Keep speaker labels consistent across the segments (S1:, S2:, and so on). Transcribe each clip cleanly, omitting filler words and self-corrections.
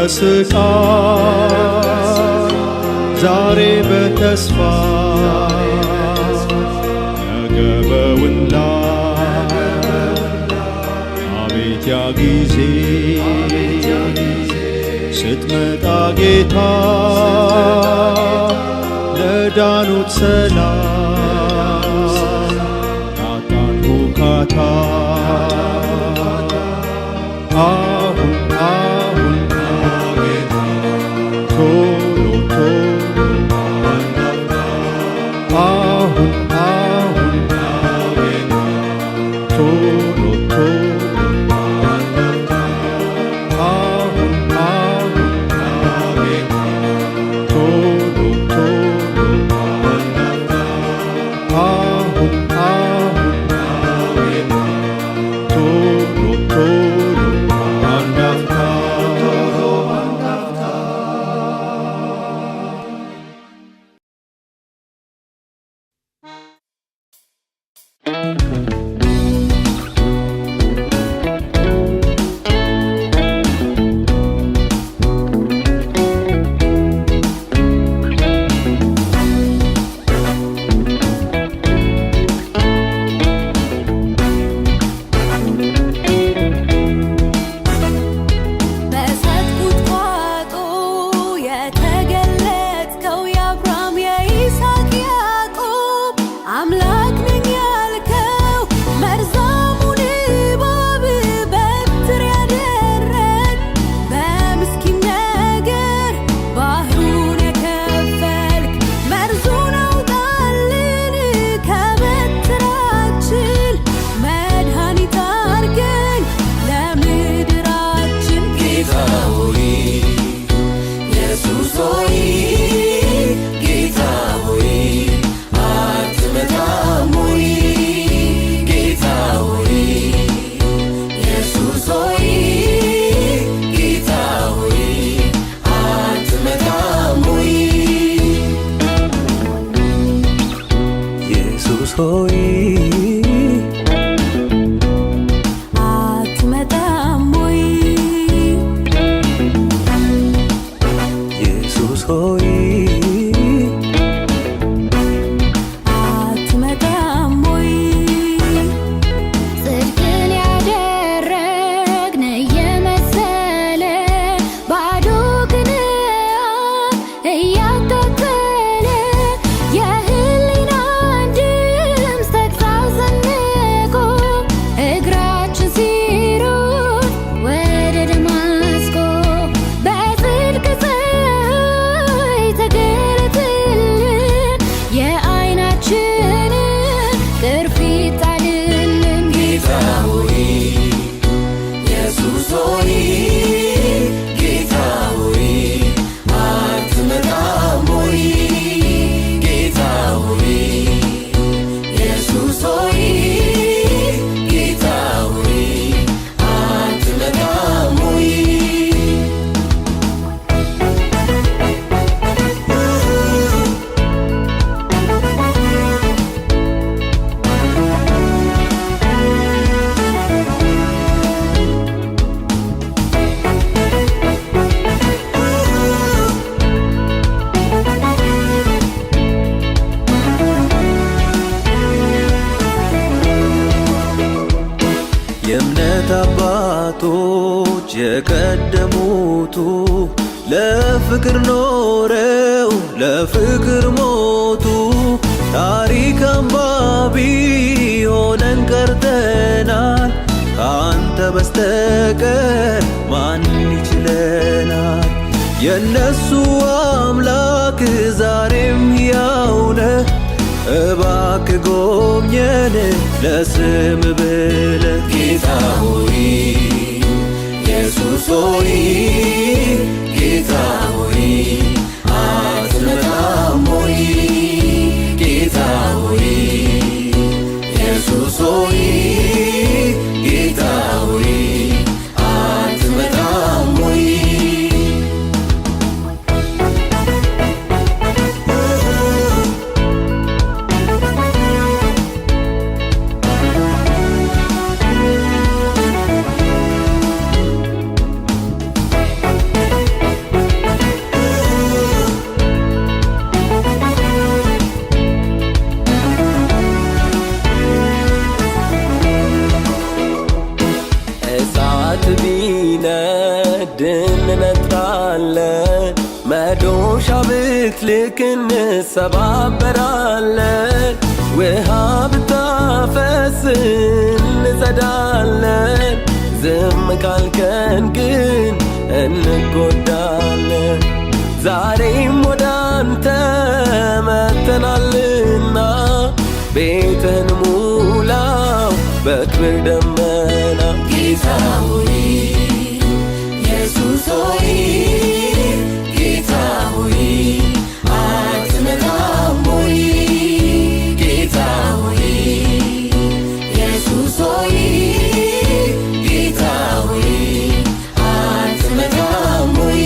S1: በስቃይ ዛሬ በተስፋ ነገ በውላ አቤት ያ ጊዜ ስትመጣ ጌታ ለዳኑት ሰላም ላጣን ሁካታ አሁን ቶሎ ቶሎ አሁን ቶሎ ቶሎ አሁን ቶሎ ቶሎ አሁን ቶሎ ቶሎ አንድ አፍታ
S2: አባቶች የቀደሙቱ ለፍቅር ኖረው ለፍቅር ሞቱ። ታሪክ አንባቢ ሆነን ቀርተናል፣ ካንተ በስተቀር ማን ይችለናል? የነሱ አምላክ ዛሬም ሕያው ነህ፣ እባክህ ጎብኘን ለስም ብለህ። ጌታ ሆይ ኢየሱስ ሆይ ጌታ ሆይ አትመጣም ሆይ? ጌታ ሆይ ኢየሱስ ሆይ ጌታ ሆይ አትመጣም ሆይ? መዶሻ ብትልክ እንሰባበራለን፣ ውሃ ብታፈስ እንጸዳለን። ዝም ካልከን ግን እንጎዳለን። ዛሬም ወደ አንተ መጥተናልና ቤትህን ሙላው በክብር ደመና። ጌታ ሆይ ኢየሱስ ሆይ ጌታ ሆይ አትመጣም ሆይ ጌታ ሆይ ኢየሱስ ሆይ ጌታ ሆይ አትመጣም ሆይ።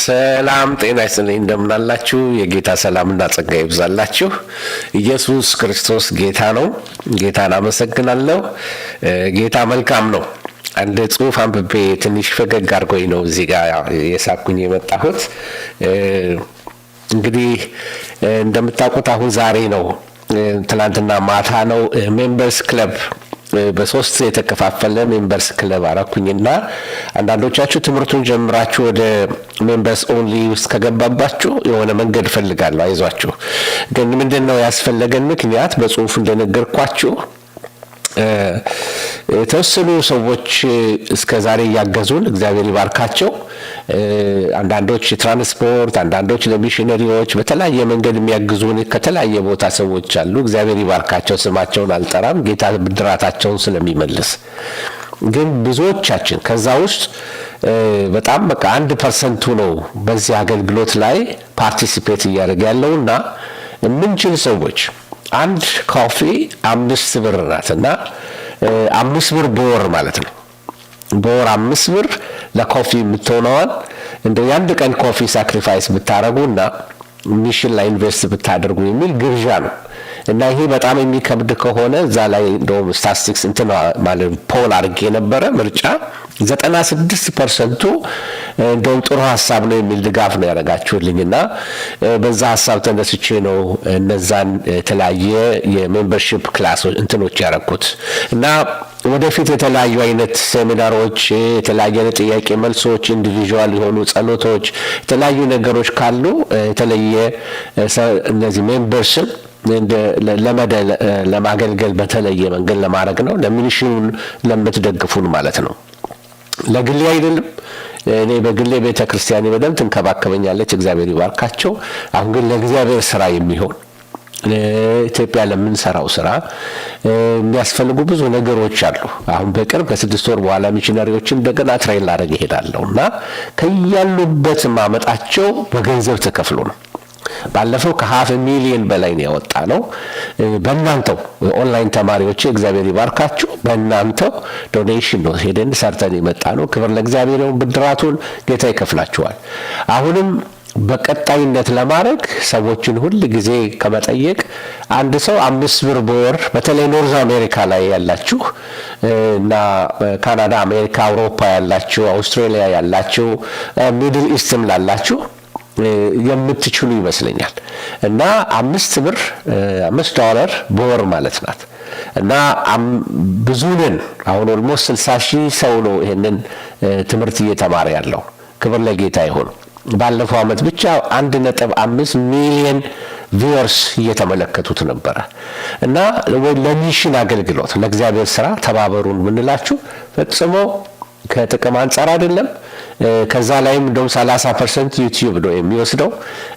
S3: ሰላም ጤና ይስጥልኝ። እንደምናላችሁ የጌታ ሰላምና ጸጋ ይብዛላችሁ። ኢየሱስ ክርስቶስ ጌታ ነው። ጌታን አመሰግናለሁ። ጌታ መልካም ነው። አንድ ጽሑፍ አንብቤ ትንሽ ፈገግ አድርጎኝ ነው እዚህ ጋር የሳኩኝ የመጣሁት። እንግዲህ እንደምታውቁት አሁን ዛሬ ነው፣ ትናንትና ማታ ነው ሜምበርስ ክለብ በሶስት የተከፋፈለ ሜምበርስ ክለብ አረኩኝና አንዳንዶቻችሁ ትምህርቱን ጀምራችሁ ወደ ሜምበርስ ኦንሊ ውስጥ ከገባባችሁ የሆነ መንገድ ፈልጋለሁ። አይዟችሁ። ግን ምንድነው ያስፈለገን ምክንያት በጽሁፍ እንደነገርኳችሁ የተወሰኑ ሰዎች እስከ ዛሬ ያገዙን እግዚአብሔር ይባርካቸው። አንዳንዶች ትራንስፖርት፣ አንዳንዶች ለሚሽነሪዎች በተለያየ መንገድ የሚያግዙን ከተለያየ ቦታ ሰዎች አሉ። እግዚአብሔር ይባርካቸው። ስማቸውን አልጠራም፣ ጌታ ብድራታቸውን ስለሚመልስ። ግን ብዙዎቻችን ከዛ ውስጥ በጣም በቃ 1% ነው በዚህ አገልግሎት ላይ ፓርቲሲፔት እያደረገ ያለውና የምንችል ሰዎች አንድ ኮፊ 5 ብር ናትና 5 ብር በወር ማለት ነው። በወር 5 ብር ለኮፊ የምትሆነዋል እንደው የአንድ ቀን ኮፊ ሳክሪፋይስ ብታረጉና ሚሽን ላይ ኢንቨስት ብታደርጉ የሚል ግብዣ ነው። እና ይሄ በጣም የሚከብድ ከሆነ እዛ ላይ እንደውም ስታቲስቲክስ እንትን ማለት ፖል አድርጌ የነበረ ምርጫ 96% እንደውም ጥሩ ሀሳብ ነው የሚል ድጋፍ ነው ያደረጋችሁልኝና በዛ ሀሳብ ተነስቼ ነው እነዛን የተለያየ የሜምበርሺፕ ክላሶች እንትኖች ያደረኩት። እና ወደፊት የተለያዩ አይነት ሴሚናሮች፣ የተለያየ ጥያቄ መልሶች፣ ኢንዲቪጁዋል የሆኑ ጸሎቶች፣ የተለያዩ ነገሮች ካሉ የተለየ እነዚህ ሜምበርሺፕ ለማገልገል በተለየ መንገድ ለማድረግ ነው። ለሚኒሽኑን ለምትደግፉን ማለት ነው። ለግሌ አይደለም፣ እኔ በግሌ ቤተ ክርስቲያኔ በደንብ ትንከባከበኛለች፣ እግዚአብሔር ይባርካቸው። አሁን ግን ለእግዚአብሔር ስራ የሚሆን ኢትዮጵያ ለምንሰራው ስራ የሚያስፈልጉ ብዙ ነገሮች አሉ። አሁን በቅርብ ከ6 ወር በኋላ ሚሽነሪዎችን እንደገና ትሬን ላደርግ እሄዳለሁ እና ከያሉበት ማመጣቸው በገንዘብ ተከፍሎ ነው። ባለፈው ከ500,000 በላይ ነው ያወጣ ነው። በእናንተው ኦንላይን ተማሪዎች እግዚአብሔር ይባርካችሁ፣ በእናንተው ዶኔሽን ነው ሄደን ሰርተን የመጣ ነው። ክብር ለእግዚአብሔር ነው። ብድራቱን ጌታ ይከፍላችኋል። አሁንም በቀጣይነት ለማድረግ ሰዎችን ሁሉ ጊዜ ከመጠየቅ አንድ ሰው 5 ብር በወር በተለይ ኖርዝ አሜሪካ ላይ ያላችሁ እና ካናዳ፣ አሜሪካ፣ አውሮፓ ያላችሁ፣ አውስትራሊያ ያላችሁ፣ ሚድል ኢስትም ላላችሁ የምትችሉ ይመስለኛል እና 5 ብር $5 በወር ማለት ናት እና ብዙ ነን። አሁን ኦልሞስት 60,000 ሰው ነው ይሄንን ትምህርት እየተማረ ያለው። ክብር ለጌታ ይሁን። ባለፈው ዓመት ብቻ 1.5 ሚሊዮን ቪውወርስ እየተመለከቱት ነበረ እና ለሚሽን አገልግሎት ለእግዚአብሔር ስራ ተባበሩን ምንላችሁ ፈጽሞ ከጥቅም አንጻር አይደለም። ከዛ ላይም እንደውም 30% ዩቲዩብ ነው የሚወስደው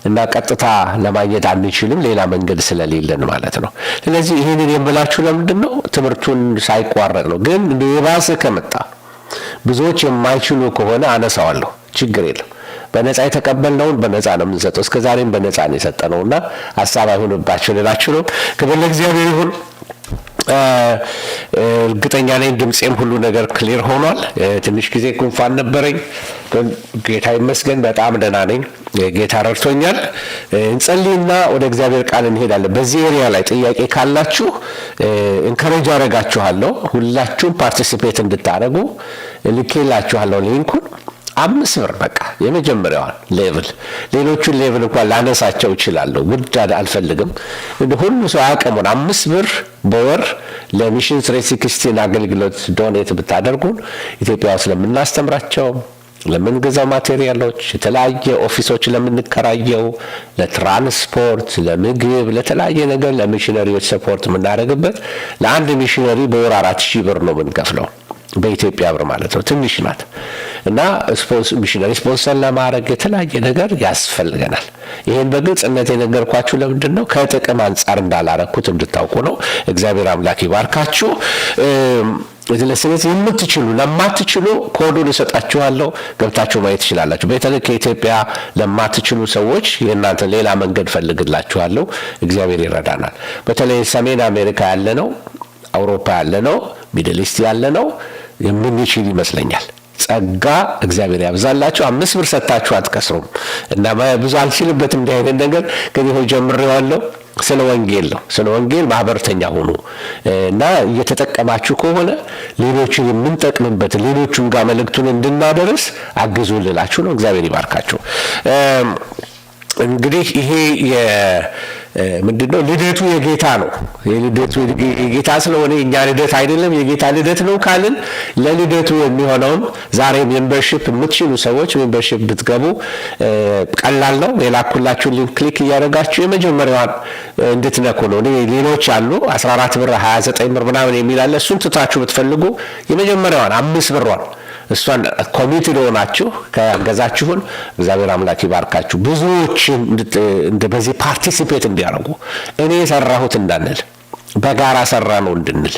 S3: እና ቀጥታ ለማግኘት አንችልም፣ ሌላ መንገድ ስለሌለን ማለት ነው። ስለዚህ ይሄንን የምላችሁ ለምንድን ነው? ትምህርቱን ሳይቋረጥ ነው። ግን የባሰ ከመጣ ብዙዎች የማይችሉ ከሆነ አነሳዋለሁ፣ ችግር የለም። በነፃ የተቀበልነውን በነፃ ነው የምንሰጠው። እስከዛሬም በነፃ ነው የሰጠነውና ሐሳብ አይሁንባችሁ ልላችሁ ነው። ክብር ለእግዚአብሔር ይሁን። እርግጠኛ ነኝ ድምጼም ሁሉ ነገር ክሊር ሆኗል። ትንሽ ጊዜ ጉንፋን ነበረኝ፣ ግን ጌታ ይመስገን በጣም ደህና ነኝ። ጌታ ረድቶኛል። እንጸልይና ወደ እግዚአብሔር ቃል እንሄዳለን። በዚህ ኤሪያ ላይ ጥያቄ ካላችሁ ኢንከሬጅ አደርጋችኋለሁ። ሁላችሁም ፓርቲሲፔት እንድታደርጉ ልኬላችኋለሁ ሊንኩን። 5 ብር በቃ የመጀመሪያዋን ሌቭል። ሌሎቹን ሌቭል እንኳን ላነሳቸው እችላለሁ፣ ግድ አልፈልግም። ሁሉ ሰው አቅሙን 5 ብር በወር ለሚሽን 316 አገልግሎት ዶኔት ብታደርጉን ኢትዮጵያ ውስጥ ለምናስተምራቸው፣ ለምንገዛው ማቴሪያሎች፣ የተለያየ ኦፊሶች ለምንከራየው፣ ለትራንስፖርት፣ ለምግብ፣ ለተለያየ ነገር ለሚሽነሪዎች ሰፖርት የምናደርግበት ለአንድ ሚሽነሪ በወር 4,000 ብር ነው የምንከፍለው በኢትዮጵያ ብር ማለት ነው። ትንሽ ናት እና ሚሽነሪ ስፖንሰር ለማድረግ የተለያየ ነገር ያስፈልገናል። ይሄን በግልጽነት የነገርኳችሁ ለምንድን ነው? ከጥቅም አንጻር እንዳላረኩት እንድታውቁ ነው። እግዚአብሔር አምላክ ይባርካችሁ። ስለዚህ የምትችሉ ለማትችሉ ኮዱን እሰጣችኋለሁ፣ ገብታችሁ ማየት ትችላላችሁ። በተለይ ከኢትዮጵያ ለማትችሉ ሰዎች የእናንተ ሌላ መንገድ ፈልግላችኋለሁ። እግዚአብሔር ይረዳናል። በተለይ ሰሜን አሜሪካ ያለ ነው፣ አውሮፓ ያለ ነው፣ ሚድል ኢስት ያለ ነው የምንችል ይመስለኛል። ጸጋ እግዚአብሔር ያብዛላችሁ። 5 ብር ሰጣችሁ አትከስሩም እና ብዙ አልችልበትም እንዲህ አይነት ነገር ግን ይኸው ጀምሬዋለሁ። ስለ ወንጌል ነው። ስለ ወንጌል ማህበርተኛ ሆኑ እና እየተጠቀማችሁ ከሆነ ሌሎችን የምንጠቅምበት ሌሎቹም ጋር መልእክቱን እንድናደርስ አግዙልላችሁ ነው። እግዚአብሔር ይባርካችሁ። እንግዲህ ይሄ ምንድነው? ልደቱ የጌታ ነው። የልደቱ የጌታ ስለሆነ የኛ ልደት አይደለም፣ የጌታ ልደት ነው ካልን ለልደቱ የሚሆነውን ዛሬ ሜምበርሺፕ የምትችሉ ሰዎች ሜምበርሺፕ ብትገቡ ቀላል ነው። የላኩላችሁ ሊንክ ክሊክ እያደረጋችሁ የመጀመሪያዋን እንድትነኩ ነው። ሌሎች አሉ 14 ብር 29 ብር ምናምን የሚል አለ። እሱን ትታችሁ ብትፈልጉ የመጀመሪያዋን 5 ብሯን እሷን ኮሚትድ ሆናችሁ ከገዛችሁን እግዚአብሔር አምላክ ይባርካችሁ። ብዙዎችን በዚህ ፓርቲሲፔት እንዲያደርጉ እኔ የሰራሁት እንዳንል በጋራ ሰራ ነው እንድንል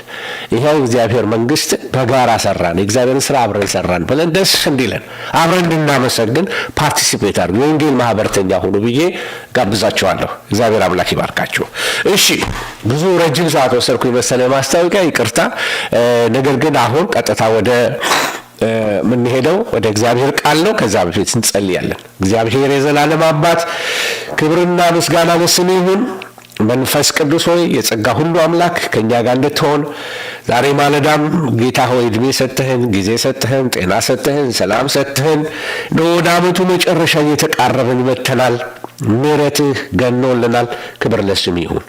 S3: ይሄው እግዚአብሔር መንግስት በጋራ ሰራን፣ የእግዚአብሔርን ስራ አብረን ሰራን ብለን ደስ እንዲለን አብረን እንድናመሰግን ፓርቲሲፔት አድርጉ፣ የወንጌል ማህበርተኛ ሁኑ ብዬ ጋብዛችኋለሁ። እግዚአብሔር አምላክ ይባርካችሁ። እሺ ብዙ ረጅም ሰዓት ወሰድኩ የመሰለ ማስታወቂያ ይቅርታ። ነገር ግን አሁን ቀጥታ ወደ ምን ሄደው ወደ እግዚአብሔር ቃል ነው። ከዛ በፊት እንጸልያለን። እግዚአብሔር የዘላለም አባት ክብርና ምስጋና ለስምህ ይሁን። መንፈስ ቅዱስ ሆይ የጸጋ ሁሉ አምላክ ከኛ ጋር እንድትሆን ዛሬ ማለዳም ጌታ ሆይ እድሜ ሰጥተህን፣ ጊዜ ሰጥተህን፣ ጤና ሰጥተህን፣ ሰላም ሰጥተህን ወደ ዓመቱ መጨረሻ እየተቃረብን መጥተናል። ምሕረትህ ገኖልናል። ክብር ለስምህ ይሁን።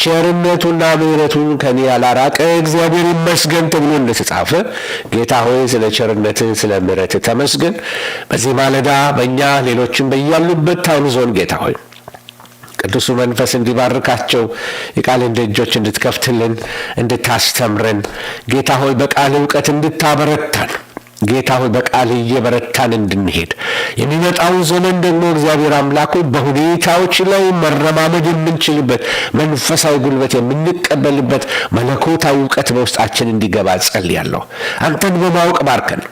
S3: ቸርነቱና ምሕረቱን ከኔ ያላራቀ እግዚአብሔር ይመስገን ተብሎ እንደተጻፈ ጌታ ሆይ ስለ ቸርነትህ ስለ ምሕረትህ ተመስገን። በዚህ ማለዳ በእኛ ሌሎችም በያሉበት ታይም ዞን ጌታ ሆይ ቅዱሱ መንፈስ እንዲባርካቸው የቃልን ደጆች እንድትከፍትልን እንድታስተምረን ጌታ ሆይ በቃል እውቀት እንድታበረታን ጌታ ሆይ በቃልህ እየበረታን እንድንሄድ የሚመጣውን ዘመን ደግሞ እግዚአብሔር አምላክ ሆይ በሁኔታዎች ላይ መረማመድ የምንችልበት መንፈሳዊ ጉልበት የምንቀበልበት መለኮታዊ እውቀት በውስጣችን እንዲገባ ጸልያለሁ። አንተን በማወቅ ባርከን።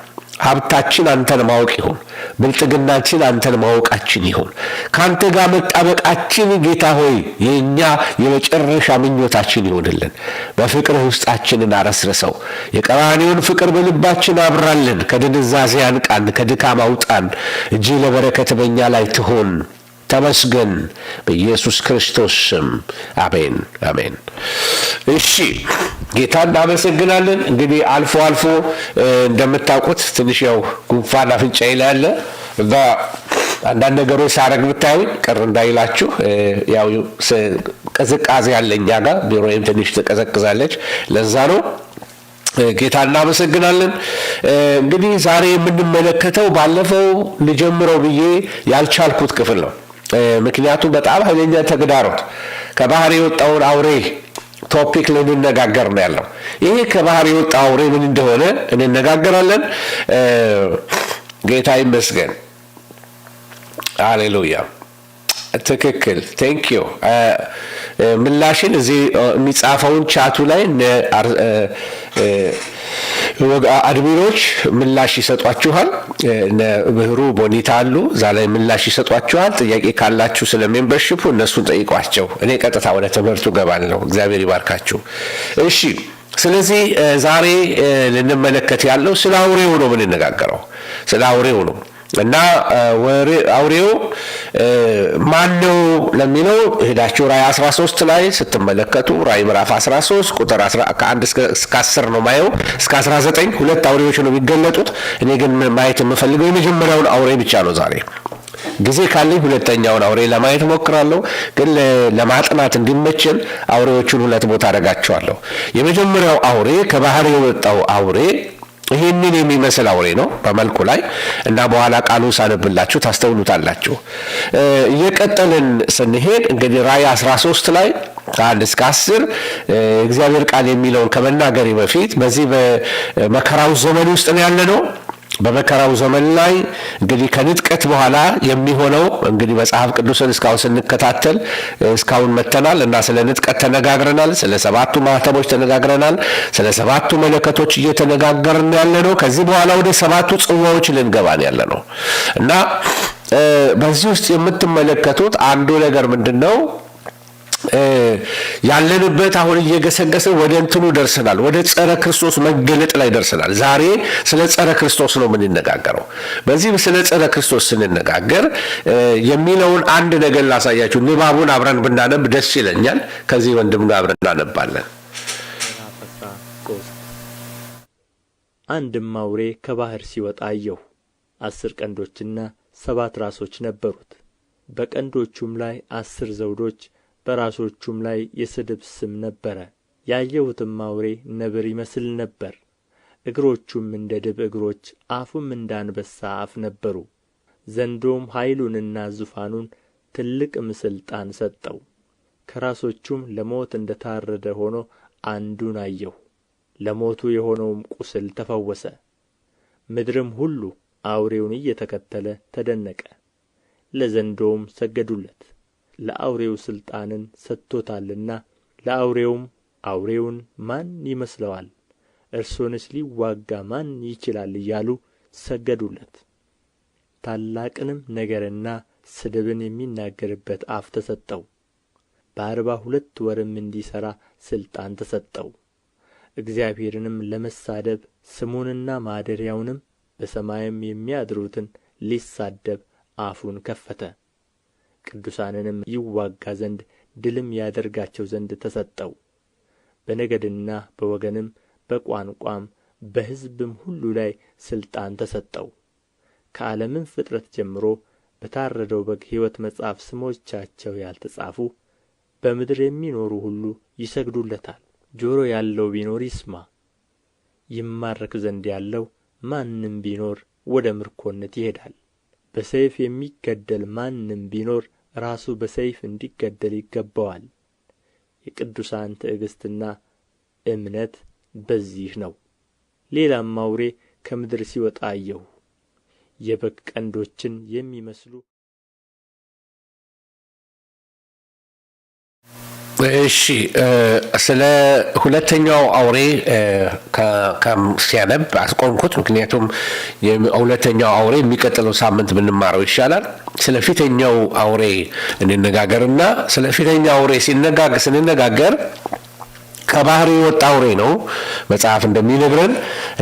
S3: ሀብታችን አንተን ማወቅ ይሁን። ብልጥግናችን አንተን ማወቃችን ይሁን። ከአንተ ጋር መጣበቃችን ጌታ ሆይ የእኛ የመጨረሻ ምኞታችን ይሆንልን። በፍቅርህ ውስጣችንን አረስርሰው። የቀራንዮውን ፍቅር በልባችን አብራልን። ከድንዛዜ አንቃን፣ ከድካም አውጣን። እጅ ለበረከት በእኛ ላይ ትሆን። ተመስገን በኢየሱስ ክርስቶስ ስም አሜን አሜን። እሺ ጌታ እናመሰግናለን። እንግዲህ አልፎ አልፎ እንደምታውቁት ትንሽ ያው ጉንፋን አፍንጫዬ ላይ አለ እና አንዳንድ ነገሮች ሳረግ ብታዩ ቅር እንዳይላችሁ። ያው ቅዝቃዜ ያለ እኛ ጋር ቢሮዬም ትንሽ ትቀዘቅዛለች። ለዛ ነው። ጌታ እናመሰግናለን። እንግዲህ ዛሬ የምንመለከተው ባለፈው ልጀምረው ብዬ ያልቻልኩት ክፍል ነው። ምክንያቱም በጣም ኃይለኛ ተግዳሮት ከባህር የወጣውን አውሬ ቶፒክ ልንነጋገር ነው ያለው። ይሄ ከባህር የወጣው አውሬ ምን እንደሆነ እንነጋገራለን። ጌታ ይመስገን። ሃሌሉያ። ትክክል። ቴንክ ዩ። ምላሽን እዚህ የሚጻፈውን ቻቱ ላይ አድሚኖች ምላሽ ይሰጧችኋል። ብህሩ ቦኒታ አሉ፣ እዛ ላይ ምላሽ ይሰጧችኋል። ጥያቄ ካላችሁ ስለ ሜምበርሺፑ እነሱን ጠይቋቸው። እኔ ቀጥታ ወደ ትምህርቱ ገባለሁ። እግዚአብሔር ይባርካችሁ። እሺ፣ ስለዚህ ዛሬ ልንመለከት ያለው ስለ አውሬው ነው የምንነጋገረው። ስለ አውሬው ነው እና አውሬው ማን ነው ለሚለው ሄዳችሁ ራእይ 13 ላይ ስትመለከቱ ራእይ ምዕራፍ 13 ቁጥር ከ1 እስከ 10 ነው ማየው፣ እስከ 19 ሁለት አውሬዎች ነው የሚገለጡት። እኔ ግን ማየት የምፈልገው የመጀመሪያውን አውሬ ብቻ ነው። ዛሬ ጊዜ ካለኝ ሁለተኛውን አውሬ ለማየት ሞክራለሁ፣ ግን ለማጥናት እንዲመችን አውሬዎቹን ሁለት ቦታ አደርጋቸዋለሁ። የመጀመሪያው አውሬ ከባህር የወጣው አውሬ ይህንን የሚመስል አውሬ ነው በመልኩ ላይ እና በኋላ ቃሉ ሳነብላችሁ ታስተውሉታላችሁ። እየቀጠልን ስንሄድ እንግዲህ ራእይ 13 ላይ ከ1 እስከ 10 እግዚአብሔር ቃል የሚለውን ከመናገሬ በፊት በዚህ በመከራው ዘመን ውስጥ ነው ያለነው። በመከራው ዘመን ላይ እንግዲህ ከንጥቀት በኋላ የሚሆነው እንግዲህ መጽሐፍ ቅዱስን እስካሁን ስንከታተል እስካሁን መተናል እና ስለ ንጥቀት ተነጋግረናል። ስለ 7ቱ ማህተሞች ተነጋግረናል። ስለ 7ቱ መለከቶች እየተነጋገርን ያለነው። ከዚህ በኋላ ወደ 7ቱ ጽዋዎች ልንገባን ያለነው እና በዚህ ውስጥ የምትመለከቱት አንዱ ነገር ምንድነው? ያለንበት አሁን እየገሰገሰ ወደ እንትኑ ደርሰናል። ወደ ጸረ ክርስቶስ መገለጥ ላይ ደርሰናል። ዛሬ ስለ ጸረ ክርስቶስ ነው የምንነጋገረው። በዚህ ስለ ጸረ ክርስቶስ ስንነጋገር የሚለውን አንድ ነገር ላሳያችሁ። ንባቡን አብረን ብናነብ ደስ ይለኛል። ከዚህ ወንድም ጋር አብረን እናነባለን።
S4: አንድም አውሬ ከባህር ሲወጣ አየሁ። 10 ቀንዶችና 7 ራሶች ነበሩት። በቀንዶቹም ላይ 10 ዘውዶች በራሶቹም ላይ የስድብ ስም ነበረ። ያየሁትም አውሬ ነብር ይመስል ነበር። እግሮቹም እንደ ድብ እግሮች፣ አፉም እንደ አንበሳ አፍ ነበሩ። ዘንዶም ኃይሉንና ዙፋኑን ትልቅም ሥልጣን ሰጠው። ከራሶቹም ለሞት እንደ ታረደ ሆኖ አንዱን አየሁ። ለሞቱ የሆነውም ቁስል ተፈወሰ። ምድርም ሁሉ አውሬውን እየተከተለ ተደነቀ። ለዘንዶውም ሰገዱለት፣ ለአውሬው ሥልጣንን ሰጥቶታልና። ለአውሬውም አውሬውን ማን ይመስለዋል? እርሱንስ ሊዋጋ ማን ይችላል? እያሉ ሰገዱለት። ታላቅንም ነገርና ስድብን የሚናገርበት አፍ ተሰጠው። በ42 ወርም እንዲሠራ ሥልጣን ተሰጠው። እግዚአብሔርንም ለመሳደብ ስሙንና ማደሪያውንም በሰማይም የሚያድሩትን ሊሳደብ አፉን ከፈተ። ቅዱሳንንም ይዋጋ ዘንድ ድልም ያደርጋቸው ዘንድ ተሰጠው። በነገድና በወገንም በቋንቋም በሕዝብም ሁሉ ላይ ሥልጣን ተሰጠው። ከዓለምም ፍጥረት ጀምሮ በታረደው በግ ሕይወት መጽሐፍ ስሞቻቸው ያልተጻፉ በምድር የሚኖሩ ሁሉ ይሰግዱለታል። ጆሮ ያለው ቢኖር ይስማ። ይማረክ ዘንድ ያለው ማንም ቢኖር ወደ ምርኮነት ይሄዳል። በሰይፍ የሚገደል ማንም ቢኖር ራሱ በሰይፍ እንዲገደል ይገባዋል። የቅዱሳን ትዕግሥትና እምነት በዚህ ነው። ሌላም አውሬ ከምድር ሲወጣ አየሁ። የበግ ቀንዶችን የሚመስሉ
S3: እሺ ስለ ሁለተኛው አውሬ ሲያነብ አስቆምኩት። ምክንያቱም ሁለተኛው አውሬ የሚቀጥለው ሳምንት ብንማረው ይሻላል። ስለ ፊተኛው አውሬ እንነጋገርና ስለ ፊተኛው አውሬ ስንነጋገር ከባህር የወጣ አውሬ ነው መጽሐፍ እንደሚነግረን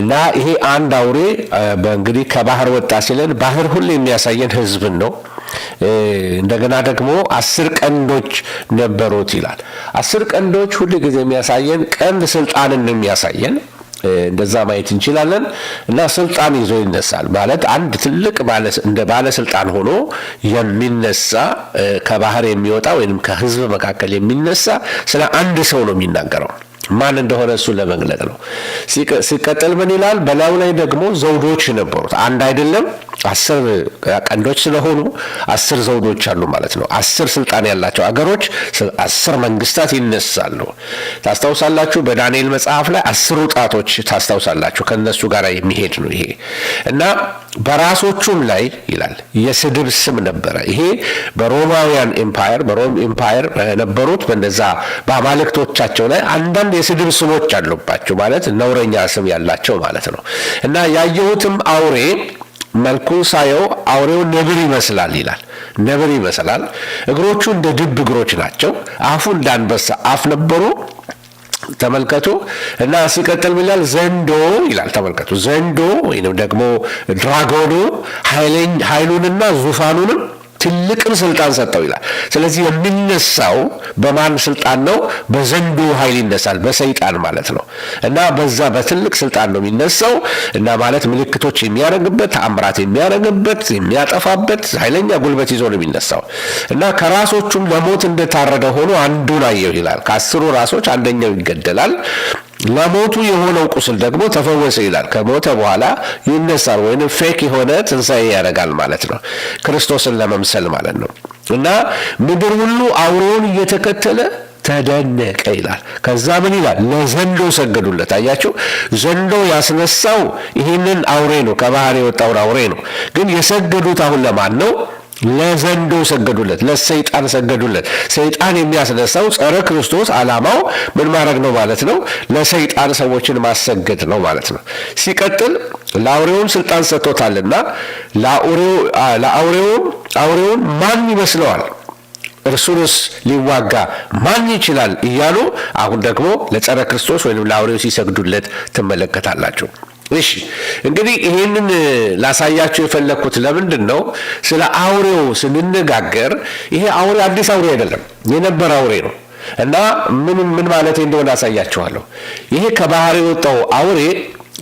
S3: እና ይሄ አንድ አውሬ በእንግዲህ ከባህር ወጣ ሲለን ባህር ሁሉ የሚያሳየን ሕዝብን ነው። እንደገና ደግሞ 10 ቀንዶች ነበሩት ይላል። 10 ቀንዶች ሁሉ ጊዜ የሚያሳየን ቀንድ ስልጣንን ነው የሚያሳየን። እንደዛ ማየት እንችላለን። እና ስልጣን ይዞ ይነሳል ማለት አንድ ትልቅ እንደ ባለስልጣን ሆኖ የሚነሳ ከባህር የሚወጣ ወይንም ከህዝብ መካከል የሚነሳ ስለ አንድ ሰው ነው የሚናገረው። ማን እንደሆነ እሱ ለመግለጥ ነው። ሲቀጥል ምን ይላል? በላዩ ላይ ደግሞ ዘውዶች ነበሩት። አንድ አይደለም 10 ቀንዶች ስለሆኑ 10 ዘውዶች አሉ ማለት ነው። 10 ስልጣን ያላቸው አገሮች 10 መንግስታት ይነሳሉ። ታስታውሳላችሁ በዳንኤል መጽሐፍ ላይ 10 ጣቶች ታስታውሳላችሁ። ከነሱ ጋር የሚሄድ ነው ይሄ እና በራሶቹም ላይ ይላል የስድብ ስም ነበረ። ይሄ በሮማውያን ኤምፓየር በሮም ኤምፓየር ነበሩት በእንደዛ በአማልክቶቻቸው ላይ አንዳንድ የስድብ ስሞች አሉባቸው ማለት ነውረኛ ስም ያላቸው ማለት ነው። እና ያየሁትም አውሬ መልኩን ሳየው አውሬው ነብር ይመስላል ይላል። ነብር ይመስላል። እግሮቹ እንደ ድብ እግሮች ናቸው። አፉ እንደ አንበሳ አፍ ነበሩ። ተመልከቱ። እና ሲቀጥል ይላል ዘንዶ ይላል። ተመልከቱ ዘንዶ ወይንም ደግሞ ድራጎኑ ኃይሉንና ዙፋኑንም ትልቅን ስልጣን ሰጠው ይላል። ስለዚህ የሚነሳው በማን ስልጣን ነው? በዘንዶ ኃይል ይነሳል፣ በሰይጣን ማለት ነው። እና በዛ በትልቅ ስልጣን ነው የሚነሳው እና ማለት ምልክቶች የሚያደርግበት፣ ተአምራት የሚያደርግበት፣ የሚያጠፋበት ኃይለኛ ጉልበት ይዞ ነው የሚነሳው። እና ከራሶቹም ለሞት እንደታረደ ሆኖ አንዱን አየሁ ይላል። ከ10 ራሶች አንደኛው ይገደላል። ለሞቱ የሆነው ቁስል ደግሞ ተፈወሰ ይላል። ከሞተ በኋላ ይነሳል ወይም ፌክ የሆነ ትንሣኤ ያደርጋል ማለት ነው። ክርስቶስን ለመምሰል ማለት ነው። እና ምድር ሁሉ አውሬውን እየተከተለ ተደነቀ ይላል። ከዛ ምን ይላል? ለዘንዶ ሰገዱለት። አያችሁ፣ ዘንዶ ያስነሳው ይህንን አውሬ ነው፣ ከባህር የወጣውን አውሬ ነው። ግን የሰገዱት አሁን ለማን ነው? ለዘንዶ ሰገዱለት፣ ለሰይጣን ሰገዱለት። ሰይጣን የሚያስነሳው ጸረ ክርስቶስ ዓላማው ምን ማድረግ ነው ማለት ነው? ለሰይጣን ሰዎችን ማሰገድ ነው ማለት ነው። ሲቀጥል ለአውሬውን ስልጣን ሰጥቶታልና አውሬውን ማን ይመስለዋል? እርሱንስ ሊዋጋ ማን ይችላል? እያሉ አሁን ደግሞ ለጸረ ክርስቶስ ወይም ለአውሬው ሲሰግዱለት ትመለከታላችሁ። እሺ እንግዲህ ይሄንን ላሳያችሁ የፈለኩት ለምንድን ነው? ስለ አውሬው ስንነጋገር ይሄ አውሬ አዲስ አውሬ አይደለም፣ የነበረ አውሬ ነው። እና ምን ማለት እንደሆነ አሳያችኋለሁ። ይሄ ከባህር የወጣው አውሬ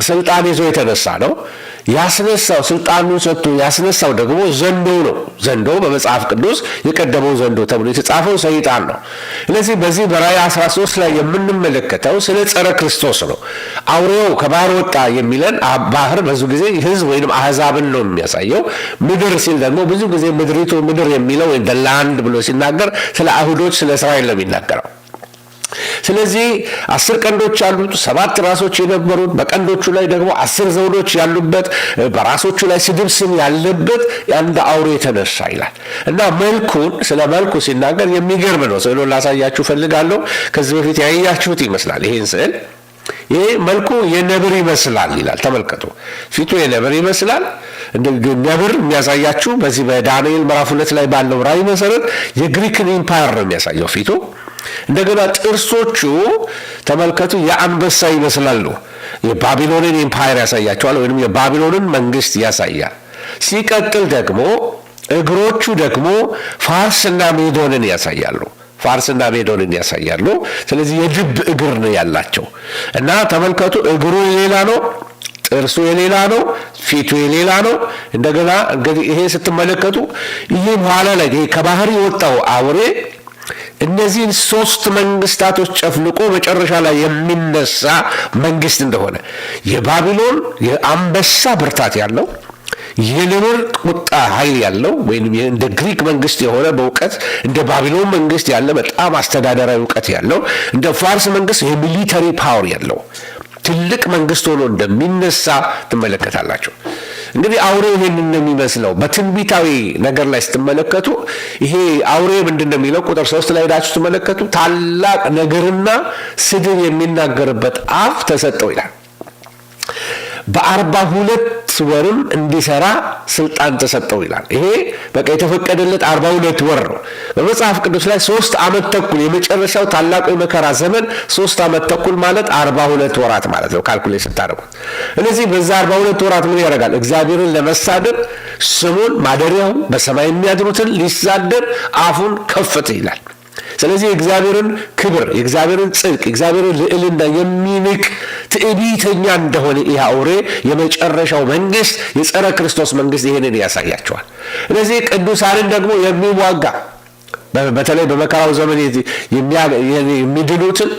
S3: ስልጣን ይዞ የተነሳ ነው። ያስነሳው ስልጣኑን ሰጥቶ ያስነሳው ደግሞ ዘንዶ ነው። ዘንዶ በመጽሐፍ ቅዱስ የቀደመው ዘንዶ ተብሎ የተጻፈው ሰይጣን ነው። ስለዚህ በዚህ በራእይ 13 ላይ የምንመለከተው ስለ ጸረ ክርስቶስ ነው። አውሬው ከባህር ወጣ የሚለን ባህር ብዙ ጊዜ ህዝብ ወይም አህዛብን ነው የሚያሳየው። ምድር ሲል ደግሞ ብዙ ጊዜ ምድሪቱ ምድር የሚለው ወይም ላንድ ብሎ ሲናገር ስለ አይሁዶች ስለ እስራኤል ነው የሚናገረው። ስለዚህ 10 ቀንዶች ያሉት 7 ራሶች የነበሩት በቀንዶቹ ላይ ደግሞ 10 ዘውዶች ያሉበት በራሶቹ ላይ ስድብ ስም ያለበት አንድ አውሬ ተነሳ ይላል። እና ስለ መልኩ ሲናገር የሚገርም ነው። ስዕሉን ላሳያችሁ ፈልጋለሁ። ከዚህ በፊት ያያችሁት ይመስላል ይሄን ስዕል። ይሄ መልኩ የነብር ይመስላል ይላል። ተመልከቱ፣ ፊቱ የነብር ይመስላል። ነብር የሚያሳያችሁ በዚህ በዳንኤል ምዕራፍ 2 ላይ ባለው ራእይ መሰረት የግሪክን ኢምፓየር ነው የሚያሳየው ፊቱ። እንደገና ጥርሶቹ ተመልከቱ የአንበሳ ይመስላሉ። የባቢሎንን ኤምፓየር ያሳያቸዋል ወይም የባቢሎንን መንግስት ያሳያል። ሲቀጥል ደግሞ እግሮቹ ደግሞ ፋርስና ሜዶንን ያሳያሉ። ስለዚህ የድብ እግር ነው ያላቸው። እና ተመልከቱ እግሩ የሌላ ነው፣ ጥርሱ የሌላ ነው፣ ፊቱ የሌላ ነው። እንደገና እንግዲህ ይሄ ስትመለከቱ ይሄ በኋላ ላይ ከባህር የወጣው አውሬ እነዚህን 3 መንግስታቶች ጨፍልቆ መጨረሻ ላይ የሚነሳ መንግስት እንደሆነ የባቢሎን የአንበሳ ብርታት ያለው የነብር ቁጣ ኃይል ያለው ወይም እንደ ግሪክ መንግስት የሆነ በእውቀት እንደ ባቢሎን መንግስት ያለ በጣም አስተዳደራዊ እውቀት ያለው እንደ ፋርስ መንግስት የሚሊተሪ ፓወር ያለው ትልቅ መንግስት ሆኖ እንደሚነሳ ትመለከታላችሁ። እንግዲህ አውሬ ይሄንን ነው የሚመስለው። በትንቢታዊ ነገር ላይ ስትመለከቱ ይሄ አውሬ ምንድነው የሚለው ቁጥር 3 ላይ ሄዳችሁ ስትመለከቱ ታላቅ ነገርና ስድብ የሚናገርበት አፍ ተሰጠው ይላል። በ42 ወርም እንዲሰራ ስልጣን ተሰጠው ይላል። ይሄ በቃ የተፈቀደለት 42 ወር ነው። በመጽሐፍ ቅዱስ ላይ 3 ዓመት ተኩል የመጨረሻው ታላቁ የመከራ ዘመን 3 ዓመት ተኩል ማለት 42 ወራት ማለት ነው ካልኩሌት ስታደርጉት። ስለዚህ በዛ 42 ወራት ምን ያደርጋል? እግዚአብሔርን ለመሳደብ ስሙን ማደሪያውን በሰማይ የሚያድሩትን ሊሳደብ አፉን ከፈተ ይላል። ስለዚህ የእግዚአብሔርን ክብር፣ የእግዚአብሔርን ጽድቅ፣ የእግዚአብሔርን ልዕልና የሚንቅ ትዕቢተኛ እንደሆነ ይህ አውሬ የመጨረሻው መንግስት የጸረ ክርስቶስ መንግስት ይህንን ያሳያቸዋል። ስለዚህ ቅዱሳንን ደግሞ የሚዋጋ በተለይ በመከራው ዘመን የሚድኑትን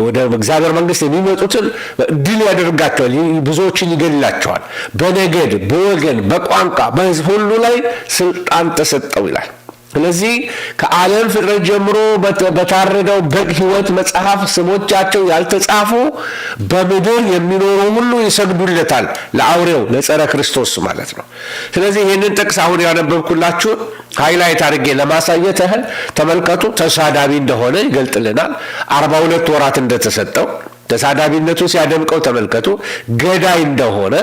S3: ወደ እግዚአብሔር መንግስት የሚመጡትን ድል ያደርጋቸዋል። ብዙዎችን ይገድላቸዋል። በነገድ፣ በወገን፣ በቋንቋ፣ በህዝብ ሁሉ ላይ ስልጣን ተሰጠው ይላል። ስለዚህ ከዓለም ፍጥረት ጀምሮ በታረደው በግ ሕይወት መጽሐፍ ስሞቻቸው ያልተጻፉ በምድር የሚኖሩ ሁሉ ይሰግዱለታል፣ ለአውሬው ለጸረ ክርስቶስ ማለት ነው። ስለዚህ ይህንን ጥቅስ አሁን ያነበብኩላችሁ ሃይላይት አድርጌ ለማሳየት ያህል ተመልከቱ። ተሳዳቢ እንደሆነ ይገልጥልናል። 42 ወራት እንደተሰጠው ተሳዳቢነቱ ሲያደምቀው ተመልከቱ። ገዳይ እንደሆነ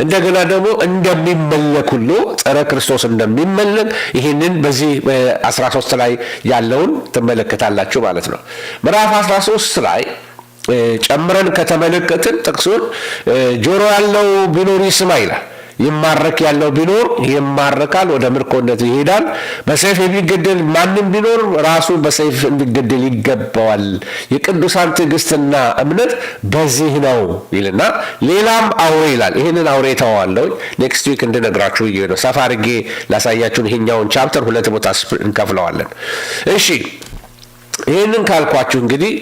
S3: እንደገና ደግሞ እንደሚመለክ ሁሉ ጸረ ክርስቶስ እንደሚመለክ ይህንን በዚህ 13 ላይ ያለውን ትመለከታላችሁ ማለት ነው። ምዕራፍ 13 ላይ ጨምረን ከተመለከትን ጥቅሱን ጆሮ ያለው ቢኖር ይስማ ይላል። ይማረክ ያለው ቢኖር ይማረካል፣ ወደ ምርኮነት ይሄዳል። በሰይፍ የሚገደል ማንም ቢኖር ራሱ በሰይፍ እንዲገደል ይገባዋል። የቅዱሳን ትዕግስትና እምነት በዚህ ነው ይልና ሌላም አውሬ ይላል። ይህንን አውሬ ተዋዋለሁ ኔክስት ዊክ እንድነግራችሁ ብዬ ነው። ሰፋ አድርጌ ላሳያችሁን ይሄኛውን ቻፕተር 2 ቦታ እንከፍለዋለን። እሺ ይህንን ካልኳችሁ እንግዲህ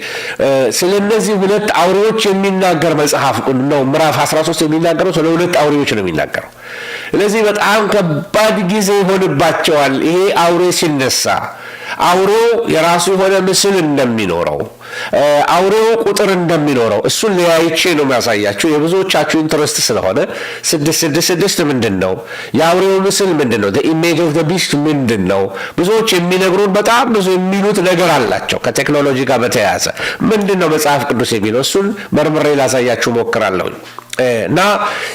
S3: ስለ እነዚህ 2 አውሬዎች የሚናገር መጽሐፍ ነው። ምዕራፍ 13 የሚናገረው ስለ 2 አውሬዎች ነው የሚናገረው። ስለዚህ በጣም ከባድ ጊዜ ይሆንባቸዋል። ይሄ አውሬ ሲነሳ አውሬው የራሱ የሆነ ምስል እንደሚኖረው፣ አውሬው ቁጥር እንደሚኖረው እሱን ለያይቼ ነው የሚያሳያችሁ። የብዙዎቻችሁ ኢንትረስት ስለሆነ 666 ምንድን ነው? የአውሬው ምስል ምንድን ነው? the image of the beast ምንድን ነው? ብዙዎች የሚነግሩን በጣም ብዙ የሚሉት ነገር አላቸው ከቴክኖሎጂ ጋር በተያያዘ። ምንድን ነው መጽሐፍ ቅዱስ የሚለው? እሱን መርምሬ ላሳያችሁ ሞክራለሁ። እና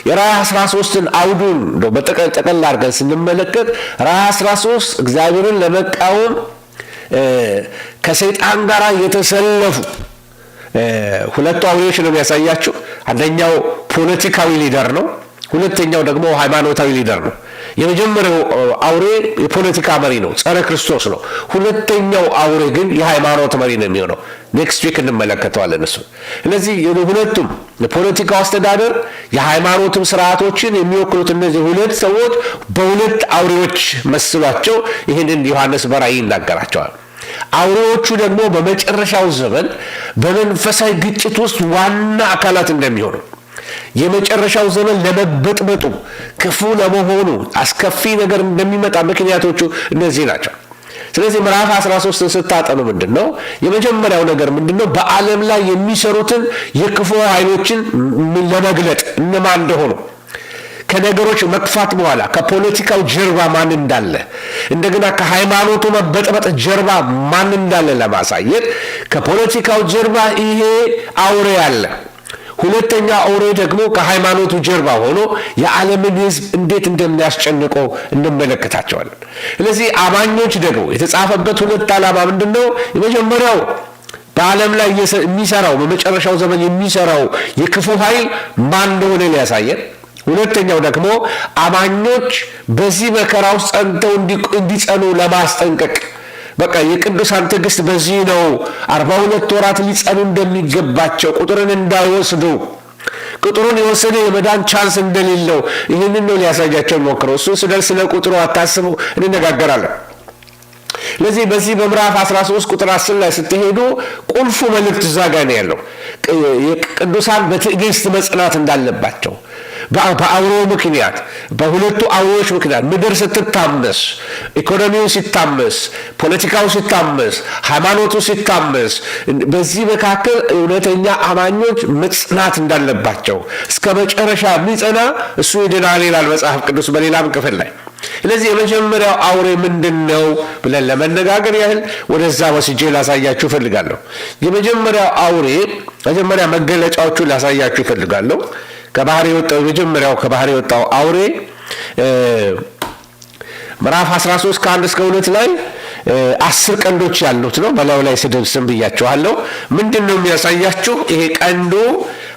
S3: የራእይ 13ን አውዱን በጠቅላላ አድርገን ስንመለከት ራእይ 13 እግዚአብሔርን ለመቃወም ከሰይጣን ጋር የተሰለፉ 2 አውሬዎች ነው የሚያሳያችሁ። አንደኛው ፖለቲካዊ ሊደር ነው፣ ሁለተኛው ደግሞ ሃይማኖታዊ ሊደር ነው። የመጀመሪያው አውሬ የፖለቲካ መሪ ነው፣ ጸረ ክርስቶስ ነው። ሁለተኛው አውሬ ግን የሃይማኖት መሪ ነው የሚሆነው። ኔክስት ዊክ እንመለከተዋለን እሱ። ስለዚህ ሁለቱም የፖለቲካው አስተዳደር የሃይማኖትም ስርዓቶችን የሚወክሉት እነዚህ 2 ሰዎች በ2 አውሬዎች መስሏቸው ይህንን ዮሐንስ በራእይ ይናገራቸዋል። አውሬዎቹ ደግሞ በመጨረሻው ዘመን በመንፈሳዊ ግጭት ውስጥ ዋና አካላት እንደሚሆኑ፣ የመጨረሻው ዘመን ለመበጥበጡ ክፉ ለመሆኑ አስከፊ ነገር እንደሚመጣ ምክንያቶቹ እነዚህ ናቸው። ስለዚህ ምዕራፍ 13ን ስታጠኑ ምንድነው የመጀመሪያው ነገር? ምንድነው በዓለም ላይ የሚሰሩትን የክፉ ኃይሎችን ለመግለጥ እነማን እንደሆኑ ከነገሮች መክፋት በኋላ ከፖለቲካው ጀርባ ማን እንዳለ እንደገና ከሃይማኖቱ መበጥበጥ ጀርባ ማን እንዳለ ለማሳየት ከፖለቲካው ጀርባ ይሄ አውሬ አለ። ሁለተኛ አውሬ ደግሞ ከሃይማኖቱ ጀርባ ሆኖ የዓለምን ሕዝብ እንዴት እንደሚያስጨንቀው እንመለከታቸዋለን። ስለዚህ አማኞች ደግሞ የተጻፈበት 2 ዓላማ ምንድነው? የመጀመሪያው በዓለም ላይ የሚሰራው በመጨረሻው ዘመን የሚሰራው የክፉ ኃይል ማን እንደሆነ ሊያሳየን፣ ሁለተኛው ደግሞ አማኞች በዚህ መከራ ውስጥ ጸንተው እንዲጸኑ ለማስጠንቀቅ። በቃ የቅዱሳን ትዕግስት በዚህ ነው። 42 ወራት ሊጸኑ እንደሚገባቸው፣ ቁጥርን እንዳይወስዱ፣ ቁጥሩን የወሰደ የመዳን ቻንስ እንደሌለው ይህንን ነው ሊያሳያቸው ሞክረው። እሱ ስለ ቁጥሩ አታስቡ፣ እንነጋገራለን። ለዚህ በዚህ በምዕራፍ 13 ቁጥር 10 ላይ ስትሄዱ ቁልፉ መልእክት እዛ ጋር ነው ያለው። ቅዱሳን በትዕግስት መጽናት እንዳለባቸው በአውሬው ምክንያት፣ በ2 አውሬዎች ምክንያት ምድር ስትታመስ፣ ኢኮኖሚው ሲታመስ፣ ፖለቲካው ሲታመስ፣ ሃይማኖቱ ሲታመስ፣ በዚህ መካከል እውነተኛ አማኞች መጽናት እንዳለባቸው እስከ መጨረሻ የሚጸና እሱ ይድናል ይላል መጽሐፍ ቅዱስ በሌላም ክፍል ላይ። ስለዚህ የመጀመሪያው አውሬ ምንድነው ብለን ለመነጋገር ያህል ወደዛ ወስጄ ላሳያችሁ ፈልጋለሁ። የመጀመሪያው አውሬ መጀመሪያ መገለጫዎቹን ላሳያችሁ ፈልጋለሁ። ከባህር የወጣው የመጀመሪያው ከባህር የወጣው አውሬ ምዕራፍ 13 ከ1 እስከ 2 ላይ 10 ቀንዶች ያሉት ነው። በላዩ ላይ ስድብ ስም ብያችኋለሁ። ምንድነው የሚያሳያችሁ? ይሄ ቀንዱ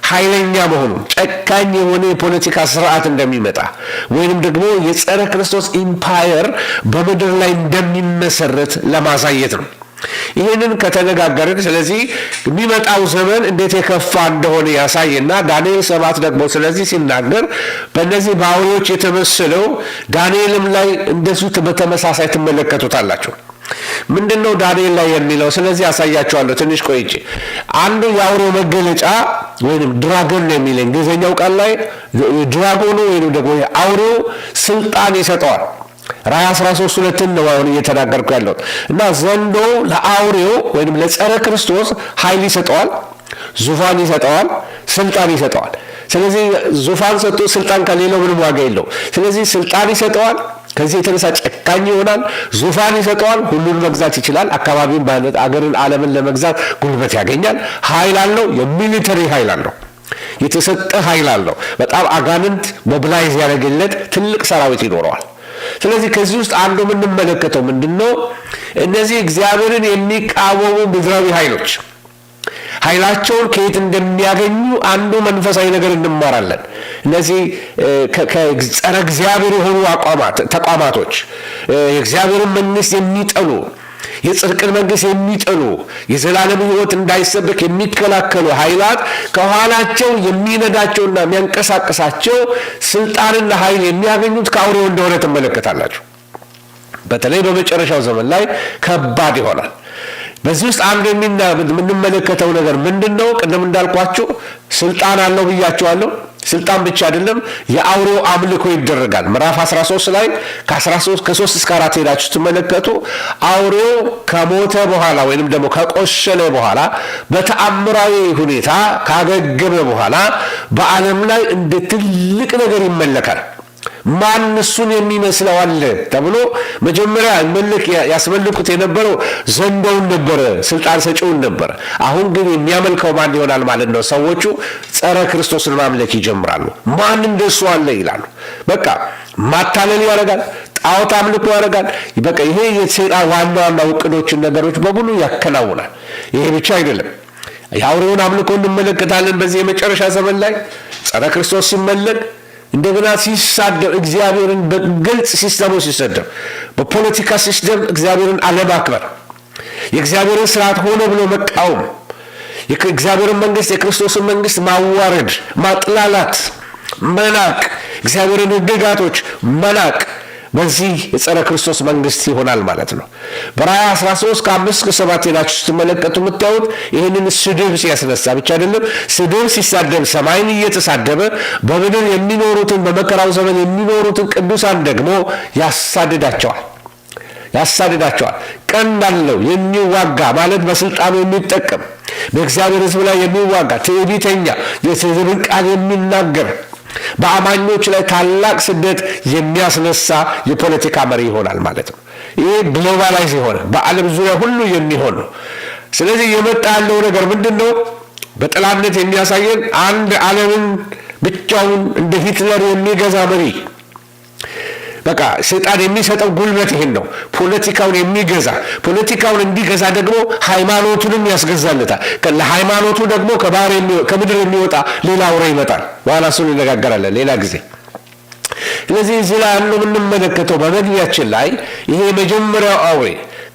S3: ኃይለኛ መሆኑ፣ ጨካኝ የሆነ የፖለቲካ ስርዓት እንደሚመጣ ወይንም ደግሞ የጸረ ክርስቶስ ኢምፓየር በምድር ላይ እንደሚመሰረት ለማሳየት ነው። ይህንን ከተነጋገርን ስለዚህ የሚመጣው ዘመን እንዴት የከፋ እንደሆነ ያሳይና ዳንኤል 7 ደግሞ ስለዚህ ሲናገር በእነዚህ በአውሬዎች የተመሰለው ዳንኤልም ላይ እንደዚሁ በተመሳሳይ ትመለከቱታላችሁ። ምንድነው ዳንኤል ላይ የሚለው? ስለዚህ ያሳያችኋለሁ ትንሽ ቆይቼ። አንዱ የአውሬው መገለጫ ወይንም ድራጎን ነው የሚለው እንግሊዝኛው ቃል ላይ ድራጎኑ ወይንም ደግሞ አውሬው ስልጣን ይሰጠዋል። ራእይ 13:2 ነው አሁን እየተናገርኩ ያለው እና ዘንዶ ለአውሬው ወይንም ለጸረ ክርስቶስ ኃይል ይሰጠዋል፣ ዙፋን ይሰጠዋል፣ ስልጣን ይሰጠዋል። ስለዚህ ዙፋን ሰጥቶ ስልጣን ከሌለው ምንም ዋጋ የለው። ስለዚህ ስልጣን ይሰጠዋል፣ ከዚህ የተነሳ ጨካኝ ይሆናል። ዙፋን ይሰጠዋል፣ ሁሉን መግዛት ይችላል። አካባቢውን ማለት አገርን ዓለምን ለመግዛት ጉልበት ያገኛል። ኃይል አለው፣ የሚሊተሪ ኃይል አለው፣ የተሰጠ ኃይል አለው። በጣም አጋንንት ሞቢላይዝ ያደረገለት ትልቅ ሰራዊት ይኖረዋል። ስለዚህ ከዚህ ውስጥ አንዱ የምንመለከተው ምንድነው? እነዚህ እግዚአብሔርን የሚቃወሙ ምድራዊ ኃይሎች ኃይላቸውን ከየት እንደሚያገኙ አንዱ መንፈሳዊ ነገር እንማራለን። እነዚህ ከጸረ እግዚአብሔር የሆኑ ተቋማቶች የእግዚአብሔርን መንግስት የሚጠሉ፣ የጽድቅን መንግስት የሚጠሉ፣ የዘላለም ሕይወት እንዳይሰበክ የሚከላከሉ ኃይላት ከኋላቸው የሚነዳቸውና የሚያንቀሳቅሳቸው ስልጣንና ኃይል የሚያገኙት ከአውሬው እንደሆነ ትመለከታላችሁ። በተለይ በመጨረሻው ዘመን ላይ ከባድ ይሆናል። በዚህ ውስጥ አንዱ የምንመለከተው ነገር ምንድነው? ቅድም እንዳልኳችሁ ስልጣን አለው ብያችኋለሁ። ስልጣን ብቻ አይደለም፣ የአውሬው አምልኮ ይደረጋል። ምዕራፍ 13 ላይ ከ3 እስከ 4 ሄዳችሁ ትመለከቱ። አውሬው ከሞተ በኋላ ወይንም ደግሞ ከቆሸለ በኋላ በተአምራዊ ሁኔታ ካገገመ በኋላ በዓለም ላይ እንደ ትልቅ ነገር ይመለካል። ማን እሱን የሚመስለው አለ ተብሎ መጀመሪያ ያስመልኩት የነበረው ዘንዶውን ነበረ፣ ስልጣን ሰጪውን ነበረ። አሁን ግን የሚያመልከው ማን ይሆናል ማለት ነው? ሰዎቹ ጸረ ክርስቶስን ማምለክ ይጀምራሉ። ማን እንደሱ አለ ይላሉ። በቃ ማታለል ያደርጋል፣ ጣዖት አምልኮ ያደርጋል። በቃ ይሄ የሰይጣን ዋና ዋና እቅዶችን ነገሮች በሙሉ ያከናውናል። ይሄ ብቻ አይደለም፣ የአውሬውን አምልኮ እንመለከታለን። በዚህ የመጨረሻ ዘመን ላይ ጸረ ክርስቶስ ሲመለክ እንደገና ሲሳደብ እግዚአብሔርን በግልጽ ሲስተሙ ሲሰደብ፣ በፖለቲካ ሲስተም እግዚአብሔርን አለማክበር፣ የእግዚአብሔርን ስርዓት ሆነ ብሎ መቃወም፣ የእግዚአብሔርን መንግስት የክርስቶስን መንግስት ማዋረድ፣ ማጥላላት፣ መናቅ፣ እግዚአብሔርን ሕግጋቶች መናቅ በዚህ የጸረ ክርስቶስ መንግስት ይሆናል ማለት ነው። በራእይ 13 ከ5 እስከ 7 ሄዳችሁ ስትመለከቱ የምታዩት ይህንን ስድብ ሲያስነሳ ብቻ አይደለም፣ ስድብ ሲሳደብ ሰማይን እየተሳደበ በምድር የሚኖሩትን በመከራው ዘመን የሚኖሩትን ቅዱሳን ደግሞ ያሳድዳቸዋል። ቀንድ አለው የሚዋጋ ማለት በስልጣኑ የሚጠቀም በእግዚአብሔር ሕዝብ ላይ የሚዋጋ ትዕቢተኛ፣ የስድብን ቃል የሚናገር በአማኞች ላይ ታላቅ ስደት የሚያስነሳ የፖለቲካ መሪ ይሆናል ማለት ነው። ይሄ ግሎባላይዝ የሆነ በዓለም ዙሪያ ሁሉ የሚሆን ነው። ስለዚህ የመጣ ያለው ነገር ምንድነው? በጥላነት የሚያሳየን አንድ ዓለምን ብቻውን እንደ ሂትለር የሚገዛ መሪ። በቃ ሰይጣን የሚሰጠው ጉልበት ይሄን ነው። ፖለቲካውን የሚገዛ ፖለቲካውን እንዲገዛ ደግሞ ሃይማኖቱንም ያስገዛለታል። ለሃይማኖቱ ደግሞ ከምድር የሚወጣ ሌላ አውሬ ይመጣል። በኋላ እሱን እንነጋገራለን ሌላ ጊዜ። ስለዚህ እዚህ ላይ ያለው የምንመለከተው በመግቢያችን ላይ ይሄ የመጀመሪያው አውሬ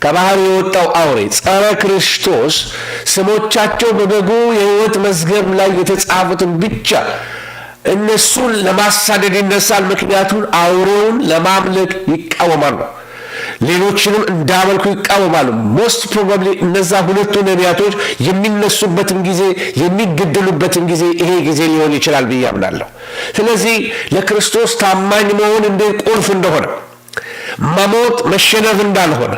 S3: ከባህር የወጣው አውሬ ጸረ ክርስቶስ ስሞቻቸው በበጉ የሕይወት መዝገብ ላይ የተጻፉትን ብቻ እነሱን ለማሳደድ ይነሳል። ምክንያቱም አውሬውን ለማምለክ ይቃወማሉ፣ ሌሎችንም እንዳመልኩ ይቃወማሉ። ሞስት ፕሮባብሊ እነዛ ሁለቱ ነቢያቶች የሚነሱበትም ጊዜ የሚገደሉበትም ጊዜ ይሄ ጊዜ ሊሆን ይችላል ብዬ አምናለሁ። ስለዚህ ለክርስቶስ ታማኝ መሆን እንደ ቁልፍ እንደሆነ መሞት መሸነፍ እንዳልሆነ፣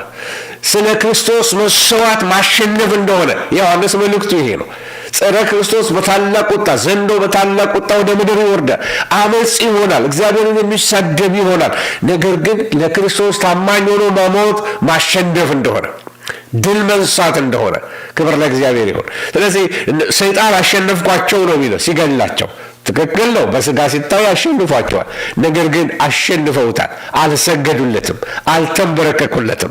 S3: ስለ ክርስቶስ መሰዋት ማሸነፍ እንደሆነ ዮሐንስ መልእክቱ ይሄ ነው። ጸረ ክርስቶስ በታላቅ ቁጣ ዘንዶ በታላቅ ቁጣ ወደ ምድር ይወርዳል። አመፅ ይሆናል። እግዚአብሔርን የሚሳደብ ይሆናል። ነገር ግን ለክርስቶስ ታማኝ ሆኖ መሞት ማሸነፍ እንደሆነ፣ ድል መንሳት እንደሆነ ክብር ለእግዚአብሔር ይሁን። ስለዚህ ሰይጣን አሸነፍኳቸው ነው የሚለው ሲገላቸው። ትክክል ነው። በስጋ ሲታይ አሸንፏቸዋል። ነገር ግን አሸንፈውታል። አልሰገዱለትም፣ አልተንበረከኩለትም።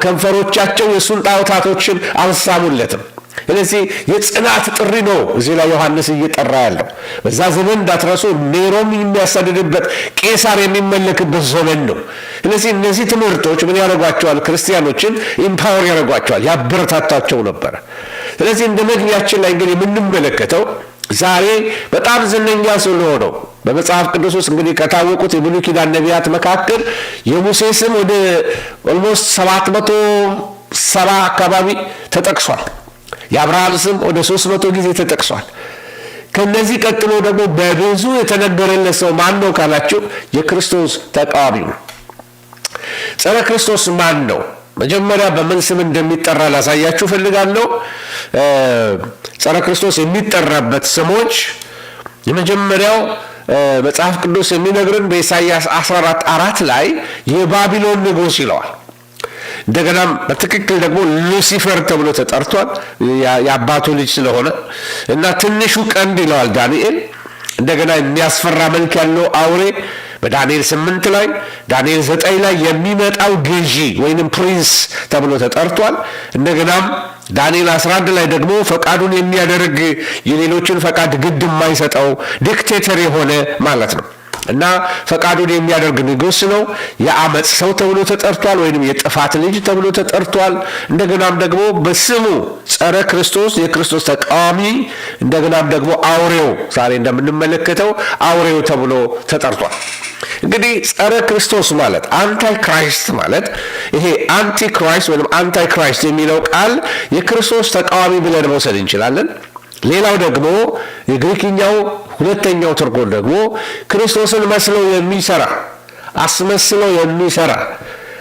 S3: ከንፈሮቻቸው የእሱን ጣዖታቶችን አልሳሙለትም። ስለዚህ የጽናት ጥሪ ነው እዚህ ላይ ዮሐንስ እየጠራ ያለው። በዛ ዘመን እንዳትረሱ ኔሮም የሚያሳድድበት ቄሳር የሚመለክበት ዘመን ነው። ስለዚህ እነዚህ ትምህርቶች ምን ያደርጓቸዋል? ክርስቲያኖችን ኢምፓወር ያደርጓቸዋል፣ ያበረታታቸው ነበረ። ስለዚህ እንደ መግቢያችን ላይ እንግዲህ የምንመለከተው ዛሬ በጣም ዝነኛ ስለሆነው በመጽሐፍ ቅዱስ ውስጥ እንግዲህ ከታወቁት የብሉይ ኪዳን ነቢያት መካከል የሙሴ ስም ወደ ኦልሞስት 770 አካባቢ ተጠቅሷል። የአብርሃም ስም ወደ 300 ጊዜ ተጠቅሷል። ከነዚህ ቀጥሎ ደግሞ በብዙ የተነገረለት ሰው ማን ነው ካላችሁ የክርስቶስ ተቃዋሚ ነው። ጸረ ክርስቶስ ማን ነው? መጀመሪያ በምን ስም እንደሚጠራ ላሳያችሁ ፈልጋለሁ። ጸረ ክርስቶስ የሚጠራበት ስሞች የመጀመሪያው መጽሐፍ ቅዱስ የሚነግረን በኢሳይያስ 14:4 ላይ የባቢሎን ንጉሥ ይለዋል። እንደገናም በትክክል ደግሞ ሉሲፈር ተብሎ ተጠርቷል፣ የአባቱ ልጅ ስለሆነ እና ትንሹ ቀንድ ይለዋል ዳንኤል። እንደገና የሚያስፈራ መልክ ያለው አውሬ በዳንኤል 8 ላይ፣ ዳንኤል 9 ላይ የሚመጣው ገዢ ወይንም ፕሪንስ ተብሎ ተጠርቷል። እንደገናም ዳንኤል 11 ላይ ደግሞ ፈቃዱን የሚያደርግ የሌሎችን ፈቃድ ግድ የማይሰጠው ዲክቴተር የሆነ ማለት ነው እና ፈቃዱን የሚያደርግ ንጉሥ ነው። የአመፅ ሰው ተብሎ ተጠርቷል፣ ወይንም የጥፋት ልጅ ተብሎ ተጠርቷል። እንደገናም ደግሞ በስሙ ጸረ ክርስቶስ የክርስቶስ ተቃዋሚ፣ እንደገናም ደግሞ አውሬው ዛሬ እንደምንመለከተው አውሬው ተብሎ ተጠርቷል። እንግዲህ ጸረ ክርስቶስ ማለት አንታይ ክራይስት ማለት ይሄ አንቲ ክራይስት ወይንም አንታይ ክራይስት የሚለው ቃል የክርስቶስ ተቃዋሚ ብለን መውሰድ እንችላለን። ሌላው ደግሞ የግሪክኛው ሁለተኛው ትርጉም ደግሞ ክርስቶስን መስሎ የሚሰራ አስመስሎ የሚሰራ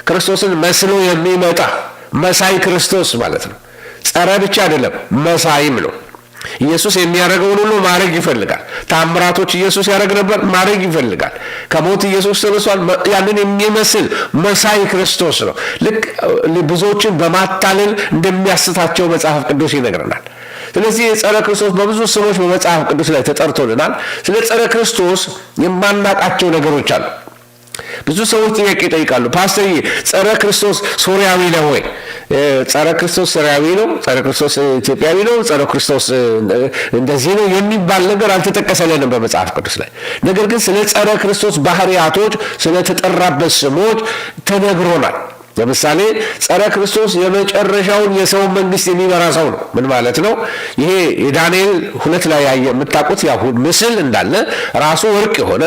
S3: ክርስቶስን መስሎ የሚመጣ መሳይ ክርስቶስ ማለት ነው። ጸረ ብቻ አይደለም መሳይም ነው። ኢየሱስ የሚያደርገውን ሁሉ ማድረግ ይፈልጋል። ታምራቶች ኢየሱስ ያደርግ ነበር፣ ማድረግ ይፈልጋል። ከሞት ኢየሱስ ተነስቷል። ያንን የሚመስል መሳይ ክርስቶስ ነው። ልክ ብዙዎችን በማታለል እንደሚያስታቸው መጽሐፍ ቅዱስ ይነግረናል። ስለዚህ የጸረ ክርስቶስ በብዙ ስሞች በመጽሐፍ ቅዱስ ላይ ተጠርቶልናል። ስለ ጸረ ክርስቶስ የማናቃቸው ነገሮች አሉ። ብዙ ሰዎች ጥያቄ ይጠይቃሉ። ፓስተር ጸረ ክርስቶስ ሶሪያዊ ነው ወይ? ጸረ ክርስቶስ ሶሪያዊ ነው፣ ጸረ ክርስቶስ ኢትዮጵያዊ ነው፣ ጸረ ክርስቶስ እንደዚህ ነው የሚባል ነገር አልተጠቀሰልንም በመጽሐፍ ቅዱስ ላይ። ነገር ግን ስለ ጸረ ክርስቶስ ባህሪያቶች ስለተጠራበት ስሞች ተነግሮናል። ለምሳሌ ጸረ ክርስቶስ የመጨረሻውን የሰው መንግስት የሚመራ ሰው ነው። ምን ማለት ነው? ይሄ የዳንኤል 2 ላይ የምታውቁት ያሁን ምስል እንዳለ ራሱ ወርቅ የሆነ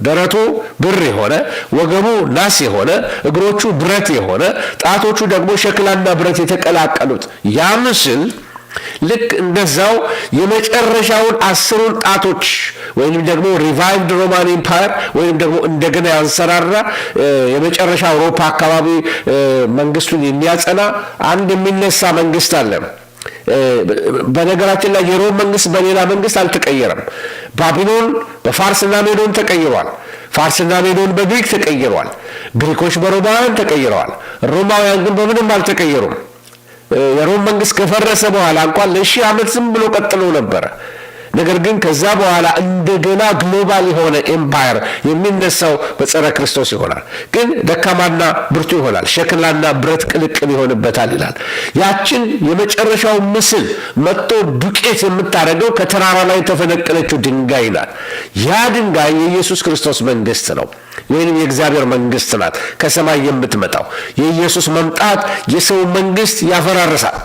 S3: ደረቱ ብር የሆነ ወገቡ ናስ የሆነ እግሮቹ ብረት የሆነ ጣቶቹ ደግሞ ሸክላና ብረት የተቀላቀሉት ያ ምስል ልክ እንደዛው የመጨረሻውን 10 ጣቶች ወይንም ደግሞ ሪቫይቭድ ሮማን ኢምፓየር ወይንም ደግሞ እንደገና ያንሰራራ የመጨረሻ አውሮፓ አካባቢ መንግስቱን የሚያጸና አንድ የሚነሳ መንግስት አለ። በነገራችን ላይ የሮም መንግስት በሌላ መንግስት አልተቀየረም። ባቢሎን በፋርስና ሜዶን ተቀይሯል። ፋርስና ሜዶን በግሪክ ተቀይሯል። ግሪኮች በሮማውያን ተቀይረዋል። ሮማውያን ግን በምንም አልተቀየሩም። የሮም መንግስት ከፈረሰ በኋላ እንኳን ለ1000 ዓመት ዝም ብሎ ቀጥሎ ነበረ። ነገር ግን ከዛ በኋላ እንደገና ግሎባል የሆነ ኤምፓየር የሚነሳው በጸረ ክርስቶስ ይሆናል። ግን ደካማና ብርቱ ይሆናል፣ ሸክላና ብረት ቅልቅል ይሆንበታል ይላል። ያችን የመጨረሻው ምስል መጥቶ ዱቄት የምታደርገው ከተራራ ላይ የተፈነቀለችው ድንጋይ ናት። ያ ድንጋይ የኢየሱስ ክርስቶስ መንግስት ነው፣ ወይንም የእግዚአብሔር መንግስት ናት ከሰማይ የምትመጣው። የኢየሱስ መምጣት የሰው መንግስት ያፈራርሳል።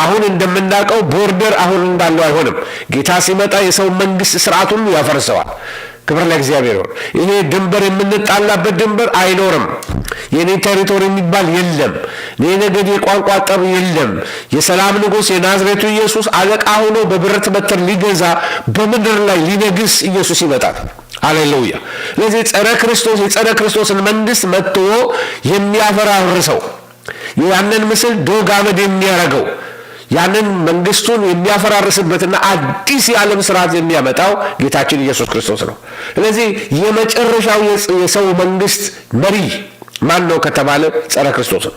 S3: አሁን እንደምናውቀው ቦርደር አሁን እንዳለው አይሆንም። ጌታ ሲመጣ የሰው መንግስት ስርዓት ሁሉ ያፈርሰዋል። ክብር ለእግዚአብሔር ይሁን። ይሄ ድንበር የምንጣላበት ድንበር አይኖርም። የኔ ቴሪቶሪ የሚባል የለም። የነገድ የቋንቋ ጠብ የለም። የሰላም ንጉሥ የናዝሬቱ ኢየሱስ አለቃ ሆኖ በብረት በትር ሊገዛ በምድር ላይ ሊነግስ ኢየሱስ ይመጣል። ሃሌሉያ። ስለዚህ የጸረ ክርስቶስን መንግስት መጥቶ የሚያፈራርሰው ያንን ምስል ዶግ አመድ የሚያረገው ያንን መንግስቱን የሚያፈራርስበትና አዲስ የዓለም ስርዓት የሚያመጣው ጌታችን ኢየሱስ ክርስቶስ ነው። ስለዚህ የመጨረሻው የሰው መንግስት መሪ ማን ነው ከተባለ ጸረ ክርስቶስ ነው።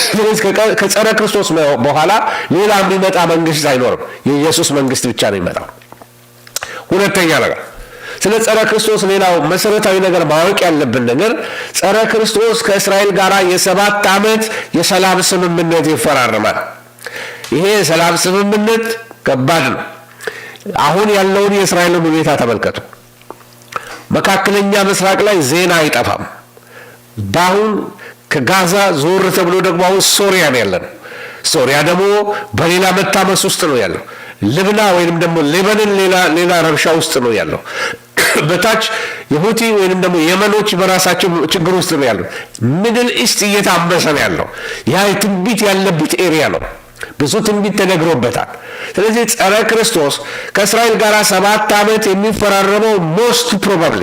S3: ስለዚህ ከጸረ ክርስቶስ በኋላ ሌላ የሚመጣ መንግስት አይኖርም። የኢየሱስ መንግስት ብቻ ነው የሚመጣው። ሁለተኛ ነገር ስለ ጸረ ክርስቶስ ሌላው መሰረታዊ ነገር ማወቅ ያለብን ነገር ጸረ ክርስቶስ ከእስራኤል ጋር የ7 ዓመት የሰላም ስምምነት ይፈራረማል። ይሄ የሰላም ስምምነት ከባድ ነው። አሁን ያለውን የእስራኤልን ሁኔታ ተመልከቱ። መካከለኛ ምስራቅ ላይ ዜና አይጠፋም። በአሁን ከጋዛ ዞር ተብሎ ደግሞ አሁን ሶሪያ ነው ያለነው። ሶሪያ ደግሞ በሌላ መታመስ ውስጥ ነው ያለው። ልብና ወይንም ደግሞ ሌባኖን ሌላ ረብሻ ውስጥ ነው ያለው። በታች የሁቲ ወይንም ደግሞ የመኖች በራሳቸው ችግር ውስጥ ነው ያለው። ሚድል ኢስት እየታመሰ ነው ያለው። ያ ትንቢት ያለበት ኤሪያ ነው። ብዙ ትንቢት ተነግሮበታል። ስለዚህ ጸረ ክርስቶስ ከእስራኤል ጋር 7 ዓመት የሚፈራረመው ሞስት ፕሮባብሊ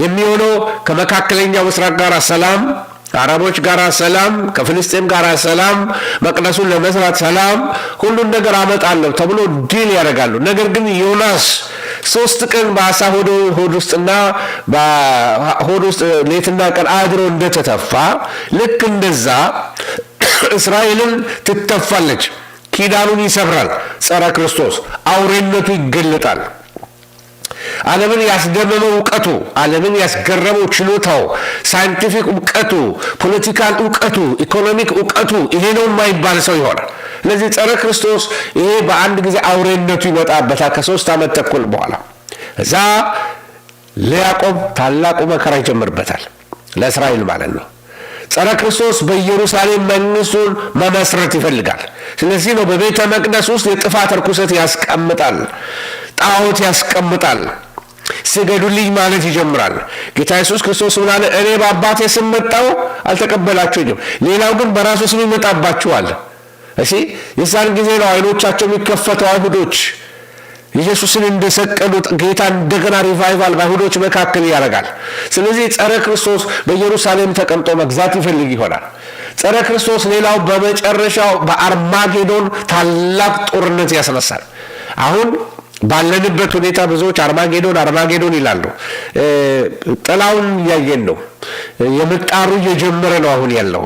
S3: የሚሆነው ከመካከለኛው ምስራቅ ጋር ሰላም፣ አረቦች ጋር ሰላም፣ ከፍልስጤም ጋር ሰላም፣ መቅደሱን ለመስራት ሰላም፣ ሁሉን ነገር አመጣለሁ ተብሎ ዲል ያደርጋሉ። ነገር ግን ዮናስ 3 ቀን በአሳ ሆድ ውስጥና በሆድ ውስጥ ሌትና ቀን አድሮ እንደተተፋ ልክ እንደዛ እስራኤልን ትተፋለች። ኪዳኑን ይሰብራል። ጸረ ክርስቶስ አውሬነቱ ይገለጣል። ዓለምን ያስደመመው እውቀቱ፣ ዓለምን ያስገረመው ችሎታው፣ ሳይንቲፊክ እውቀቱ፣ ፖለቲካል እውቀቱ፣ ኢኮኖሚክ እውቀቱ ይሄ ነው የማይባል ሰው ይሆናል። ስለዚህ ጸረ ክርስቶስ ይሄ በአንድ ጊዜ አውሬነቱ ይመጣበታል። ከ3 ዓመት ተኩል በኋላ እዛ ለያዕቆብ ታላቁ መከራ ይጀምርበታል። ለእስራኤል ማለት ነው። ጸረ ክርስቶስ በኢየሩሳሌም መንግስቱን መመስረት ይፈልጋል። ስለዚህ ነው በቤተ መቅደስ ውስጥ የጥፋት ርኩሰት ያስቀምጣል፣ ጣዖት ያስቀምጣል፣ ስገዱልኝ ማለት ይጀምራል። ጌታ ኢየሱስ ክርስቶስ ምን አለ? እኔ በአባቴ ስም መጣሁ አልተቀበላችሁኝም፣ ሌላው ግን በራሱ ስም ይመጣባችኋል። እሺ የዛን ጊዜ ነው አይኖቻቸው የሚከፈተው። አይሁዶች ኢየሱስን እንደሰቀሉት ጌታ እንደገና ሪቫይቫል በአይሁዶች መካከል ያደርጋል። ስለዚህ ጸረ ክርስቶስ በኢየሩሳሌም ተቀምጦ መግዛት ይፈልግ ይሆናል። ጸረ ክርስቶስ ሌላው በመጨረሻው በአርማጌዶን ታላቅ ጦርነት ያስነሳል። አሁን ባለንበት ሁኔታ ብዙዎች አርማጌዶን ይላሉ። ጥላውን እያየን ነው። የምጣሩ እየጀመረ ነው አሁን ያለው።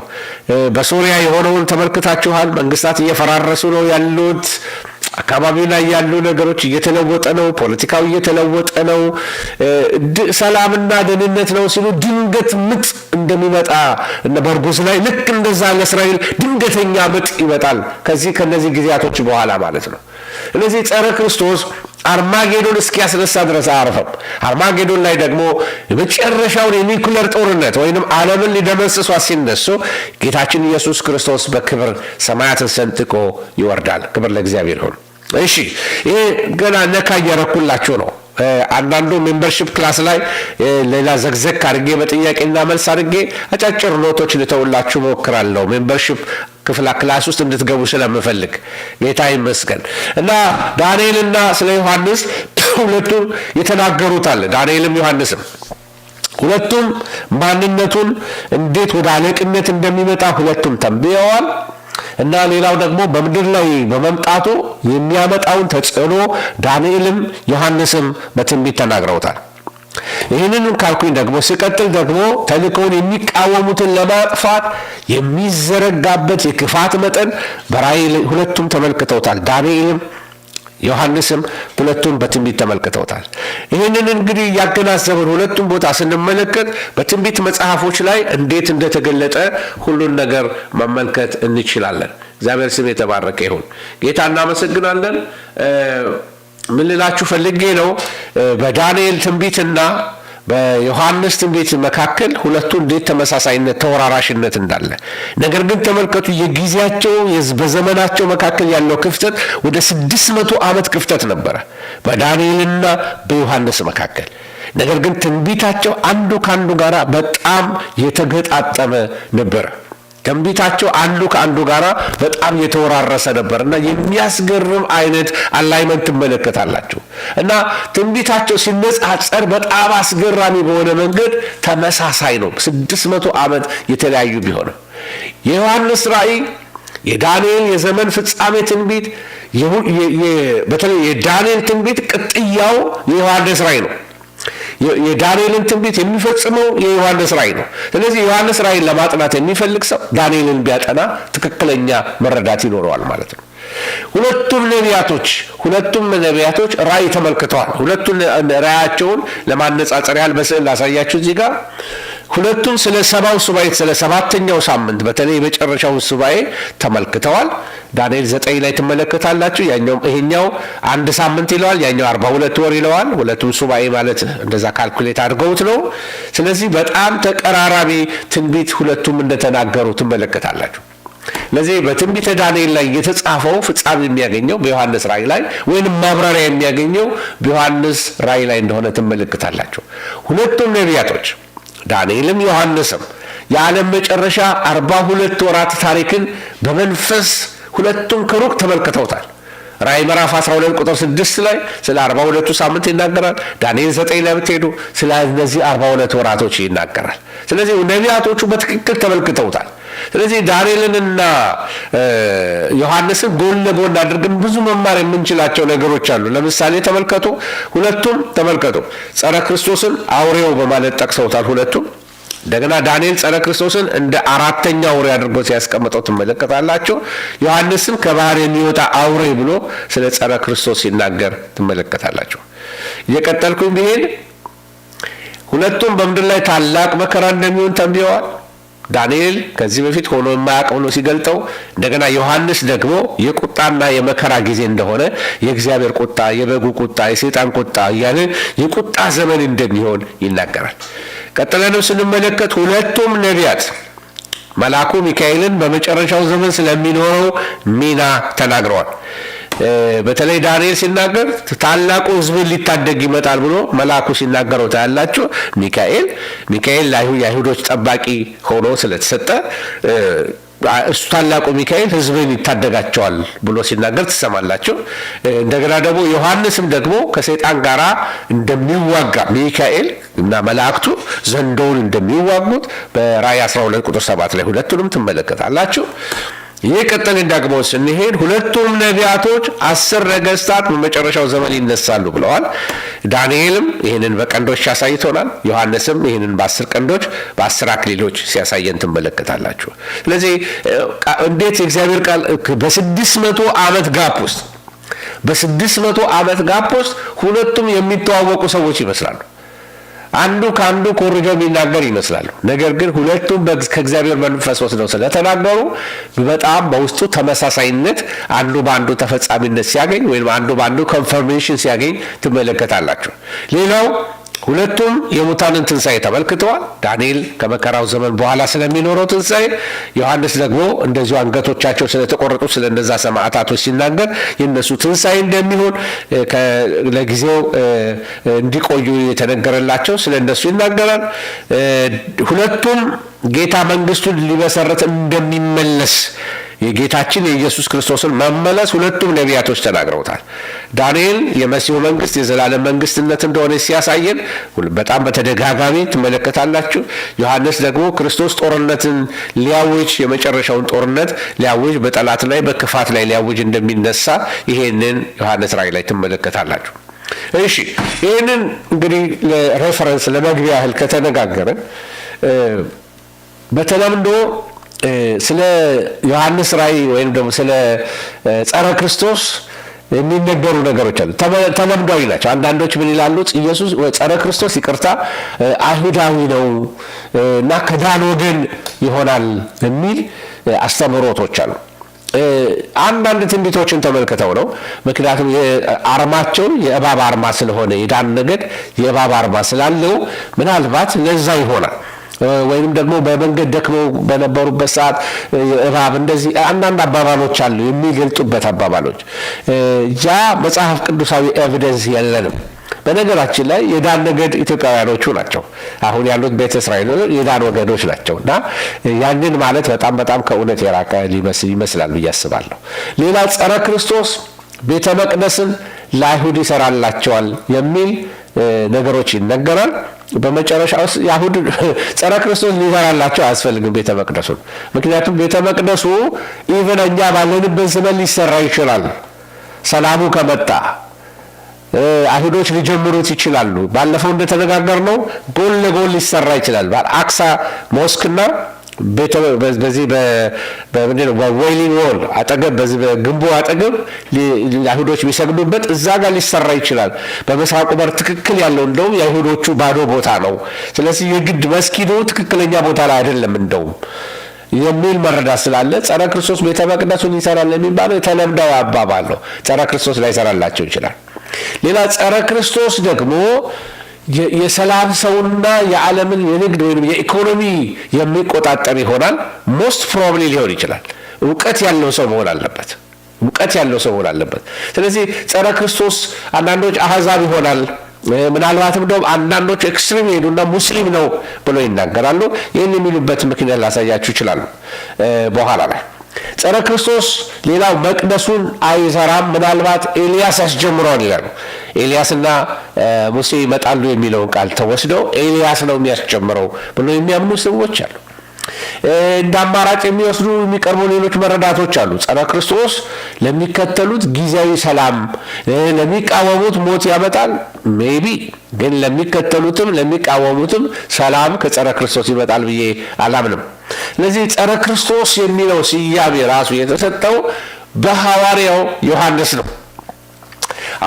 S3: በሶሪያ የሆነውን ተመልክታችኋል። መንግስታት እየፈራረሱ ነው ያሉት። አካባቢው ላይ ያሉ ነገሮች እየተለወጠ ነው። ፖለቲካው እየተለወጠ ነው። ሰላምና ደህንነት ነው ሲሉ ድንገት ምጥ እንደሚመጣ በእርጉዝ ላይ ልክ እንደዛ ለእስራኤል ድንገተኛ ምጥ ይመጣል። ከነዚህ ጊዜያቶች በኋላ ማለት ነው። ስለዚህ ጸረ ክርስቶስ አርማጌዶን እስኪያስነሳ ድረስ አያርፈም። አርማጌዶን ላይ ደግሞ የመጨረሻውን የኒኩለር ጦርነት ወይንም ዓለምን ሊደመስሷ ሲነሱ ጌታችን ኢየሱስ ክርስቶስ በክብር ሰማያትን ሰንጥቆ ይወርዳል። ክብር ለእግዚአብሔር ይሁን። እሺ ይሄ ገና ነካ እያረኩላችሁ ነው። አንዳንዱ ሜምበርሺፕ ክላስ ላይ ሌላ ዘግዘግ አድርጌ በጥያቄና መልስ አድርጌ አጫጭር ኖቶች ልተውላችሁ ሞክራለሁ። ሜምበርሺፕ ክላስ ውስጥ እንድትገቡ ስለምፈልግ ጌታ ይመስገን። እና ዳንኤልና ስለ ዮሐንስ ሁለቱም የተናገሩታል። ዳንኤልም ዮሐንስም ሁለቱም ማንነቱን እንዴት ወደ አለቅነት እንደሚመጣ ሁለቱም ተንብየዋል። እና ሌላው ደግሞ በምድር ላይ በመምጣቱ የሚያመጣውን ተጽዕኖ ዳንኤልም ዮሐንስም በትንቢት ተናግረውታል። ይህንን ካልኩኝ ደግሞ ሲቀጥል ደግሞ ተልእኮውን የሚቃወሙትን ለማጥፋት የሚዘረጋበት የክፋት መጠን በራእይ ሁለቱም ተመልክተውታል። ዳንኤልም ዮሐንስም ሁለቱም በትንቢት ተመልክተውታል። ይህንን እንግዲህ ያገናዘበን ሁለቱም ቦታ ስንመለከት በትንቢት መጽሐፎች ላይ እንዴት እንደተገለጠ ሁሉን ነገር መመልከት እንችላለን። እግዚአብሔር ስም የተባረከ ይሁን። ጌታ እናመሰግናለን። ምን ልላችሁ ፈልጌ ነው በዳንኤል ትንቢትና በዮሐንስ ትንቢት መካከል ሁለቱ እንዴት ተመሳሳይነት ተወራራሽነት እንዳለ። ነገር ግን ተመልከቱ የጊዜያቸው በዘመናቸው መካከል ያለው ክፍተት ወደ 600 ዓመት ክፍተት ነበረ በዳንኤልና በዮሐንስ መካከል። ነገር ግን ትንቢታቸው አንዱ ካንዱ ጋር በጣም የተገጣጠመ ነበረ። ትንቢታቸው አንዱ ከአንዱ ጋራ በጣም የተወራረሰ ነበርና የሚያስገርም አይነት አላይመንት ትመለከታላችሁ። እና ትንቢታቸው ሲነጻጸር በጣም አስገራሚ በሆነ መንገድ ተመሳሳይ ነው። 600 ዓመት የተለያዩ ቢሆንም የዮሐንስ ራእይ፣ የዳንኤል የዘመን ፍጻሜ ትንቢት፣ በተለይ የዳንኤል ትንቢት ቅጥያው የዮሐንስ ራእይ ነው። የዳንኤልን ትንቢት የሚፈጽመው የዮሐንስ ራእይ ነው። ስለዚህ ዮሐንስ ራእይን ለማጥናት የሚፈልግ ሰው ዳንኤልን ቢያጠና ትክክለኛ መረዳት ይኖረዋል ማለት ነው። ሁለቱም ነቢያቶች ራእይ ተመልክተዋል። ሁለቱም ራእያቸውን ለማነጻጸር ያህል በስዕል ላሳያችሁ እዚህ ጋር። ሁለቱም ስለ ሰባው ሱባኤ፣ ስለ ሰባተኛው ሳምንት በተለይ የመጨረሻውን ሱባኤ ተመልክተዋል። ዳንኤል 9 ላይ ትመለከታላችሁ። ይሄኛው አንድ ሳምንት ይለዋል፣ ያኛው 42 ወር ይለዋል። ሁለቱም ሱባኤ ማለት እንደዛ ካልኩሌት አድርገውት ነው። ስለዚህ በጣም ተቀራራቢ ትንቢት ሁለቱም እንደተናገሩ ትመለከታላችሁ። ለዚህ በትንቢተ ዳንኤል ላይ የተጻፈው ፍጻሜ የሚያገኘው በዮሐንስ ራእይ ላይ ወይንም ማብራሪያ የሚያገኘው በዮሐንስ ራእይ ላይ እንደሆነ ትመለከታላችሁ። ሁለቱም ነቢያቶች ዳንኤልም ዮሐንስም የዓለም መጨረሻ 42 ወራት ታሪክን በመንፈስ ሁለቱም ከሩቅ ተመልክተውታል። ራእይ ምዕራፍ 12 ቁጥር 6 ላይ ስለ 42ቱ ሳምንት ይናገራል። ዳንኤል 9 ላይ ብትሄዱ ስለ እነዚህ 42 ወራቶች ይናገራል። ስለዚህ ነቢያቶቹ በትክክል ተመልክተውታል። ስለዚህ ዳንኤልንና ዮሐንስን ጎን ለጎን አድርገን ብዙ መማር የምንችላቸው ነገሮች አሉ። ለምሳሌ ሁለቱም ተመልከቱ ጸረ ክርስቶስን አውሬው በማለት ጠቅሰውታል። ሁለቱም እንደገና ዳንኤል ጸረ ክርስቶስን እንደ አራተኛ አውሬ አድርጎ ሲያስቀምጠው ትመለከታላችሁ። ዮሐንስም ከባህር የሚወጣ አውሬ ብሎ ስለ ጸረ ክርስቶስ ሲናገር ትመለከታላችሁ። እየቀጠልኩኝ ቢሄድ ሁለቱም በምድር ላይ ታላቅ መከራ እንደሚሆን ተንብየዋል። ዳንኤል ከዚህ በፊት ሆኖ የማያውቅ ብሎ ሲገልጠው፣ እንደገና ዮሐንስ ደግሞ የቁጣና የመከራ ጊዜ እንደሆነ የእግዚአብሔር ቁጣ፣ የበጉ ቁጣ፣ የሰይጣን ቁጣ እያለ የቁጣ ዘመን እንደሚሆን ይናገራል። ቀጥለንም ስንመለከት ሁለቱም ነቢያት መልአኩ ሚካኤልን በመጨረሻው ዘመን ስለሚኖረው ሚና ተናግረዋል። በተለይ ዳንኤል ሲናገር ታላቁ ሕዝብን ሊታደግ ይመጣል ብሎ መልአኩ ሲናገረው ታያላችሁ። ሚካኤል ለአይሁዶች ጠባቂ ሆኖ ስለተሰጠ እሱ ታላቁ ሚካኤል ሕዝብን ይታደጋቸዋል ብሎ ሲናገር ትሰማላችሁ። እንደገና ደግሞ ዮሐንስም ደግሞ ከሰይጣን ጋር እንደሚዋጋ ሚካኤል እና መላእክቱ ዘንዶውን እንደሚዋጉት በራእይ 12 ቁጥር 7 ላይ ሁለቱንም ትመለከታላችሁ። ይህ ቀጥለን ደግሞ ስንሄድ ሁለቱም ነቢያቶች 10 ነገስታት በመጨረሻው ዘመን ይነሳሉ ብለዋል። ዳንኤልም ይህንን በቀንዶች ያሳይቶናል። ዮሐንስም ይህንን በ10 ቀንዶች በ10 አክሊሎች ሲያሳየን ትመለከታላችሁ። ስለዚህ እንዴት የእግዚአብሔር ቃል በ600 ዓመት ጋፕ ውስጥ ሁለቱም የሚተዋወቁ ሰዎች ይመስላሉ። አንዱ ከአንዱ ኮርጆ የሚናገር ይመስላሉ። ነገር ግን ሁለቱም ከእግዚአብሔር መንፈስ ወስደው ስለተናገሩ በጣም በውስጡ ተመሳሳይነት አንዱ በአንዱ ተፈጻሚነት ሲያገኝ ወይም አንዱ በአንዱ ኮንፈርሜሽን ሲያገኝ ትመለከታላችሁ። ሌላው ሁለቱም የሙታንን ትንሣኤ ተመልክተዋል። ዳንኤል ከመከራው ዘመን በኋላ ስለሚኖረው ትንሣኤ፣ ዮሐንስ ደግሞ እንደዚሁ አንገቶቻቸው ስለተቆረጡ ስለ እነዛ ሰማዕታቶች ሲናገር የእነሱ ትንሣኤ እንደሚሆን ለጊዜው እንዲቆዩ የተነገረላቸው ስለ እነሱ ይናገራል። ሁለቱም ጌታ መንግስቱን ሊመሰረት እንደሚመለስ የጌታችን የኢየሱስ ክርስቶስን መመለስ ሁለቱም ነቢያቶች ተናግረውታል። ዳንኤል የመሲሁ መንግስት የዘላለም መንግስትነት እንደሆነ ሲያሳየን በጣም በተደጋጋሚ ትመለከታላችሁ። ዮሐንስ ደግሞ ክርስቶስ ጦርነትን ሊያውጅ የመጨረሻውን ጦርነት ሊያውጅ በጠላት ላይ በክፋት ላይ ሊያውጅ እንደሚነሳ ይሄንን ዮሐንስ ራእይ ላይ ትመለከታላችሁ። እሺ ይሄንን እንግዲህ ለሬፈረንስ ለመግቢያ ያህል ከተነጋገርን በተለምዶ ስለ ዮሐንስ ራእይ ወይም ደግሞ ስለ ጸረ ክርስቶስ የሚነገሩ ነገሮች አሉ። ተለምዷዊ ናቸው። አንዳንዶች ምን ይላሉ? ኢየሱስ ጸረ ክርስቶስ አይሁዳዊ ነው እና ከዳን ወገን ይሆናል የሚል አስተምህሮቶች አሉ። አንዳንድ ትንቢቶችን ተመልክተው ነው። ምክንያቱም አርማቸው የእባብ አርማ ስለሆነ የዳን ነገድ የእባብ አርማ ስላለው ምናልባት ለዛ ይሆናል። ወይንም ደግሞ በመንገድ ደክመው በነበሩበት ሰዓት እባብ እንደዚህ አንዳንድ አባባሎች አሉ የሚገልጡበት አባባሎች። ያ መጽሐፍ ቅዱሳዊ ኤቪደንስ የለንም። በነገራችን ላይ የዳን ነገድ ኢትዮጵያውያኖቹ ናቸው። አሁን ያሉት ቤተ እስራኤል የዳን ወገኖች ናቸው እና ያንን ማለት በጣም ከእውነት የራቀ ይመስላል ብዬ አስባለሁ። ሌላ ጸረ ክርስቶስ ቤተ መቅደስን ለአይሁድ ይሰራላቸዋል የሚል ነገሮች ይነገራል። በመጨረሻ ውስጥ አይሁድ ጸረ ክርስቶስ ሊሰራላቸው አያስፈልግም ቤተ መቅደሱን። ምክንያቱም ቤተ መቅደሱ ኢቨን እኛ ባለንበት ዘመን ሊሰራ ይችላል። ሰላሙ ከመጣ አይሁዶች ሊጀምሩት ይችላሉ። ባለፈው እንደተነጋገርነው ጎን ለጎን ሊሰራ ይችላል። አክሳ ሞስክና በዚህ በዌይሊንግ ዎል አጠገብ በዚህ በግንቡ አጠገብ አይሁዶች ቢሰግዱበት እዛ ጋር ሊሰራ ይችላል። በምስራቁ በር ትክክል ያለው እንደውም የአይሁዶቹ ባዶ ቦታ ነው። ስለዚህ የግድ መስጊዱ ትክክለኛ ቦታ ላይ አይደለም እንደውም የሚል መረዳት ስላለ ጸረ ክርስቶስ ቤተ መቅደሱን ይሰራል የሚባለው የተለምዳዊ አባባል ነው። ጸረ ክርስቶስ ላይ ይሰራላቸው ይችላል። ሌላ ጸረ ክርስቶስ ደግሞ የሰላም ሰውና የዓለምን የንግድ ወይም የኢኮኖሚ የሚቆጣጠር ይሆናል። ሞስት ፕሮባብሊ ሊሆን ይችላል። እውቀት ያለው ሰው መሆን አለበት። ስለዚህ ጸረ ክርስቶስ አንዳንዶች አህዛብ ይሆናል። ምናልባትም ደግሞ አንዳንዶች ኤክስትሪም ሄዱና ሙስሊም ነው ብሎ ይናገራሉ። ይህን የሚሉበት ምክንያት ላሳያችሁ ይችላሉ በኋላ ላይ። ጸረ ክርስቶስ ሌላው መቅደሱን አይሰራም፣ ምናልባት ኤልያስ ያስጀምረዋል ይላሉ። ኤልያስና ሙሴ ይመጣሉ የሚለውን ቃል ተወስደው ኤልያስ ነው የሚያስጀምረው ብሎ የሚያምኑ ሰዎች አሉ። እንደ አማራጭ የሚወስዱ የሚቀርቡ ሌሎች መረዳቶች አሉ። ጸረ ክርስቶስ ለሚከተሉት ጊዜያዊ ሰላም፣ ለሚቃወሙት ሞት ያመጣል። ሜቢ ግን ለሚቃወሙትም ሰላም ከጸረ ክርስቶስ ይመጣል ብዬ አላምንም። ስለዚህ ጸረ ክርስቶስ የሚለው ስያሜ ራሱ የተሰጠው በሐዋርያው ዮሐንስ ነው።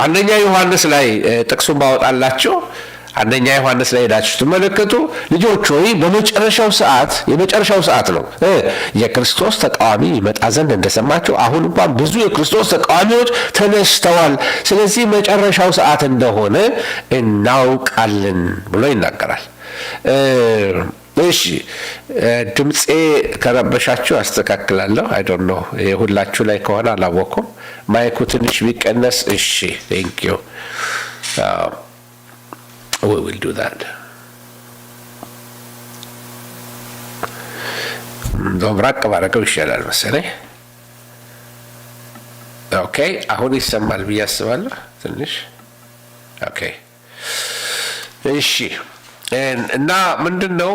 S3: አንደኛ ዮሐንስ ላይ ጥቅሱን ባወጣላችሁ አንደኛ ዮሐንስ ላይ ሄዳችሁ ስትመለከቱ ልጆች ሆይ የመጨረሻው ሰዓት ነው፣ የክርስቶስ ተቃዋሚ ይመጣ ዘንድ እንደሰማችሁ አሁን እንኳን ብዙ የክርስቶስ ተቃዋሚዎች ተነስተዋል። ስለዚህ መጨረሻው ሰዓት እንደሆነ እናውቃለን ብሎ ይናገራል። እሺ ድምጼ ከረበሻችሁ አስተካክላለሁ። አይ ዶንት ኖ ሁላችሁ ላይ ከሆነ አላወኩም። ማይኩ ትንሽ ቢቀነስ እሺ። ቴንክ ዩ we will do that. ራቅ ባረገው ይሻላል መሰለኝ። ኦኬ አሁን ይሰማል ብዬ አስባለሁ ትንሽ። ኦኬ እሺ እና ምንድነው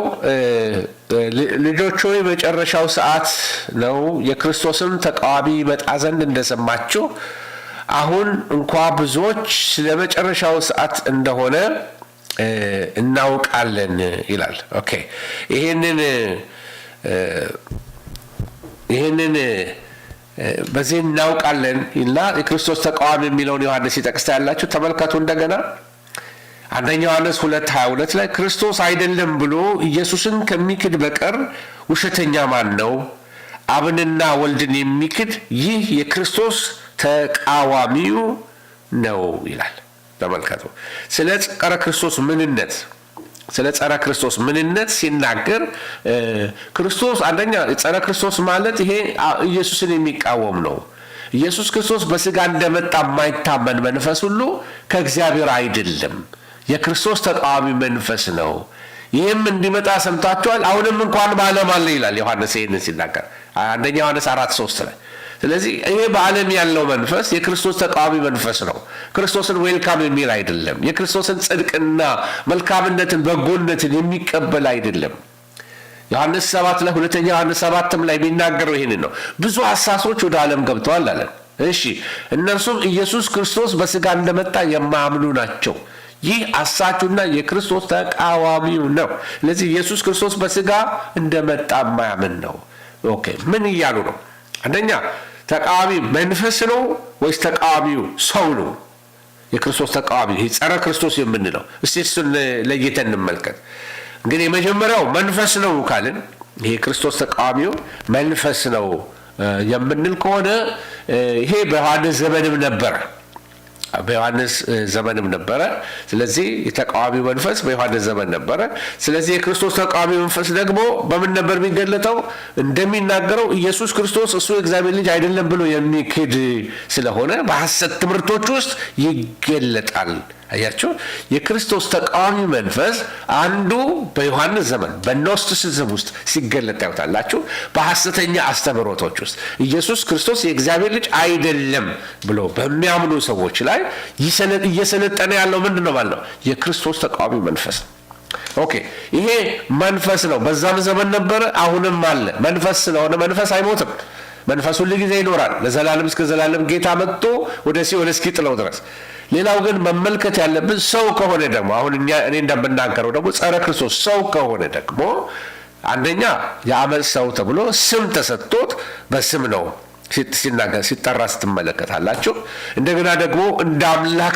S3: ልጆች ሆይ መጨረሻው ሰዓት ነው፣ የክርስቶስም ተቃዋሚ ይመጣ ዘንድ እንደሰማችሁ አሁን እንኳ ብዙዎች ስለ መጨረሻው ሰዓት እንደሆነ እናውቃለን ይላል። ኦኬ ይሄንን በዚህ እናውቃለን እና የክርስቶስ ተቃዋሚ የሚለውን ዮሐንስ ይጠቅስ ያላችሁ ተመልከቱ። እንደገና አንደኛ ዮሐንስ 2:22 ላይ ክርስቶስ አይደለም ብሎ ኢየሱስን ከሚክድ በቀር ውሸተኛ ማን ነው? አብንና ወልድን የሚክድ ይህ የክርስቶስ ተቃዋሚው ነው ይላል። ተመልከቱ። ስለ ጸረ ክርስቶስ ምንነት ሲናገር ክርስቶስ አንደኛ ጸረ ክርስቶስ ማለት ይሄ ኢየሱስን የሚቃወም ነው። ኢየሱስ ክርስቶስ በስጋ እንደመጣ የማይታመን መንፈስ ሁሉ ከእግዚአብሔር አይደለም፣ የክርስቶስ ተቃዋሚ መንፈስ ነው። ይህም እንዲመጣ ሰምታችኋል፣ አሁንም እንኳን በዓለም አለ ይላል ዮሐንስ ይህንን ሲናገር አንደኛ ዮሐንስ 4:3 ላይ። ስለዚህ ይሄ በዓለም ያለው መንፈስ የክርስቶስ ተቃዋሚ መንፈስ ነው። ክርስቶስን ዌልካም የሚል አይደለም። የክርስቶስን ጽድቅና መልካምነትን በጎነትን የሚቀበል አይደለም። ዮሐንስ 7 ላይ ሁለተኛ ዮሐንስ 7 ላይ የሚናገረው ይሄንን ነው። ብዙ ሐሳሶች ወደ ዓለም ገብተዋል አለን። እሺ እነርሱም ኢየሱስ ክርስቶስ በስጋ እንደመጣ የማያምኑ ናቸው። ይህ አሳቹና የክርስቶስ ተቃዋሚው ነው። ስለዚህ ኢየሱስ ክርስቶስ በስጋ እንደመጣ የማያምን ነው። ኦኬ ምን እያሉ ነው? አንደኛ ተቃዋሚ መንፈስ ነው ወይስ ተቃዋሚው ሰው ነው? የክርስቶስ ተቃዋሚ ይሄ ጸረ ክርስቶስ የምንለው እስቲ እሱን ለይተን እንመልከት። እንግዲህ የመጀመሪያው መንፈስ ነው ካልን ይሄ ክርስቶስ ተቃዋሚው መንፈስ ነው የምንል ከሆነ ይሄ በዮሐንስ ዘመንም ነበረ። ስለዚህ የተቃዋሚው መንፈስ በዮሐንስ ዘመን ነበረ። ስለዚህ የክርስቶስ ተቃዋሚ መንፈስ ደግሞ በምን ነበር የሚገለጠው? እንደሚናገረው ኢየሱስ ክርስቶስ እሱ የእግዚአብሔር ልጅ አይደለም ብሎ የሚክድ ስለሆነ በሐሰት ትምህርቶች ውስጥ ይገለጣል አያችሁ፣ የክርስቶስ ተቃዋሚ መንፈስ አንዱ በዮሐንስ ዘመን በኖስቲሲዝም ውስጥ ሲገለጥ ታዩታላችሁ። በሐሰተኛ አስተምህሮቶች ውስጥ ኢየሱስ ክርስቶስ የእግዚአብሔር ልጅ አይደለም ብሎ በሚያምኑ ሰዎች ላይ እየሰለጠነ ያለው ምንድን ነው ማለት ነው? የክርስቶስ ተቃዋሚ መንፈስ። ኦኬ፣ ይሄ መንፈስ ነው። በዛም ዘመን ነበረ፣ አሁንም አለ። መንፈስ ስለሆነ መንፈስ አይሞትም። መንፈስ ሁሉ ጊዜ ይኖራል ለዘላለም እስከ ዘላለም ጌታ መጥቶ ወደ ሲኦል እስኪጥለው ድረስ። ሌላው ግን መመልከት ያለብን ሰው ከሆነ ደግሞ አሁን እኔ እንደምናገረው ደግሞ ጸረ ክርስቶስ ሰው ከሆነ ደግሞ አንደኛ የአመፅ ሰው ተብሎ ስም ተሰጥቶት በስም ነው ሲጠራ ስትመለከታላችሁ። እንደገና ደግሞ እንደ አምላክ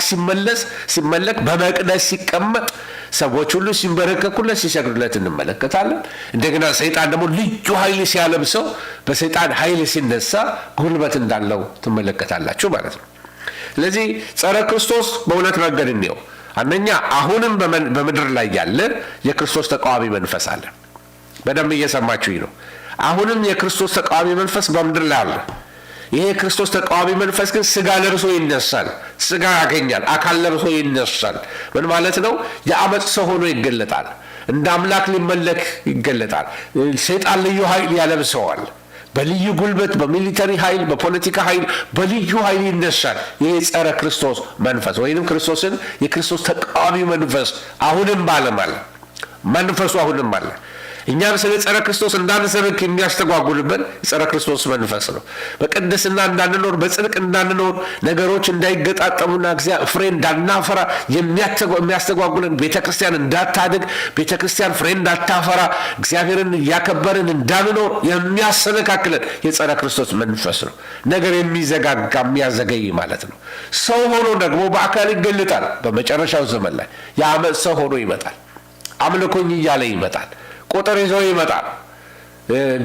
S3: ሲመለክ በመቅደስ ሲቀመጥ ሰዎች ሁሉ ሲንበረከኩለት ሲሰግዱለት እንመለከታለን። እንደገና ሰይጣን ደግሞ ልዩ ኃይል ሲያለብሰው በሰይጣን ኃይል ሲነሳ ጉልበት እንዳለው ትመለከታላችሁ ማለት ነው። ስለዚህ ጸረ ክርስቶስ በሁለት መንገድ እንየው። አንደኛ አሁንም በምድር ላይ ያለ የክርስቶስ ተቃዋሚ መንፈስ አለ። በደንብ እየሰማችሁኝ ነው። አሁንም የክርስቶስ ተቃዋሚ መንፈስ በምድር ላይ አለ። ይሄ የክርስቶስ ተቃዋሚ መንፈስ ግን ስጋ ለብሶ ይነሳል፣ ስጋ ያገኛል፣ አካል ለብሶ ይነሳል። ምን ማለት ነው? የአመፅ ሰው ሆኖ ይገለጣል። እንደ አምላክ ሊመለክ ይገለጣል። ሰይጣን ልዩ ኃይል ያለብሰዋል። በልዩ ጉልበት፣ በሚሊተሪ ኃይል፣ በፖለቲካ ኃይል፣ በልዩ ኃይል ይነሳል። ይሄ ጸረ ክርስቶስ መንፈስ ወይንም ክርስቶስን የክርስቶስ ተቃዋሚ መንፈስ አሁንም ባለም አለ። መንፈሱ አሁንም አለ። እኛም ስለ ጸረ ክርስቶስ እንዳንሰብክ የሚያስተጓጉልብን ጸረ ክርስቶስ መንፈስ ነው። በቅድስና እንዳንኖር፣ በጽድቅ እንዳንኖር፣ ነገሮች እንዳይገጣጠሙና ፍሬ እንዳናፈራ የሚያስተጓጉለን፣ ቤተክርስቲያን እንዳታድግ፣ ቤተክርስቲያን ፍሬ እንዳታፈራ፣ እግዚአብሔርን እያከበርን እንዳንኖር የሚያሰነካክለን የጸረ ክርስቶስ መንፈስ ነው። ነገር የሚዘጋጋ የሚያዘገይ ማለት ነው። ሰው ሆኖ ደግሞ በአካል ይገልጣል። በመጨረሻው ዘመን ላይ የአመፅ ሰው ሆኖ ይመጣል። አምልኮኝ እያለ ይመጣል። ቁጥር ይዞ ይመጣል።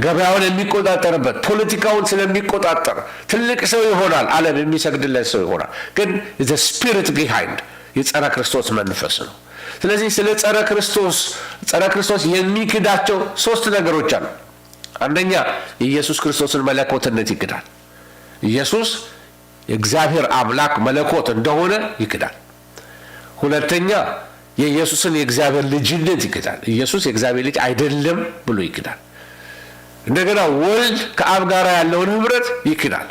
S3: ገበያውን የሚቆጣጠርበት ፖለቲካውን ስለሚቆጣጠር ትልቅ ሰው ይሆናል። ዓለም የሚሰግድለት ሰው ይሆናል። ግን the spirit behind የጸረ ክርስቶስ መንፈስ ነው። ስለዚህ ስለ ጸረ ክርስቶስ የሚክዳቸው ሶስት ነገሮች አሉ። አንደኛ የኢየሱስ ክርስቶስን መለኮትነት ይክዳል። ኢየሱስ የእግዚአብሔር አምላክ መለኮት እንደሆነ ይክዳል። ሁለተኛ የኢየሱስን የእግዚአብሔር ልጅነት ይክዳል። ኢየሱስ የእግዚአብሔር ልጅ አይደለም ብሎ ይክዳል። እንደገና ወልድ ከአብ ጋር ያለውን ህብረት ይክዳል።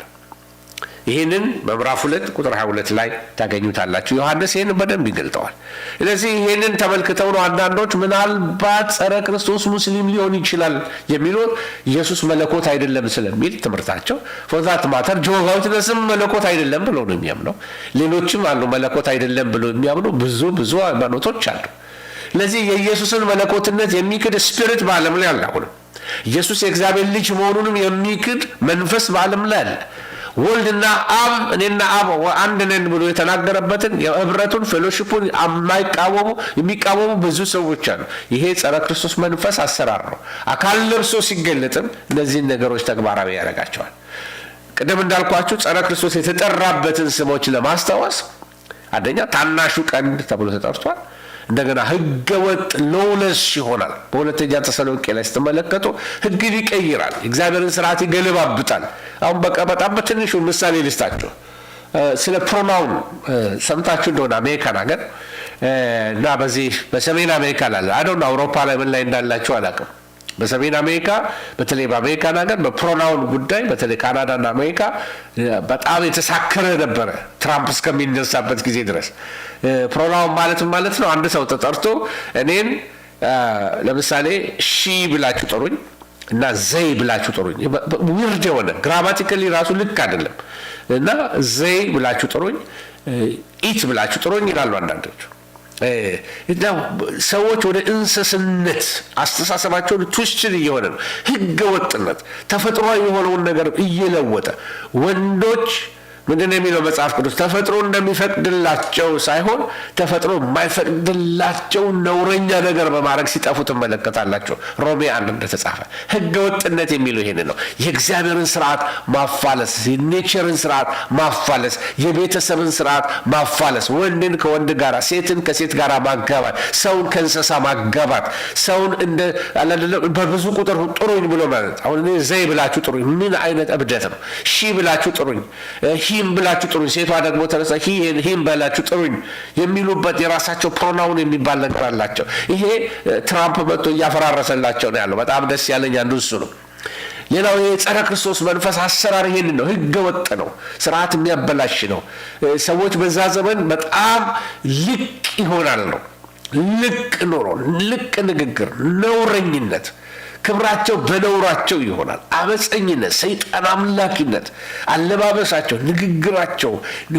S3: ይህንን በምዕራፍ 2 ቁጥር 22 ላይ ታገኙታላችሁ። ዮሐንስ ይህንን በደንብ ይገልጠዋል። ስለዚህ ይህንን ተመልክተው ነው አንዳንዶች ምናልባት ጸረ ክርስቶስ ሙስሊም ሊሆን ይችላል የሚሉት ኢየሱስ መለኮት አይደለም ስለሚል ትምህርታቸው ፎዛት ማተር ጆሆቫ ዊትነስም መለኮት አይደለም ብሎ ነው የሚያምነው። ሌሎችም አሉ መለኮት አይደለም ብሎ የሚያምኑ ብዙ ሃይማኖቶች አሉ። ስለዚህ የኢየሱስን መለኮትነት የሚክድ ስፒሪት በዓለም ላይ አለ። አሁንም ኢየሱስ የእግዚአብሔር ልጅ መሆኑንም የሚክድ መንፈስ በዓለም ላይ አለ። ወልድና አብ እኔና አብ አንድ ነን ብሎ የተናገረበትን የህብረቱን ፌሎሺፑን የሚቃወሙ ብዙ ሰዎች አሉ። ይሄ ጸረ ክርስቶስ መንፈስ አሰራር ነው። አካል ለብሶ ሲገለጥም እነዚህን ነገሮች ተግባራዊ ያደርጋቸዋል። ቅድም እንዳልኳችሁ ጸረ ክርስቶስ የተጠራበትን ስሞች ለማስታወስ አንደኛ ታናሹ ቀንድ ተብሎ ተጠርቷል። እንደገና ህገወጥ ሎውለስ ይሆናል። በሁለተኛ ተሰሎንቄ ላይ ስትመለከቱ ህግን ይቀይራል፣ እግዚአብሔርን ስርዓት ይገለባብጣል። አሁን በጣም በትንሹ ምሳሌ ልስጣችሁ። ስለ ፕሮናውን ሰምታችሁ እንደሆነ አሜሪካን ሀገር እና በዚህ በሰሜን አሜሪካ ላለ አይደል አውሮፓ ላይ ምን ላይ እንዳላችሁ አላውቅም። በሰሜን አሜሪካ በተለይ በአሜሪካን ሀገር በፕሮናውን ጉዳይ በተለይ ካናዳና አሜሪካ በጣም የተሳከረ ነበረ ትራምፕ እስከሚነሳበት ጊዜ ድረስ። ፕሮናውን ማለት ነው አንድ ሰው ተጠርቶ እኔን ለምሳሌ ሺ ብላችሁ ጥሩኝ እና ዘይ ብላችሁ ጥሩኝ። ዊርድ የሆነ ግራማቲካሊ ራሱ ልክ አይደለም እና ዘይ ብላችሁ ጥሩኝ፣ ኢት ብላችሁ ጥሩኝ ይላሉ አንዳንዶቹ። ሰዎች ወደ እንስስነት አስተሳሰባቸውን ትውስችን እየሆነ ነው። ህገ ወጥነት ተፈጥሯዊ የሆነውን ነገር እየለወጠ ወንዶች ምንድን ነው የሚለው መጽሐፍ ቅዱስ? ተፈጥሮ እንደሚፈቅድላቸው ሳይሆን ተፈጥሮ የማይፈቅድላቸው ነውረኛ ነገር በማድረግ ሲጠፉ ትመለከታላቸው። ሮሜ 1 እንደተጻፈ ህገ ወጥነት የሚለው ይሄን ነው። የእግዚአብሔርን ስርዓት ማፋለስ፣ የኔቸርን ስርዓት ማፋለስ፣ የቤተሰብን ስርዓት ማፋለስ፣ ወንድን ከወንድ ጋር፣ ሴትን ከሴት ጋር ማጋባት፣ ሰውን ከእንስሳ ማጋባት፣ ሰውን እንደ በብዙ ቁጥር ጥሩኝ ብሎ ማለት። አሁን እኔ ዘይ ብላችሁ ጥሩኝ ምን አይነት እብደት ነው? ሺ ብላችሁ ጥሩኝ፣ ሂ ሂም ብላችሁ ጥሩኝ፣ ሴቷ ደግሞ ተነሳ ሂም ብላችሁ ጥሩኝ የሚሉበት የራሳቸው ፕሮናውን የሚባል ነገር አላቸው። ይሄ ትራምፕ መጥቶ እያፈራረሰላቸው ነው ያለው። በጣም ደስ ያለኝ አንዱ እሱ ነው። ሌላው ይሄ ጸረ ክርስቶስ መንፈስ አሰራር ይሄን ነው። ህገ ወጥ ነው፣ ስርዓት የሚያበላሽ ነው። ሰዎች በዛ ዘመን በጣም ልቅ ይሆናል ነው። ልቅ ኑሮ፣ ልቅ ንግግር፣ ነውረኝነት፣ ክብራቸው በነውራቸው ይሆናል። አመፀኝነት፣ ሰይጣን አምላኪነት፣ አለባበሳቸው፣ ንግግራቸው፣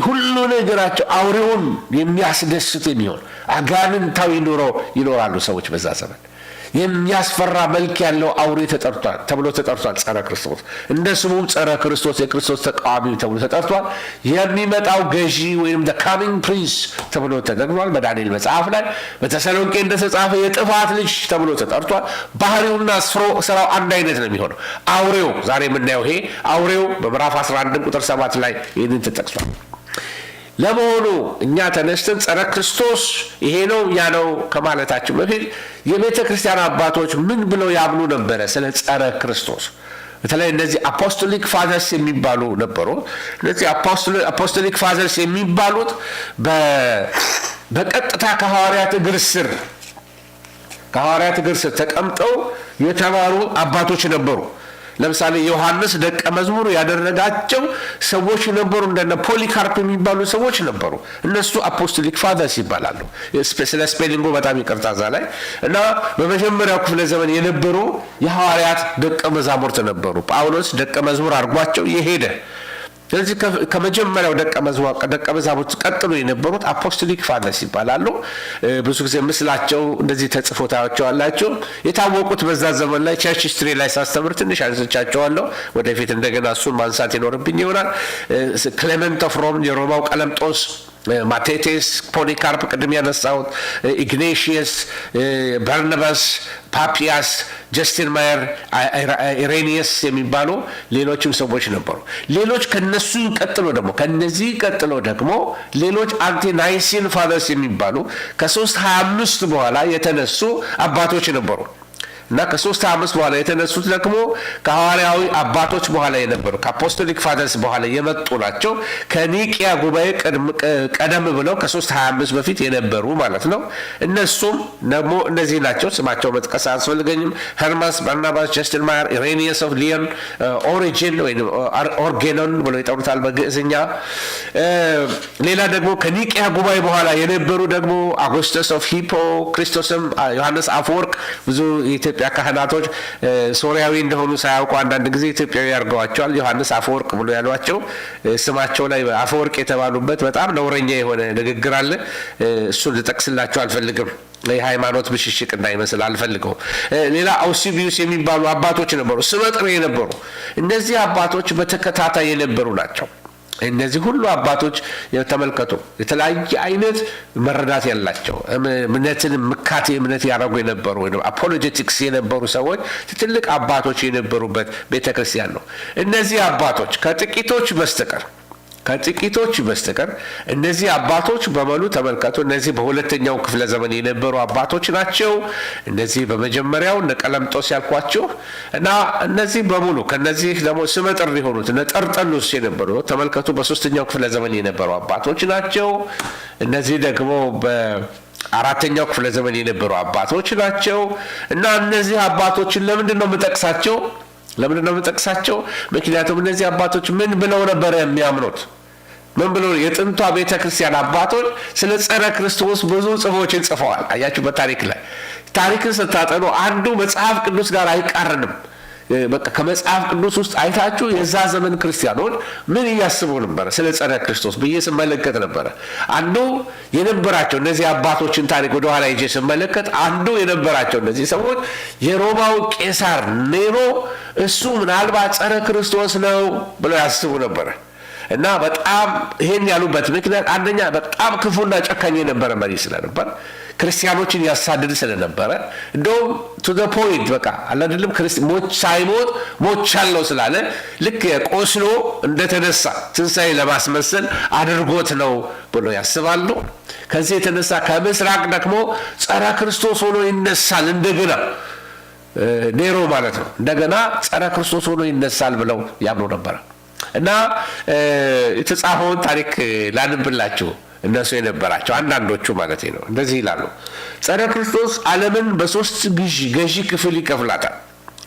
S3: ሁሉ ነገራቸው አውሬውን የሚያስደስት የሚሆን አጋንንታዊ ኑሮ ይኖራሉ ሰዎች በዛ ዘመን። የሚያስፈራ መልክ ያለው አውሬ ተብሎ ተጠርቷል። ጸረ ክርስቶስ እንደ ስሙም ጸረ ክርስቶስ የክርስቶስ ተቃዋሚ ተብሎ ተጠርቷል። የሚመጣው ገዢ ወይም the coming prince ተብሎ ተጠርቷል በዳንኤል መጽሐፍ ላይ። በተሰሎንቄ እንደተጻፈ የጥፋት ልጅ ተብሎ ተጠርቷል። ባህሪውና ስራው አንድ አይነት ነው የሚሆነው። አውሬው ዛሬ የምናየው ይሄ አውሬው በምዕራፍ 11 ቁጥር 7 ላይ ይህንን ተጠቅሷል። ለመሆኑ እኛ ተነስተን ጸረ ክርስቶስ ይሄ ነው ያ ነው ከማለታችን በፊት የቤተ ክርስቲያን አባቶች ምን ብለው ያምኑ ነበረ ስለ ጸረ ክርስቶስ? በተለይ እነዚህ አፖስቶሊክ ፋዘርስ የሚባሉ ነበሩ። እነዚህ አፖስቶሊክ ፋዘርስ የሚባሉት በቀጥታ ከሐዋርያት እግር ስር ተቀምጠው የተማሩ አባቶች ነበሩ። ለምሳሌ ዮሐንስ ደቀ መዝሙር ያደረጋቸው ሰዎች ነበሩ። እንደነ ፖሊካርፕ የሚባሉ ሰዎች ነበሩ። እነሱ አፖስቶሊክ ፋዘርስ ይባላሉ። ስለ ስፔሊንጉ በጣም ይቅርታ እዛ ላይ እና በመጀመሪያው ክፍለ ዘመን የነበሩ የሐዋርያት ደቀ መዛሙርት ነበሩ። ጳውሎስ ደቀ መዝሙር አድርጓቸው የሄደ። ስለዚህ ከመጀመሪያው ደቀ መዛሙርት ቀጥሎ የነበሩት አፖስቶሊክ ፋዘርስ ይባላሉ። ብዙ ጊዜ ምስላቸው እንደዚህ ተጽፎ ታያቸዋላችሁ። የታወቁት በዛ ዘመን ላይ ቸርች ሂስትሪ ላይ ሳስተምር ትንሽ አንስቻቸዋለሁ። ወደፊት እንደገና እሱን ማንሳት ይኖርብኝ ይሆናል። ክሌመንት ኦፍ ሮም የሮማው ቀለምጦስ፣ ማቴቴስ፣ ፖሊካርፕ ቅድም ያነሳሁት፣ ኢግኔሽየስ፣ በርናባስ፣ ፓፒያስ፣ ጀስቲን ማየር፣ ኢሬኒየስ የሚባሉ ሌሎችም ሰዎች ነበሩ። ሌሎች ከነዚህ ቀጥሎ ደግሞ ሌሎች አንቲናይሲን ፋዘርስ የሚባሉ ከ325 በኋላ የተነሱ አባቶች ነበሩ እና ከ325 በኋላ የተነሱት ደግሞ ከሐዋርያዊ አባቶች በኋላ የነበሩ ከአፖስቶሊክ ፋዘርስ በኋላ የመጡ ናቸው። ከኒቂያ ጉባኤ ቀደም ብለው ከ325 በፊት የነበሩ ማለት ነው። እነሱም ደግሞ እነዚህ ናቸው። ስማቸው መጥቀስ አያስፈልገኝም። ሄርማስ፣ በርናባስ፣ ጀስቲን ማየር፣ ኢሬኒየስ ኦፍ ሊዮን፣ ኦሪጂን ወይም ኦርጌኖን ብሎ ይጠሩታል በግዕዝኛ። ሌላ ደግሞ ከኒቂያ ጉባኤ በኋላ የነበሩ ደግሞ አጎስተስ ኦፍ ሂፖ፣ ክርስቶስም፣ ዮሐንስ አፈወርቅ ብዙ የኢትዮጵያ ካህናቶች ሶሪያዊ እንደሆኑ ሳያውቁ አንዳንድ ጊዜ ኢትዮጵያዊ ያርገዋቸዋል። ዮሐንስ አፈወርቅ ብሎ ያሏቸው ስማቸው ላይ አፈወርቅ የተባሉበት በጣም ነውረኛ የሆነ ንግግር አለ። እሱን ልጠቅስላቸው አልፈልግም። የሃይማኖት ብሽሽቅ እንዳይመስል አልፈልገው። ሌላ አውሲቢዩስ የሚባሉ አባቶች ነበሩ፣ ስመጥር የነበሩ። እነዚህ አባቶች በተከታታይ የነበሩ ናቸው። እነዚህ ሁሉ አባቶች ተመልከቱ፣ የተለያየ አይነት መረዳት ያላቸው እምነትን ምካቴ እምነት ያደረጉ የነበሩ ወይ አፖሎጀቲክስ የነበሩ ሰዎች ትልቅ አባቶች የነበሩበት ቤተክርስቲያን ነው። እነዚህ አባቶች ከጥቂቶች በስተቀር እነዚህ አባቶች በሙሉ ተመልከቱ፣ እነዚህ በሁለተኛው ክፍለ ዘመን የነበሩ አባቶች ናቸው። እነዚህ በመጀመሪያው እነ ቀለምጦስ ያልኳቸው እና እነዚህ በሙሉ ከነዚህ ደግሞ ስመጥር የሆኑት እነ ጠርጠሉስ የነበሩ ተመልከቱ፣ በሶስተኛው ክፍለ ዘመን የነበሩ አባቶች ናቸው። እነዚህ ደግሞ በአራተኛው ክፍለ ዘመን የነበሩ አባቶች ናቸው እና እነዚህ አባቶችን ለምንድን ነው የምጠቅሳቸው? ምክንያቱም እነዚህ አባቶች ምን ብለው ነበር የሚያምኑት? ምን ብለው? የጥንቷ ቤተ ክርስቲያን አባቶች ስለ ጸረ ክርስቶስ ብዙ ጽፎችን ጽፈዋል። አያችሁ፣ በታሪክ ላይ ታሪክን ስታጠኑ አንዱ መጽሐፍ ቅዱስ ጋር አይቃረንም። በቃ ከመጽሐፍ ቅዱስ ውስጥ አይታችሁ የዛ ዘመን ክርስቲያኖች ምን እያስቡ ነበረ ስለ ጸረ ክርስቶስ ብዬ ስመለከት ነበረ። አንዱ የነበራቸው እነዚህ አባቶችን ታሪክ ወደኋላ ይዤ ስመለከት አንዱ የነበራቸው እነዚህ ሰዎች የሮማው ቄሳር ኔሮ እሱ ምናልባት ጸረ ክርስቶስ ነው ብለው ያስቡ ነበረ እና በጣም ይሄን ያሉበት ምክንያት አንደኛ በጣም ክፉና ጨካኝ የነበረ መሪ ስለነበር፣ ክርስቲያኖችን ያሳድድ ስለነበረ፣ እንደውም ቱ ዘ ፖይንት በቃ አላደለም ሳይሞት ሞቻለሁ ስላለ ልክ ቆስሎ እንደተነሳ ትንሣኤ ለማስመሰል አድርጎት ነው ብሎ ያስባሉ። ከዚህ የተነሳ ከምስራቅ ደግሞ ጸረ ክርስቶስ ሆኖ ይነሳል እንደገና ኔሮ ማለት ነው። እንደገና ጸረ ክርስቶስ ሆኖ ይነሳል ብለው ያምኑ ነበረ። እና የተጻፈውን ታሪክ ላንብላችሁ። እነሱ የነበራቸው አንዳንዶቹ ማለት ነው። እንደዚህ ይላሉ። ጸረ ክርስቶስ ዓለምን በሶስት ገዢ ክፍል ይከፍላታል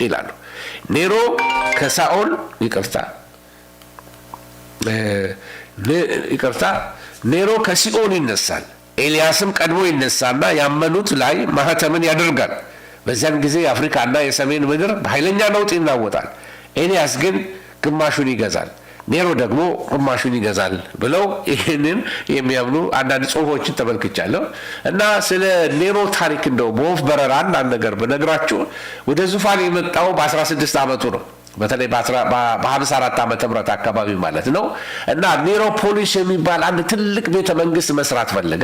S3: ይላሉ። ኔሮ ከሳኦል ይቅርታ ኔሮ ከሲኦል ይነሳል። ኤልያስም ቀድሞ ይነሳና ያመኑት ላይ ማህተምን ያደርጋል። በዚያን ጊዜ የአፍሪካና የሰሜን ምድር በኃይለኛ ነውጥ ይናወጣል። ኤልያስ ግን ግማሹን ይገዛል፣ ኔሮ ደግሞ ግማሹን ይገዛል ብለው ይህንን የሚያምኑ አንዳንድ ጽሁፎችን ተመልክቻለሁ። እና ስለ ኔሮ ታሪክ እንደው በወፍ በረራ አንዳንድ ነገር ብነግራችሁ ወደ ዙፋን የመጣው በ16 ዓመቱ ነው። በተለይ በ54 ዓመተ ምህረት አካባቢ ማለት ነው። እና ኔሮፖሊስ የሚባል አንድ ትልቅ ቤተ መንግስት መስራት ፈለገ።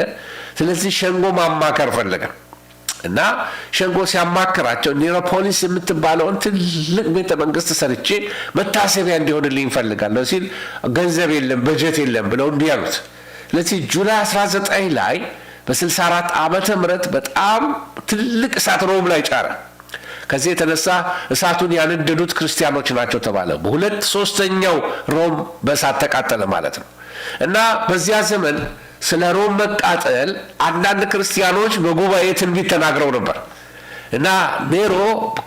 S3: ስለዚህ ሸንጎ ማማከር ፈለገ። እና ሸንጎ ሲያማክራቸው ኔሮፖሊስ የምትባለውን ትልቅ ቤተ መንግስት ሰርቼ መታሰቢያ እንዲሆንልኝ እፈልጋለሁ ሲል ገንዘብ የለም በጀት የለም ብለው እንዲህ አሉት። ስለዚህ ጁላይ 19 ላይ በ64 ዓመተ ምህረት በጣም ትልቅ እሳት ሮም ላይ ጫረ። ከዚህ የተነሳ እሳቱን ያነደዱት ክርስቲያኖች ናቸው ተባለ። በ2/3 ሮም በእሳት ተቃጠለ ማለት ነው። እና በዚያ ዘመን ስለ ሮም መቃጠል አንዳንድ ክርስቲያኖች በጉባኤ ትንቢት ተናግረው ነበር። እና ኔሮ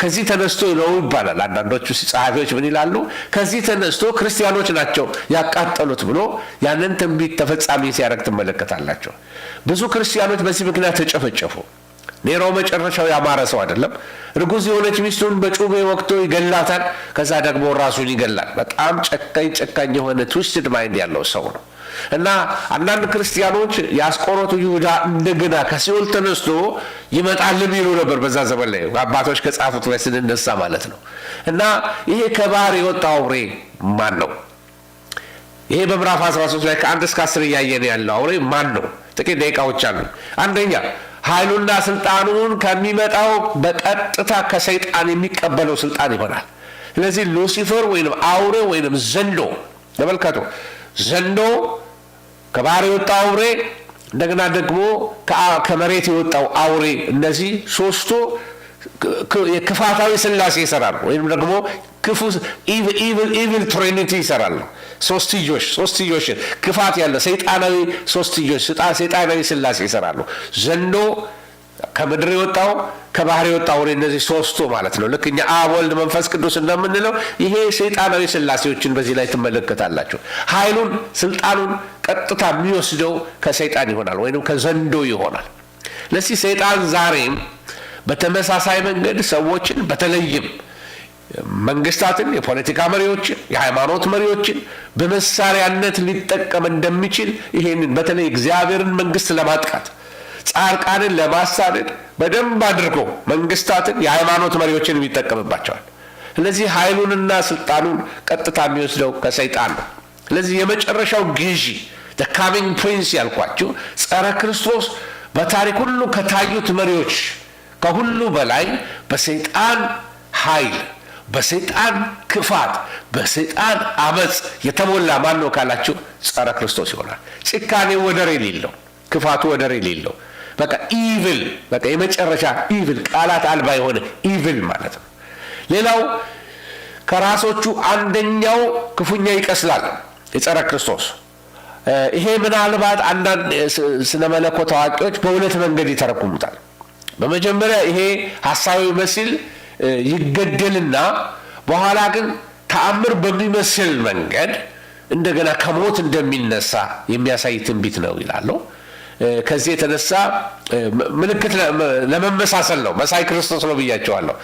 S3: ከዚህ ተነስቶ ነው ይባላል። አንዳንዶቹ ጸሐፊዎች ምን ይላሉ? ከዚህ ተነስቶ ክርስቲያኖች ናቸው ያቃጠሉት ብሎ ያንን ትንቢት ተፈጻሚ ሲያደርግ ትመለከታላቸው። ብዙ ክርስቲያኖች በዚህ ምክንያት ተጨፈጨፉ። ኔሮ መጨረሻው ያማረ ሰው አይደለም። ርጉዝ የሆነች ሚስቱን በጩቤ ወቅቶ ይገላታል። ከዛ ደግሞ ራሱን ይገላል። በጣም ጨካኝ የሆነ ትዊስትድ ማይንድ ያለው ሰው ነው። እና አንዳንድ ክርስቲያኖች የአስቆሮቱ ይሁዳ እንደገና ከሲኦል ተነስቶ ይመጣልን ይሉ ነበር። በዛ ዘመን ላይ አባቶች ከጻፉት ላይ ስንነሳ ማለት ነው። እና ይሄ ከባህር የወጣው አውሬ ማን ነው? ይሄ በምዕራፍ 13 ላይ ከ1 እስከ 10 እያየን ያለው አውሬ ማን ነው? ጥቂት ደቂቃዎች አሉ። አንደኛ ኃይሉና ስልጣኑን ከሚመጣው በቀጥታ ከሰይጣን የሚቀበለው ስልጣን ይሆናል። ስለዚህ ሉሲፈር ወይንም አውሬ ወይንም ዘንዶ ተመልከቱ። ዘንዶ ከባህር የወጣው አውሬ እንደገና ደግሞ ከመሬት የወጣው አውሬ እነዚህ ሶስቱ የክፋታዊ ስላሴ ይሰራሉ ወይንም ደግሞ ክፉ ኢቪል ትሪኒቲ ይሰራሉ። ሶስትዮሽ ክፋት ያለ ሰይጣናዊ ሶስትዮሽ ሰይጣናዊ ስላሴ ይሰራሉ። ዘንዶ ከምድር የወጣው ከባህር የወጣው አውሬ እነዚህ ሶስቱ ማለት ነው። ልክ እኛ አብ ወልድ መንፈስ ቅዱስ እንደምንለው ይሄ ሰይጣናዊ ስላሴዎችን በዚህ ላይ ትመለከታላችሁ። ኃይሉን ስልጣኑን ቀጥታ የሚወስደው ከሰይጣን ይሆናል ወይንም ከዘንዶ ይሆናል። ለዚህ ሰይጣን ዛሬም በተመሳሳይ መንገድ ሰዎችን በተለይም መንግስታትን፣ የፖለቲካ መሪዎችን፣ የሃይማኖት መሪዎችን በመሳሪያነት ሊጠቀም እንደሚችል ይሄንን በተለይ እግዚአብሔርን መንግስት ለማጥቃት ጻድቃንን ለማሳደድ በደንብ አድርጎ መንግስታትን፣ የሃይማኖት መሪዎችን ይጠቀምባቸዋል። ስለዚህ ኃይሉንና ስልጣኑን ቀጥታ የሚወስደው ከሰይጣን ነው። ስለዚህ የመጨረሻው ገዢ the coming prince ያልኳቸው ጸረ ክርስቶስ በታሪክ ሁሉ ከታዩት መሪዎች ከሁሉ በላይ በሰይጣን ኃይል፣ በሰይጣን ክፋት፣ በሰይጣን አመጽ የተሞላ ማን ነው ካላችሁ ጸረ ክርስቶስ ይሆናል። ጭካኔ ወደር የሌለው፣ ክፋቱ ወደር የሌለው በቃ ኢቪል፣ በቃ የመጨረሻ ኢቪል፣ ቃላት አልባ የሆነ ኢቪል ማለት ነው። ሌላው ከራሶቹ አንደኛው ክፉኛ ይቀስላል የጸረ ክርስቶስ። ይሄ ምናልባት አንዳንድ ስነ መለኮት ታዋቂዎች በሁለት መንገድ ይተረጉሙታል። በመጀመሪያ ይሄ ሐሳዊ መሲል ይገደልና በኋላ ግን ተአምር በሚመስል መንገድ እንደገና ከሞት እንደሚነሳ የሚያሳይ ትንቢት ነው ይላሉ። ከዚህ የተነሳ ምልክት ለመመሳሰል ነው። መሳይ ክርስቶስ ነው ብያቸዋለሁ።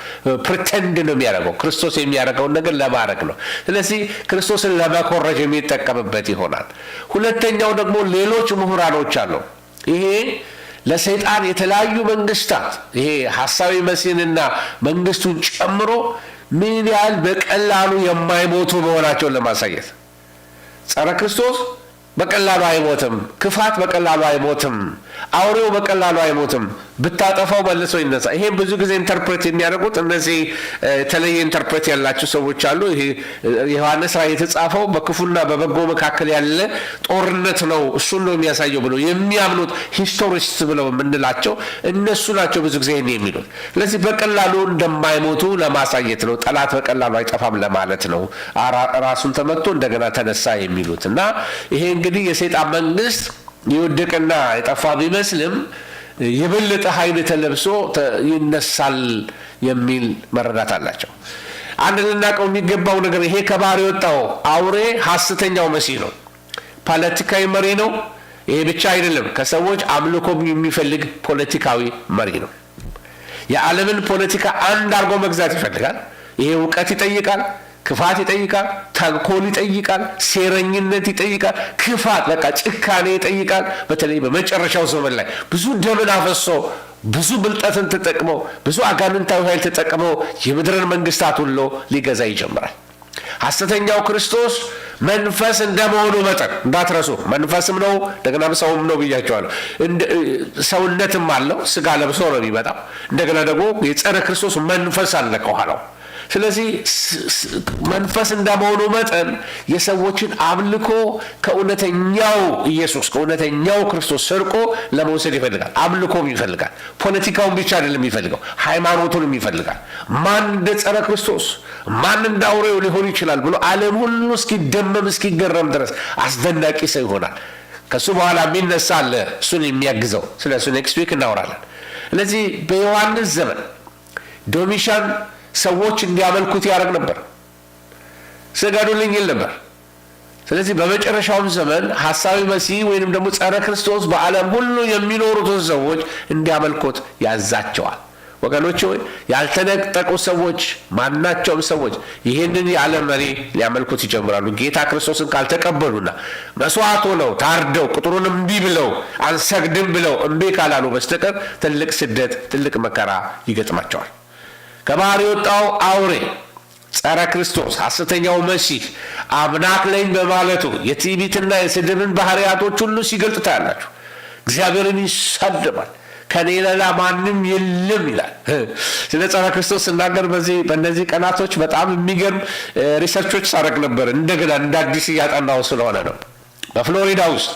S3: ፕሪቴንድ ነው የሚያደርገው፣ ክርስቶስ የሚያደርገውን ነገር ለማድረግ ነው። ስለዚህ ክርስቶስን ለመኮረጅ የሚጠቀምበት ይሆናል። ሁለተኛው ደግሞ ሌሎች ምሁራኖች አሉ። ይሄ ለሰይጣን የተለያዩ መንግስታት ይሄ ሐሳዊ መሲህንና መንግስቱን ጨምሮ ምን ያህል በቀላሉ የማይሞቱ መሆናቸውን ለማሳየት ጸረ ክርስቶስ በቀላሉ አይሞትም፣ ክፋት በቀላሉ አይሞትም። አውሬው በቀላሉ አይሞትም፣ ብታጠፋው መልሶ ይነሳ። ይሄን ብዙ ጊዜ ኢንተርፕሬት የሚያደርጉት እነዚህ የተለየ ኢንተርፕሬት ያላቸው ሰዎች አሉ። ይሄ ዮሐንስ ራእይ የተጻፈው በክፉና በበጎ መካከል ያለ ጦርነት ነው፣ እሱን ነው የሚያሳየው ብለው የሚያምኑት ሂስቶሪስት ብለው የምንላቸው እነሱ ናቸው ብዙ ጊዜ የሚሉት። ስለዚህ በቀላሉ እንደማይሞቱ ለማሳየት ነው። ጠላት በቀላሉ አይጠፋም ለማለት ነው። ራሱን ተመቶ እንደገና ተነሳ የሚሉት እና ይሄ እንግዲህ የሰይጣን መንግስት የወደቀና የጠፋ ቢመስልም የበለጠ ኃይል ተለብሶ ይነሳል የሚል መረዳት አላቸው። አንድ ልናውቀው የሚገባው ነገር ይሄ ከባህር የወጣው አውሬ ሐሰተኛው መሲህ ነው። ፖለቲካዊ መሪ ነው። ይሄ ብቻ አይደለም፣ ከሰዎች አምልኮ የሚፈልግ ፖለቲካዊ መሪ ነው። የዓለምን ፖለቲካ አንድ አድርጎ መግዛት ይፈልጋል። ይሄ እውቀት ይጠይቃል፣ ክፋት ይጠይቃል፣ ተንኮል ይጠይቃል፣ ሴረኝነት ይጠይቃል፣ ክፋት በቃ ጭካኔ ይጠይቃል። በተለይ በመጨረሻው ዘመን ላይ ብዙ ደምን አፈሶ ብዙ ብልጠትን ተጠቅመው ብዙ አጋንንታዊ ኃይል ተጠቅመው የምድርን መንግስታት ሁሉ ሊገዛ ይጀምራል። ሐሰተኛው ክርስቶስ መንፈስ እንደመሆኑ መጠን እንዳትረሱ፣ መንፈስም ነው እንደገና ሰውም ነው ብያቸዋለሁ። ሰውነትም አለው፣ ስጋ ለብሶ ነው የሚመጣው። እንደገና ደግሞ የጸረ ክርስቶስ መንፈስ አለ ከኋላው። ስለዚህ መንፈስ እንደመሆኑ መጠን የሰዎችን አምልኮ ከእውነተኛው ኢየሱስ ከእውነተኛው ክርስቶስ ሰርቆ ለመውሰድ ይፈልጋል። አምልኮም ይፈልጋል። ፖለቲካውን ብቻ አይደለም የሚፈልገው፣ ሃይማኖቱንም ይፈልጋል። ማን እንደ ጸረ ክርስቶስ ማን እንደ አውሬው ሊሆን ይችላል ብሎ ዓለም ሁሉ እስኪደመም እስኪገረም ድረስ አስደናቂ ሰው ይሆናል። ከሱ በኋላ የሚነሳ አለ እሱን የሚያግዘው። ስለ እሱ ኔክስት ዊክ እናወራለን። ስለዚህ በዮሐንስ ዘመን ዶሚሻን ሰዎች እንዲያመልኩት ያደርግ ነበር፣ ስገዱልኝ ይል ነበር። ስለዚህ በመጨረሻውም ዘመን ሐሳዊ መሲህ ወይንም ደግሞ ጸረ ክርስቶስ በዓለም ሁሉ የሚኖሩትን ሰዎች እንዲያመልኩት ያዛቸዋል። ወገኖች ሆይ ያልተነጠቁ ሰዎች ማናቸውም ሰዎች ይህንን የዓለም መሪ ሊያመልኩት ይጀምራሉ። ጌታ ክርስቶስን ካልተቀበሉና መስዋዕት ሆነው ታርደው ቁጥሩን እምቢ ብለው አንሰግድም ብለው እምቢ ካላሉ በስተቀር ትልቅ ስደት ትልቅ መከራ ይገጥማቸዋል። ከባህር የወጣው አውሬ ጸረ ክርስቶስ ሐሰተኛው መሲህ አምላክ ነኝ በማለቱ የትዕቢትና የስድብን ባህሪያቶች ሁሉ ሲገልጥ ታያላችሁ። እግዚአብሔርን ይሳደባል፣ ከኔ ሌላ ማንም የለም ይላል። ስለ ጸረ ክርስቶስ ስናገር በእነዚህ ቀናቶች በጣም የሚገርም ሪሰርቾች ሳረግ ነበር። እንደገና እንደ አዲስ እያጠናው ስለሆነ ነው። በፍሎሪዳ ውስጥ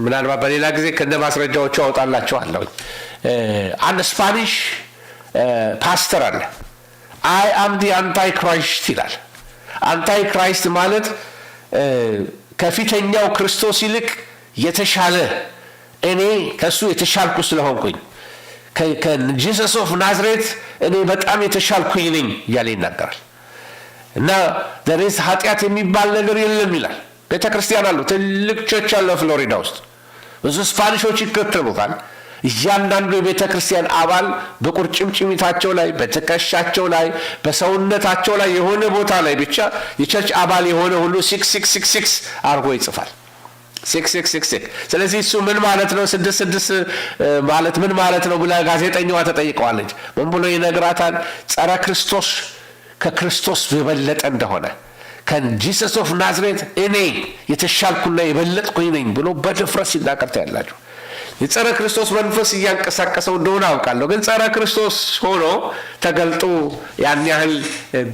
S3: ምናልባት በሌላ ጊዜ ከነ ማስረጃዎቹ አወጣላችኋለሁ። አንድ ስፓኒሽ ፓስተር አለ። አይ አም ዲ አንታይ ክራይስት ይላል። አንታይ ክራይስት ማለት ከፊተኛው ክርስቶስ ይልቅ የተሻለ እኔ ከሱ የተሻልኩ ስለሆንኩኝ ከጂሰስ ኦፍ ናዝሬት እኔ በጣም የተሻልኩኝ ነኝ እያለ ይናገራል። እና ደሬስ ኃጢአት የሚባል ነገር የለም ይላል። ቤተ ክርስቲያን አሉ፣ ትልቅ ቸርች አለ ፍሎሪዳ ውስጥ። ብዙ ስፓኒሾች ይከተሉታል። እያንዳንዱ የቤተ ክርስቲያን አባል በቁርጭምጭሚታቸው ላይ በትከሻቸው ላይ በሰውነታቸው ላይ የሆነ ቦታ ላይ ብቻ የቸርች አባል የሆነ ሁሉ 666 አርጎ ይጽፋል። 666 ስለዚህ እሱ ምን ማለት ነው 66 ማለት ምን ማለት ነው ብላ ጋዜጠኛዋ ተጠይቀዋለች። ምን ብሎ ይነግራታል? ጸረ ክርስቶስ ከክርስቶስ የበለጠ እንደሆነ ከጂሰስ ኦፍ ናዝሬት እኔ የተሻልኩና የበለጥኩኝ ነኝ ብሎ በድፍረት ሲናገር ታያላችሁ። የጸረ ክርስቶስ መንፈስ እያንቀሳቀሰው እንደሆነ አውቃለሁ። ግን ጸረ ክርስቶስ ሆኖ ተገልጦ ያን ያህል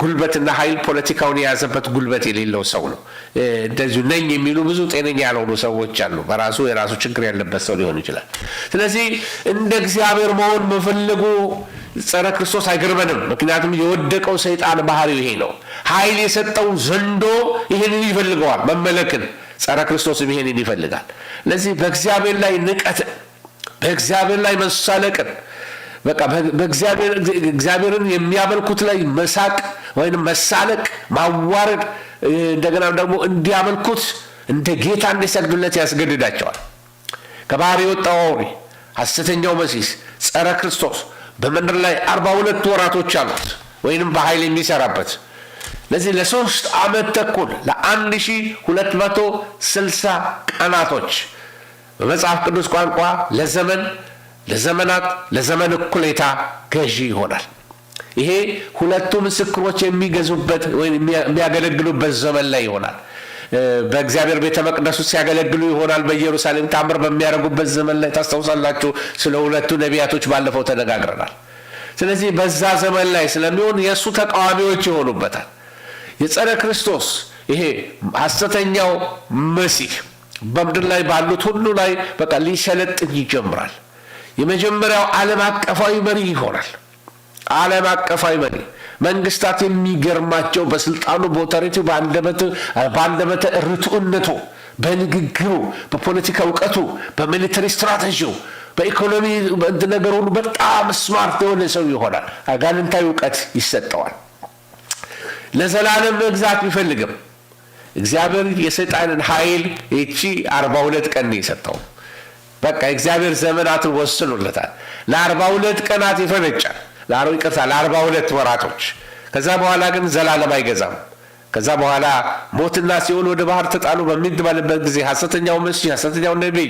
S3: ጉልበትና ኃይል ፖለቲካውን የያዘበት ጉልበት የሌለው ሰው ነው። እንደዚሁ ነኝ የሚሉ ብዙ ጤነኛ ያልሆኑ ሰዎች አሉ። የራሱ ችግር ያለበት ሰው ሊሆን ይችላል። ስለዚህ እንደ እግዚአብሔር መሆን መፈለጉ ጸረ ክርስቶስ አይገርመንም። ምክንያቱም የወደቀው ሰይጣን ባህሪው ይሄ ነው። ኃይል የሰጠው ዘንዶ ይሄንን ይፈልገዋል፣ መመለክን። ጸረ ክርስቶስም ይሄንን ይፈልጋል። ለዚህ በእግዚአብሔር ላይ ንቀትን፣ በእግዚአብሔር ላይ መሳለቅን፣ በቃ እግዚአብሔርን የሚያመልኩት ላይ መሳቅ ወይም መሳለቅ፣ ማዋረድ፣ እንደገና ደግሞ እንዲያመልኩት እንደ ጌታ እንዲሰግዱለት ያስገድዳቸዋል። ከባህር የወጣው አውሬ ሐሰተኛው መሲህ ጸረ ክርስቶስ በምድር ላይ 42 ወራቶች አሉት ወይንም በኃይል የሚሰራበት። ለዚህ ለ3 ዓመት ተኩል ለ1260 ቀናቶች በመጽሐፍ ቅዱስ ቋንቋ ለዘመናት ለዘመን እኩሌታ ገዢ ይሆናል። ይሄ ሁለቱ ምስክሮች የሚገዙበት ወይም የሚያገለግሉበት ዘመን ላይ ይሆናል። በእግዚአብሔር ቤተ መቅደስ ውስጥ ሲያገለግሉ ይሆናል። በኢየሩሳሌም ታምር በሚያደርጉበት ዘመን ላይ ታስታውሳላችሁ። ስለ ሁለቱ ነቢያቶች ባለፈው ተነጋግረናል። ስለዚህ በዛ ዘመን ላይ ስለሚሆን የእሱ ተቃዋሚዎች ይሆኑበታል። የጸረ ክርስቶስ ይሄ ሐሰተኛው መሲህ በምድር ላይ ባሉት ሁሉ ላይ በቃ ሊሰለጥን ይጀምራል። የመጀመሪያው ዓለም አቀፋዊ መሪ ይሆናል። ዓለም አቀፋዊ መሪ መንግስታት የሚገርማቸው በስልጣኑ በኦቶሪቲው በአንደበተ ርቱዕነቱ በንግግሩ በፖለቲካ እውቀቱ በሚሊተሪ ስትራቴጂው በኢኮኖሚ ነገሩ ሁሉ በጣም ስማርት የሆነ ሰው ይሆናል። አጋንንታዊ እውቀት ይሰጠዋል። ለዘላለም መግዛት ቢፈልግም እግዚአብሔር የሰይጣንን ኃይል እቺ 42 ቀን የሰጠው በቃ እግዚአብሔር ዘመናትን ወስኖለታል። ለ42 ቀናት ይፈነጫል። ለ42 ወራቶች። ከዛ በኋላ ግን ዘላለም አይገዛም። ከዛ በኋላ ሞትና ሲኦል ወደ ባህር ተጣሉ በሚባልበት ጊዜ ሐሰተኛው መሲህ ሐሰተኛው ነቢይ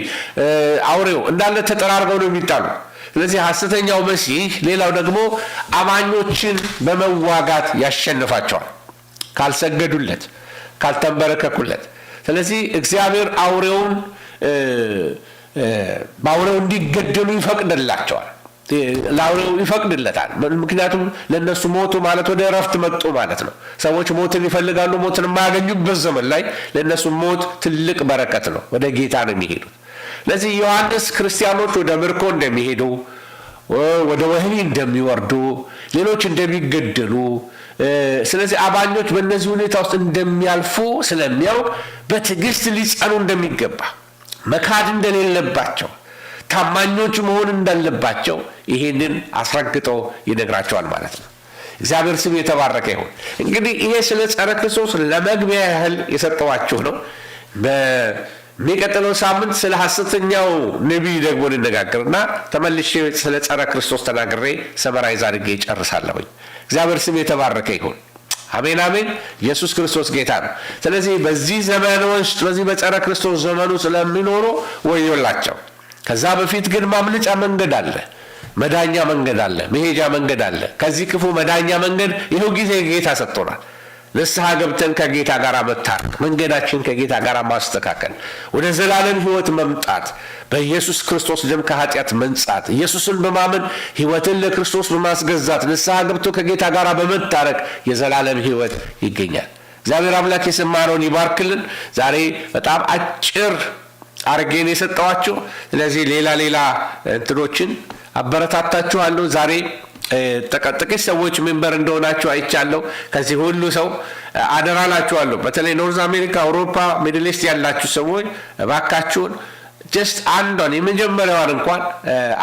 S3: አውሬው እንዳለ ተጠራርገው ነው የሚጣሉ። ስለዚህ ሐሰተኛው መሲህ ሌላው ደግሞ አማኞችን በመዋጋት ያሸንፋቸዋል ካልሰገዱለት ካልተንበረከኩለት። ስለዚህ እግዚአብሔር አውሬውን በአውሬው እንዲገደሉ ይፈቅድላቸዋል። ለአውሬው ይፈቅድለታል። ምክንያቱም ለነሱ ሞቱ ማለት ወደ እረፍት መጡ ማለት ነው። ሰዎች ሞትን ይፈልጋሉ። ሞትን የማያገኙበት ዘመን ላይ ለነሱ ሞት ትልቅ በረከት ነው። ወደ ጌታ ነው የሚሄዱት። ስለዚህ ዮሐንስ ክርስቲያኖች ወደ ምርኮ እንደሚሄዱ፣ ወደ ወህኒ እንደሚወርዱ፣ ሌሎች እንደሚገደሉ፣ ስለዚህ አማኞች በእነዚህ ሁኔታ ውስጥ እንደሚያልፉ ስለሚያውቅ በትዕግስት ሊጸኑ እንደሚገባ፣ መካድ እንደሌለባቸው፣ ታማኞች መሆን እንዳለባቸው ይሄንን አስረግጦ ይነግራቸዋል ማለት ነው። እግዚአብሔር ስም የተባረከ ይሁን። እንግዲህ ይሄ ስለ ጸረ ክርስቶስ ለመግቢያ ያህል የሰጠዋችሁ ነው። በሚቀጥለው ሳምንት ስለ ሐሰተኛው ነቢይ ደግሞ እንነጋገርና ተመልሼ ስለ ጸረ ክርስቶስ ተናግሬ ሰመራይዝ አድርጌ ጨርሳለሁኝ። እግዚአብሔር ስም የተባረከ ይሁን። አሜን አሜን። ኢየሱስ ክርስቶስ ጌታ ነው። ስለዚህ በዚህ ዘመን ውስጥ በዚህ በጸረ ክርስቶስ ዘመኑ ስለሚኖሩ ወዮላቸው። ከዛ በፊት ግን ማምለጫ መንገድ አለ፣ መዳኛ መንገድ አለ፣ መሄጃ መንገድ አለ። ከዚህ ክፉ መዳኛ መንገድ ይኸው ጊዜ ጌታ ሰጥቶናል። ንስሐ ገብተን ከጌታ ጋር መታረቅ፣ መንገዳችን ከጌታ ጋር ማስተካከል፣ ወደ ዘላለም ሕይወት መምጣት፣ በኢየሱስ ክርስቶስ ደም ከኃጢአት መንጻት፣ ኢየሱስን በማመን ሕይወትን ለክርስቶስ በማስገዛት ንስሐ ገብቶ ከጌታ ጋር በመታረቅ የዘላለም ሕይወት ይገኛል። እግዚአብሔር አምላክ የሰማነውን ይባርክልን። ዛሬ በጣም አጭር አርጌን የሰጠዋችሁ። ስለዚህ ሌላ እንትኖችን አበረታታችኋለሁ። ዛሬ ጥቂት ሰዎች ሜምበር እንደሆናችሁ አይቻለሁ። ከዚህ ሁሉ ሰው አደራላችኋለሁ። በተለይ ኖርዝ አሜሪካ፣ አውሮፓ፣ ሚድል ኢስት ያላችሁ ሰዎች እባካችሁን ጀስት አንዷን የመጀመሪያዋን እንኳን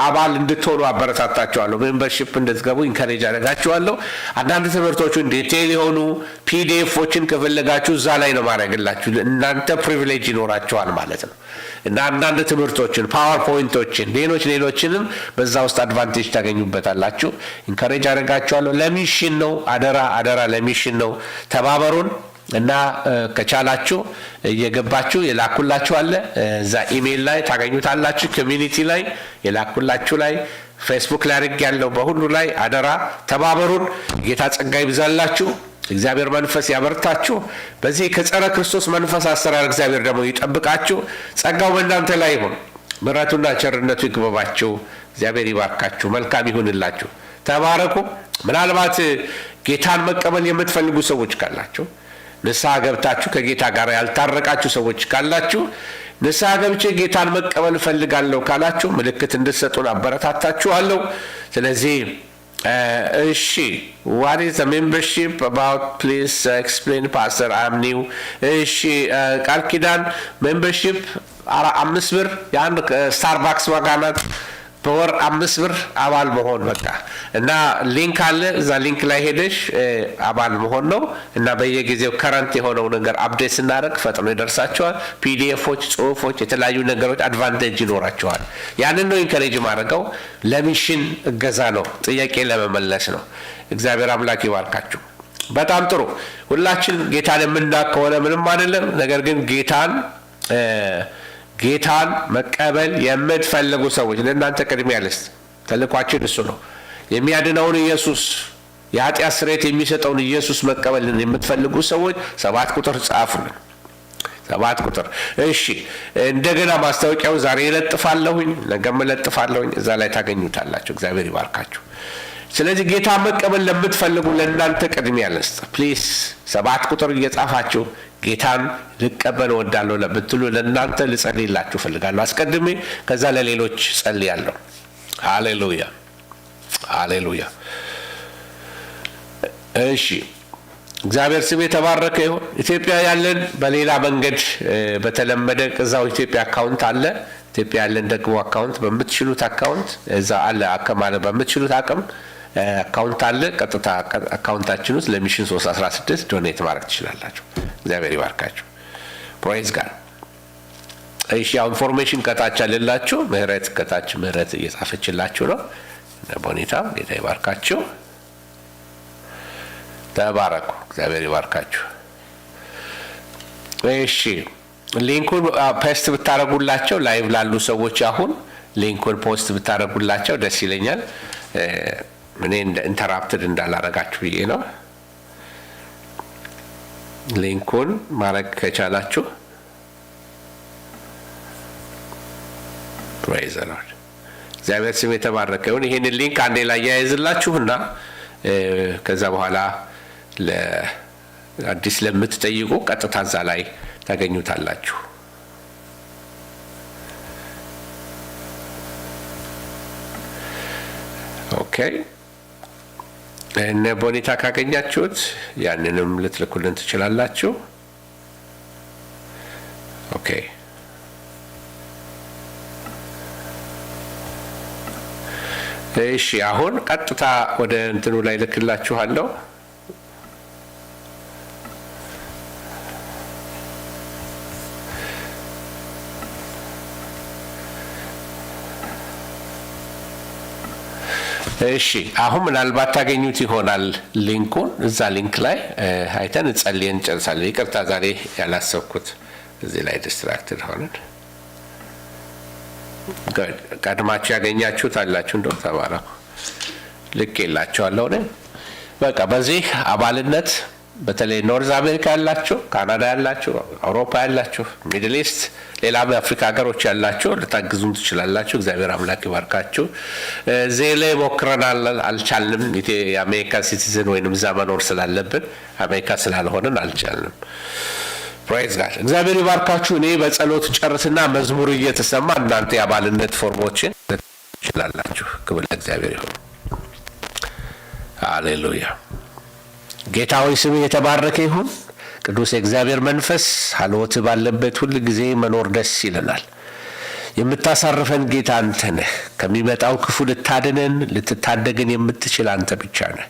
S3: አባል እንድትሆኑ አበረታታችኋለሁ። ሜምበርሺፕ እንድትገቡ ኢንካሬጅ አደርጋችኋለሁ። አንዳንድ ትምህርቶቹን ዲቴይል የሆኑ ፒዲኤፎችን ከፈለጋችሁ እዛ ላይ ነው ማድረግላችሁ። እናንተ ፕሪቪሌጅ ይኖራችኋል ማለት ነው። እና አንዳንድ ትምህርቶችን ፓወርፖይንቶችን ሌሎችንም በዛ ውስጥ አድቫንቴጅ ታገኙበታላችሁ። ኢንካሬጅ አደርጋችኋለሁ። ለሚሽን ነው፣ አደራ ለሚሽን ነው። ተባበሩን። እና ከቻላችሁ እየገባችሁ የላኩላችሁ አለ እዛ ኢሜል ላይ ታገኙታላችሁ። ኮሚኒቲ ላይ የላኩላችሁ ላይ ፌስቡክ ላይ አድርግ ያለው በሁሉ ላይ አደራ ተባበሩን። ጌታ ጸጋ ይብዛላችሁ። እግዚአብሔር መንፈስ ያበርታችሁ። በዚህ ከጸረ ክርስቶስ መንፈስ አሰራር እግዚአብሔር ደግሞ ይጠብቃችሁ። ጸጋው በእናንተ ላይ ይሁን። ምሕረቱና ቸርነቱ ይክበባችሁ። እግዚአብሔር ይባርካችሁ። መልካም ይሁንላችሁ። ተባረኩ። ምናልባት ጌታን መቀበል የምትፈልጉ ሰዎች ካላችሁ፣ ንስሐ ገብታችሁ ከጌታ ጋር ያልታረቃችሁ ሰዎች ካላችሁ፣ ንስሐ ገብቼ ጌታን መቀበል እፈልጋለሁ ካላችሁ ምልክት እንድትሰጡን አበረታታችኋለሁ። ስለዚህ እሺ what is the membership about please explain pastor I'm new እሺ ቃል ኪዳን ሜምበርሺፕ 5 ብር የአንድ ስታርባክስ ዋጋ ናት። በወር 5 ብር አባል መሆን በቃ እና ሊንክ አለ እዛ ሊንክ ላይ ሄደሽ አባል መሆን ነው። እና በየጊዜው ከረንት የሆነው ነገር አፕዴት ስናደርግ ፈጥኖ ይደርሳቸዋል። ፒዲኤፎች፣ ጽሁፎች፣ የተለያዩ ነገሮች አድቫንቴጅ ይኖራቸዋል። ያንን ነው ኢንከሬጅ ማድረገው። ለሚሽን እገዛ ነው፣ ጥያቄ ለመመለስ ነው። እግዚአብሔር አምላክ ይባርካችሁ። በጣም ጥሩ። ሁላችን ጌታን የምናውቅ ከሆነ ምንም አይደለም። ነገር ግን ጌታን መቀበል የምትፈልጉ ሰዎች ለእናንተ ቅድሚያ ልስጥ። ተልኳችን እሱ ነው። የሚያድነውን ኢየሱስ፣ የኃጢአት ስርየት የሚሰጠውን ኢየሱስ መቀበልን የምትፈልጉ ሰዎች 7 ቁጥር ጻፉልን። 7 ቁጥር። እሺ እንደገና ማስታወቂያው ዛሬ እለጥፋለሁኝ፣ ነገም እለጥፋለሁኝ። እዛ ላይ ታገኙታላችሁ። እግዚአብሔር ይባርካችሁ። ስለዚህ ጌታ መቀበል ለምትፈልጉ ለእናንተ ቅድሚያ ልስጥ ፕሊዝ። 7 ቁጥር እየጻፋችሁ ጌታን ልቀበል እወዳለሁ ለምትሉ ለእናንተ ልጸልይላችሁ እፈልጋለሁ አስቀድሜ። ከዛ ለሌሎች ጸልያለሁ። ሃሌሉያ ሃሌሉያ። እሺ እግዚአብሔር ስም የተባረከ ይሁን። ኢትዮጵያ ያለን በሌላ መንገድ በተለመደ እዛው ኢትዮጵያ አካውንት አለ። ኢትዮጵያ ያለን ደግሞ አካውንት በምትችሉት አካውንት እዛ አለ አከማለ በምትችሉት አቅም አካውንት አለ። ቀጥታ አካውንታችን ውስጥ ለሚሽን 316 ዶኔት ማድረግ ትችላላችሁ። እግዚአብሔር ይባርካችሁ። ፕሬዝ ጋድ። እሺ ያው ኢንፎርሜሽን ከታች አለላችሁ። ምህረት ከታች ምህረት እየጻፈችላችሁ ነው። ቦኒታ ጌታ ይባርካችሁ። ተባረኩ። እግዚአብሔር ይባርካችሁ። እሺ ሊንኩን ፖስት ብታረጉላቸው ላይቭ ላሉ ሰዎች አሁን ሊንኩን ፖስት ብታረጉላቸው ደስ ይለኛል። እኔ ኢንተራፕትድ እንዳላረጋችሁ ብዬ ነው። ሊንኩን ማድረግ ከቻላችሁ ፕሬዝ ዘ ሎርድ። እግዚአብሔር ስም የተባረከ ይሁን። ይሄንን ሊንክ አንዴ ላይ ያያይዝላችሁና ከዛ በኋላ ለአዲስ ለምትጠይቁ ቀጥታ እዛ ላይ ታገኙታላችሁ። ኦኬ እነ ቦኒታ ካገኛችሁት ያንንም ልትልኩልን ትችላላችሁ። ኦኬ እሺ አሁን ቀጥታ ወደ እንትኑ ላይ ልክላችኋለሁ። እሺ አሁን ምናልባት ታገኙት ይሆናል ሊንኩን። እዛ ሊንክ ላይ አይተን ጸልየን እንጨርሳለን። ይቅርታ ዛሬ ያላሰብኩት እዚህ ላይ ዲስትራክትድ ሆነን። ቀድማችሁ ያገኛችሁት አላችሁ እንደው ተባረኩ። ልክ የላችኋለሁ ነው በቃ። በዚህ አባልነት በተለይ ኖርዝ አሜሪካ ያላችሁ፣ ካናዳ ያላችሁ፣ አውሮፓ ያላችሁ፣ ሚድል ኢስት ሌላም የአፍሪካ ሀገሮች ያላችሁ ልታግዙን ትችላላችሁ። እግዚአብሔር አምላክ ይባርካችሁ። እዚህ ላይ ሞክረናል፣ አልቻልንም። የአሜሪካ ሲቲዝን ወይንም እዛ መኖር ስላለብን አሜሪካ ስላልሆንን አልቻልንም። ፕሬዝ ጋድ። እግዚአብሔር ይባርካችሁ። እኔ በጸሎት ጨርስና መዝሙር እየተሰማ እናንተ የአባልነት ፎርሞችን ትችላላችሁ። ክብር ለእግዚአብሔር ይሁን። ሃሌሉያ። ጌታ ሆይ ስምህ የተባረከ ይሁን። ቅዱስ የእግዚአብሔር መንፈስ ሀልወት ባለበት ሁል ጊዜ መኖር ደስ ይለናል። የምታሳርፈን ጌታ አንተ ነህ። ከሚመጣው ክፉ ልታድነን ልትታደገን የምትችል አንተ ብቻ ነህ።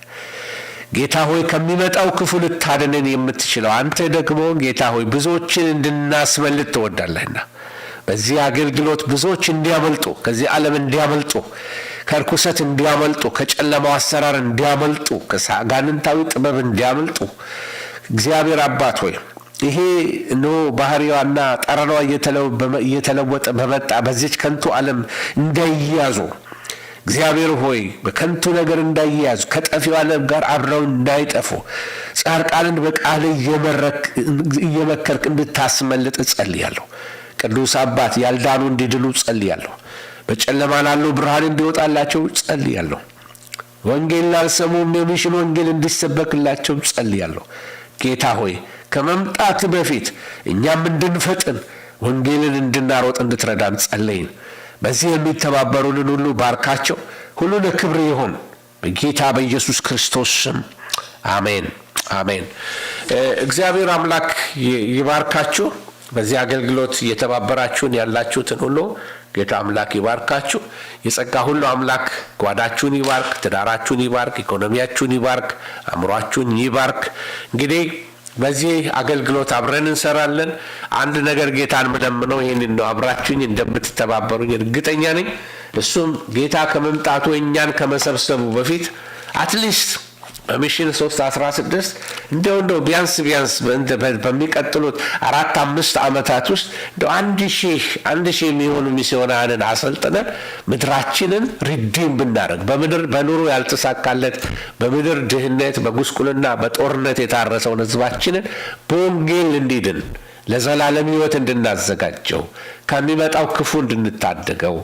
S3: ጌታ ሆይ ከሚመጣው ክፉ ልታድነን የምትችለው አንተ ደግሞ ጌታ ሆይ ብዙዎችን እንድናስመልጥ ትወዳለህና በዚህ አገልግሎት ብዙዎች እንዲያመልጡ፣ ከዚህ ዓለም እንዲያመልጡ፣ ከርኩሰት እንዲያመልጡ፣ ከጨለማው አሰራር እንዲያመልጡ፣ ከጋንንታዊ ጥበብ እንዲያመልጡ እግዚአብሔር አባት ሆይ ይሄ ነው ባህሪዋና ጠረኗ እየተለወጠ በመጣ በዚች ከንቱ ዓለም እንዳይያዙ እግዚአብሔር ሆይ በከንቱ ነገር እንዳይያዙ ከጠፊው ዓለም ጋር አብረው እንዳይጠፉ ጻድቃንን በቃል እየመከርክ እንድታስመልጥ ጸልያለሁ። ቅዱስ አባት ያልዳኑ እንዲድኑ ጸልያለሁ። በጨለማ ላሉ ብርሃን እንዲወጣላቸው ጸልያለሁ። ወንጌል ላልሰሙም የሚሽን ወንጌል እንዲሰበክላቸው ጸልያለሁ። ጌታ ሆይ ከመምጣት በፊት እኛም እንድንፈጥን ወንጌልን እንድናሮጥ እንድትረዳን ጸለይን። በዚህ የሚተባበሩንን ሁሉ ባርካቸው። ሁሉ ለክብር ይሁን በጌታ በኢየሱስ ክርስቶስ ስም አሜን አሜን። እግዚአብሔር አምላክ ይባርካችሁ። በዚህ አገልግሎት እየተባበራችሁን ያላችሁትን ሁሉ ጌታ አምላክ ይባርካችሁ። የጸጋ ሁሉ አምላክ ጓዳችሁን ይባርክ፣ ትዳራችሁን ይባርክ፣ ኢኮኖሚያችሁን ይባርክ፣ አእምሯችሁን ይባርክ። እንግዲህ በዚህ አገልግሎት አብረን እንሰራለን። አንድ ነገር ጌታን ምለምነው ይሄንን ነው፣ አብራችሁኝ እንደምትተባበሩኝ እርግጠኛ ነኝ። እሱም ጌታ ከመምጣቱ እኛን ከመሰብሰቡ በፊት አትሊስት በሚሽን 316 እንደው ቢያንስ በሚቀጥሉት 4-5 ዓመታት ውስጥ እንደው 1000 የሚሆኑ ሚስዮናውያንን አሰልጥነን ምድራችንን ሪዲም ብናደርግ፣ በምድር በኑሮ ያልተሳካለት በምድር ድህነት፣ በጉስቁልና፣ በጦርነት የታረሰውን ሕዝባችንን በወንጌል እንዲድን ለዘላለም ሕይወት እንድናዘጋጀው ከሚመጣው ክፉ እንድንታደገው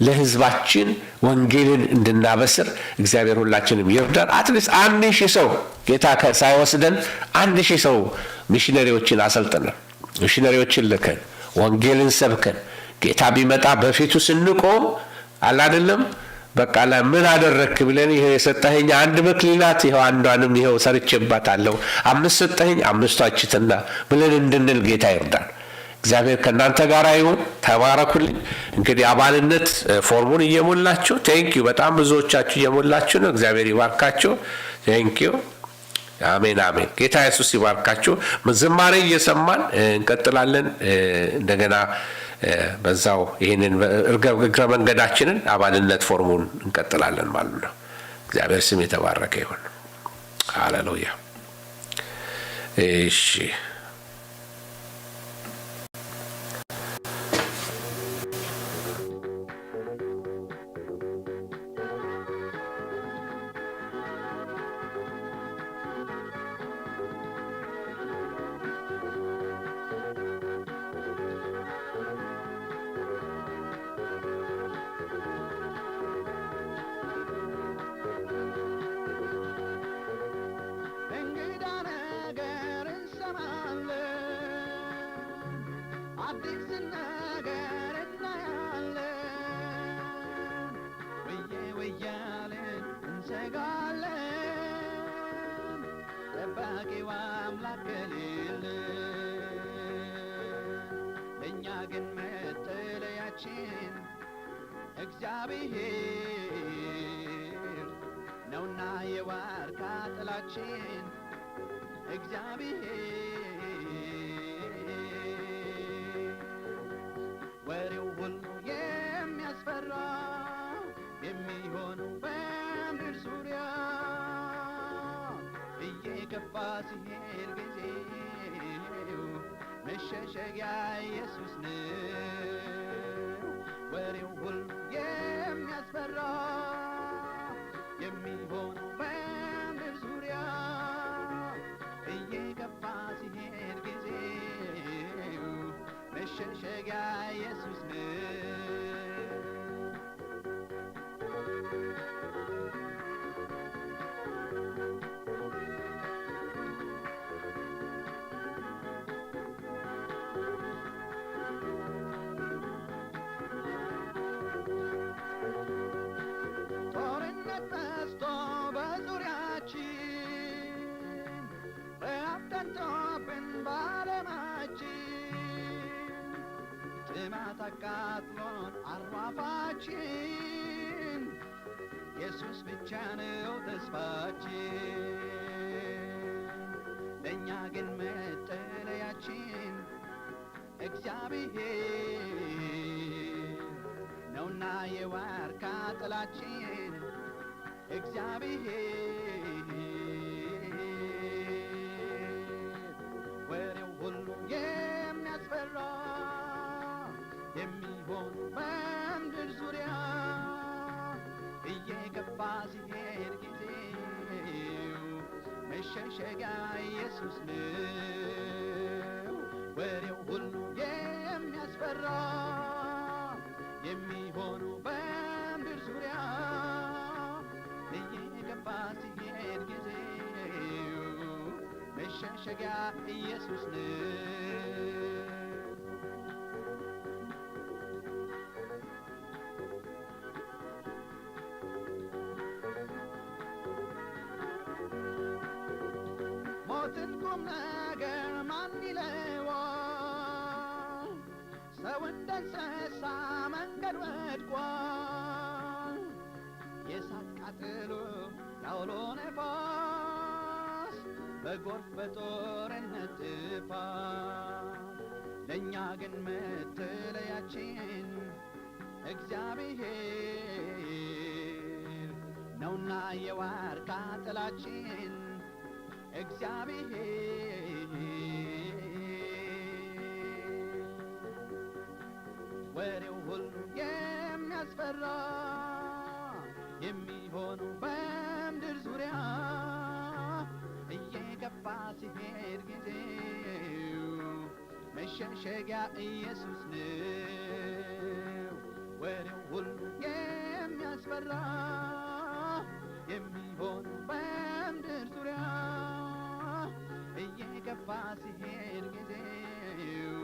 S3: ለሕዝባችን ወንጌልን እንድናበስር እግዚአብሔር ሁላችንም ይርዳን። አትሊስት 1000 ሰው ጌታ ሳይወስደን 1000 ሰው ሚሽነሪዎችን አሰልጥነን ሚሽነሪዎችን ልከን ወንጌልን ሰብከን ጌታ ቢመጣ በፊቱ ስንቆም አላደለም በቃ ምን አደረክ ብለን ይሄ የሰጠኸኝ 1 መክሊት ይሄው አንዷንም ይሄው ሰርቼባታለሁ 5 ሰጠኸኝ 5 አችትና ብለን እንድንል ጌታ ይርዳን። እግዚአብሔር ከእናንተ ጋር ይሁን። ተባረኩልኝ። እንግዲህ አባልነት ፎርሙን እየሞላችሁ ቴንኪዩ። በጣም ብዙዎቻችሁ እየሞላችሁ ነው። እግዚአብሔር ይባርካችሁ። ቴንኪዩ። አሜን አሜን። ጌታ ኢየሱስ ይባርካችሁ። ዝማሬ እየሰማን እንቀጥላለን። እንደገና በዛው ይሄንን እግረ መንገዳችንን አባልነት ፎርሙን እንቀጥላለን ማለት ነው። እግዚአብሔር ስም የተባረከ ይሁን። ሃሌሉያ። እሺ
S5: እግዚአብሔር ነውና የዋርካ ጥላችን እግዚአብሔር ወሬው ሁሉ የሚያስፈራ የሚሆነው በምድር ዙሪያ እየገፋ ሲሄድ ጊዜው መሸሸጊያ ኢየሱስ ነው። ወሬው ሁሉ የሚያስፈራ የሚሆነው በምድር ዙሪያ እየገፋ ሲሄድ ጊዜው መሸሸጊያ ኢየሱስ ነው። ጥማት አቃጥሎን አሯፋችን ኢየሱስ ብቻ ነው ተስፋችን። ለእኛ ግን መጠለያችን እግዚአብሔር ነውና የዋርካ ጥላችን እግዚአብሔር ወሬው ሁሉ የሚያስፈራ የሚሆን በምድር ዙሪያ እየገፋ ሲሄድ ጊዜው መሸሸጊያ ኢየሱስ ነው። ወሬው ሁሉ የሚያስፈራ የሚሆኑ በምድር ዙሪያ እየገፋ ሲሄድ ጊዜው መሸሸጊያ ኢየሱስ ነው። ሞትን ቁም ነገር ማን ይለዋል? ሰው እንደ እንስሳ መንገድ ወድቋል። የእሳት ቃጠሎ ያውሎ ነፋስ በጎርፍ በጦርነት ጥፋት ለእኛ ግን መጠለያችን እግዚአብሔር ነውና የዋርካ ጥላችን እግዚአብሔር ወሬው ሁሉ የሚያስፈራ የሚሆኑ በምድር ዙሪያ እየገፋ ሲሄድ ጊዜው መሸሸጊያ ኢየሱስ ነው። ወሬው ሁሉ የሚያስፈራ የሚሆን በምድር ዙሪያ እየገፋ ሲሄድ ጊዜው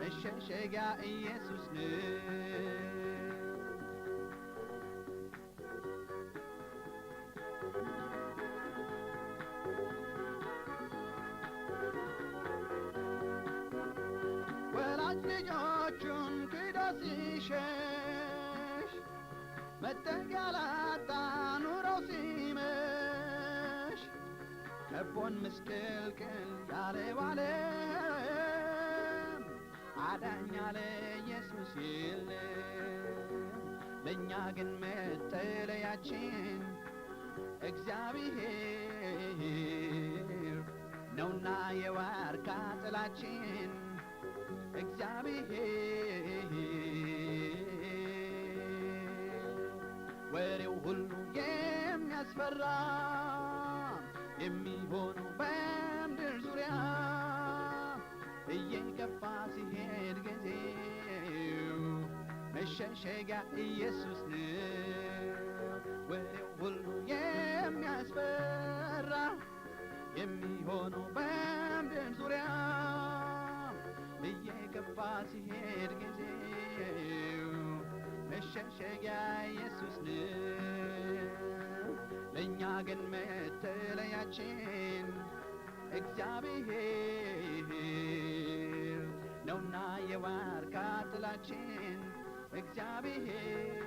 S5: መሸሸጊያ ኢየሱስ ነው። ወላጅ ልጆቹን ክዶ ሲሸሽ መጠጊያ ላጣ ኑሮው ሲመሽ ከቦን ምስቅልቅል ያለው ዓለም አዳኝ ያለ ኢየሱስ የለም። ለእኛ ግን መጠለያችን እግዚአብሔር ነውና የዋርካ ጥላችን እግዚአብሔር ወሬው ሁሉ የሚያስፈራ የሚሆኑ በምድር ዙሪያ እየገፋ ሲሄድ ጊዜው መሸሸጊያ ኢየሱስ ነው። ወሬው ሁሉ የሚያስፈራ የሚሆኑ በምድር ዙሪያ እየገፋ ሲሄድ ጊዜው መሸሸጊያ ኢየሱስ ነው። ለእኛ ግን መጠለያችን እግዚአብሔር ነውና የዋርካ ጥላችን እግዚአብሔር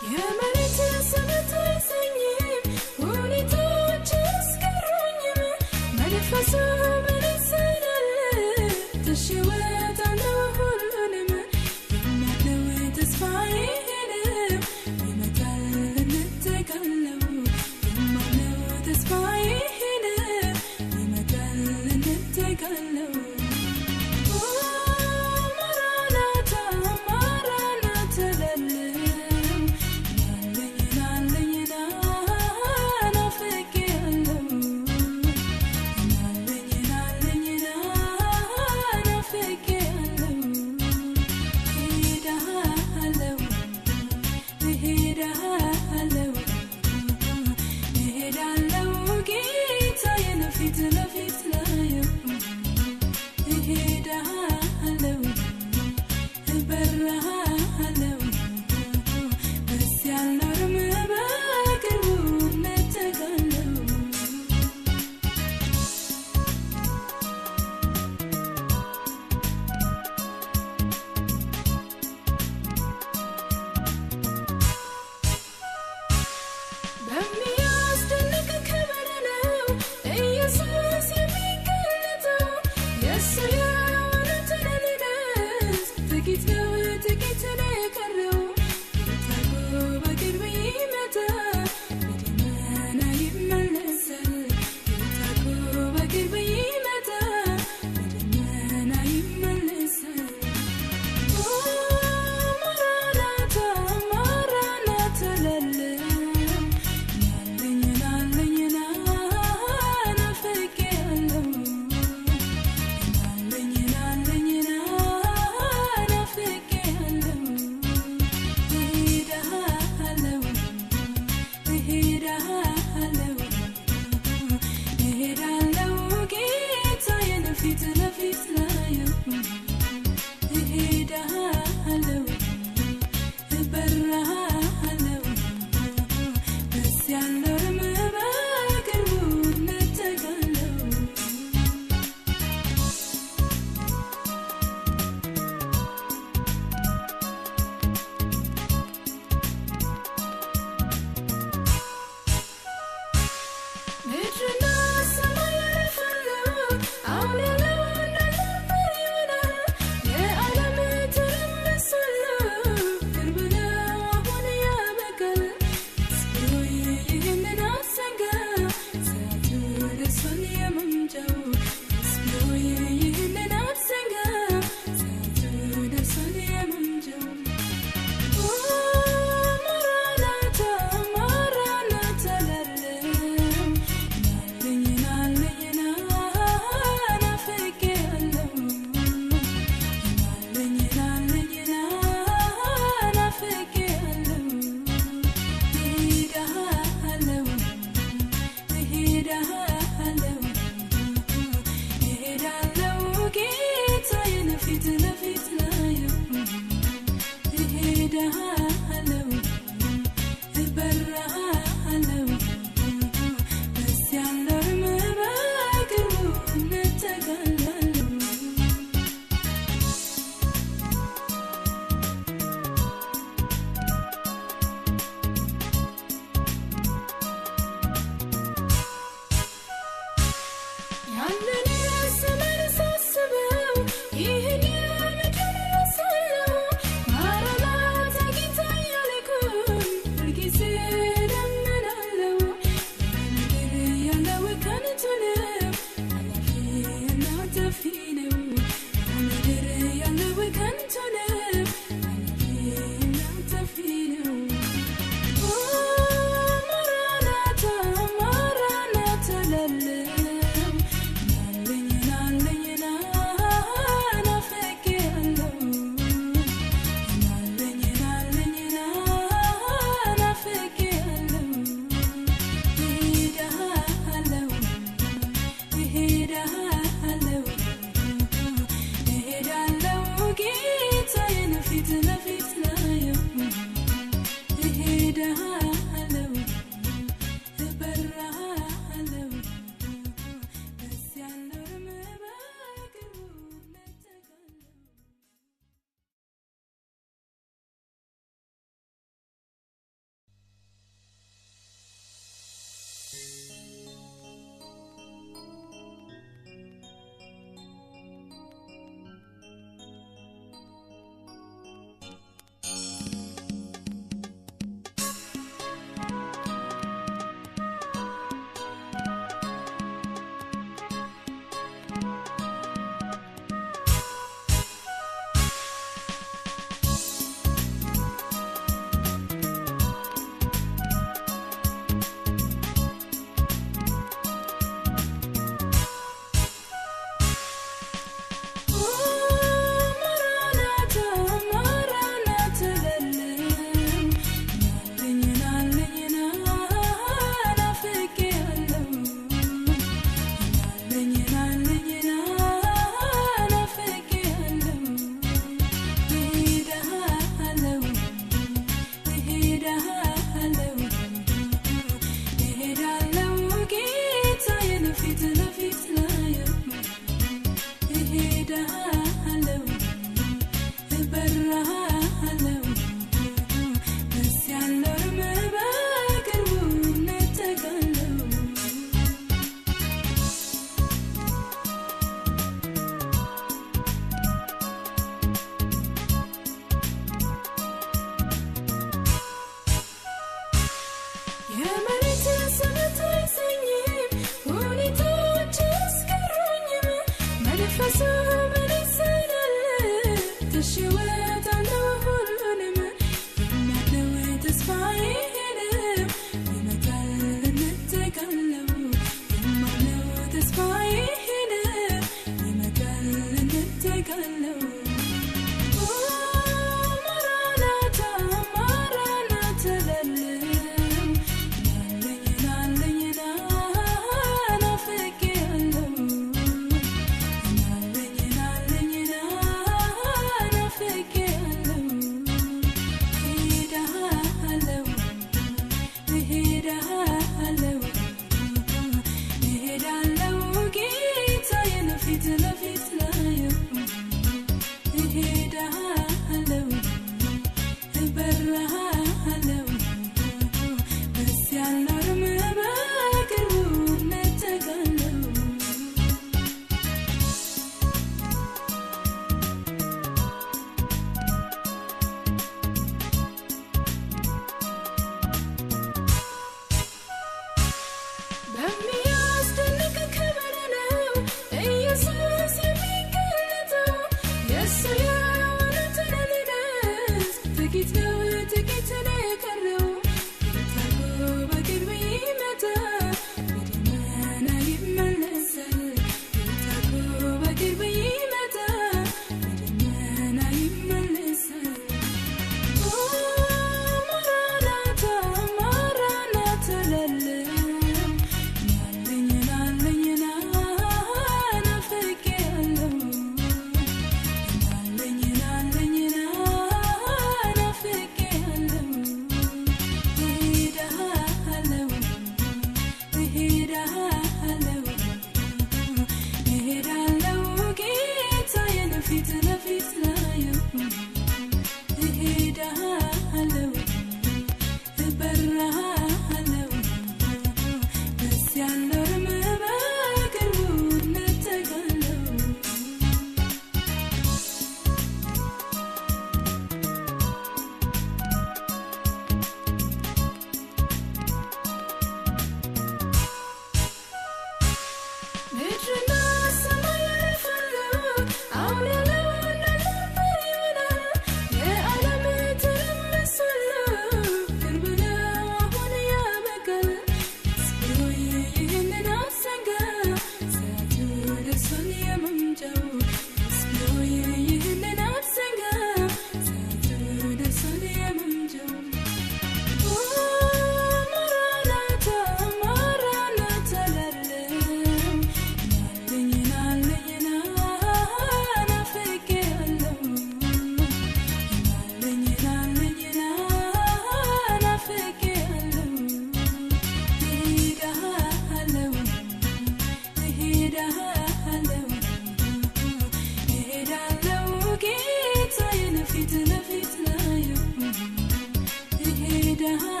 S6: ወደሃ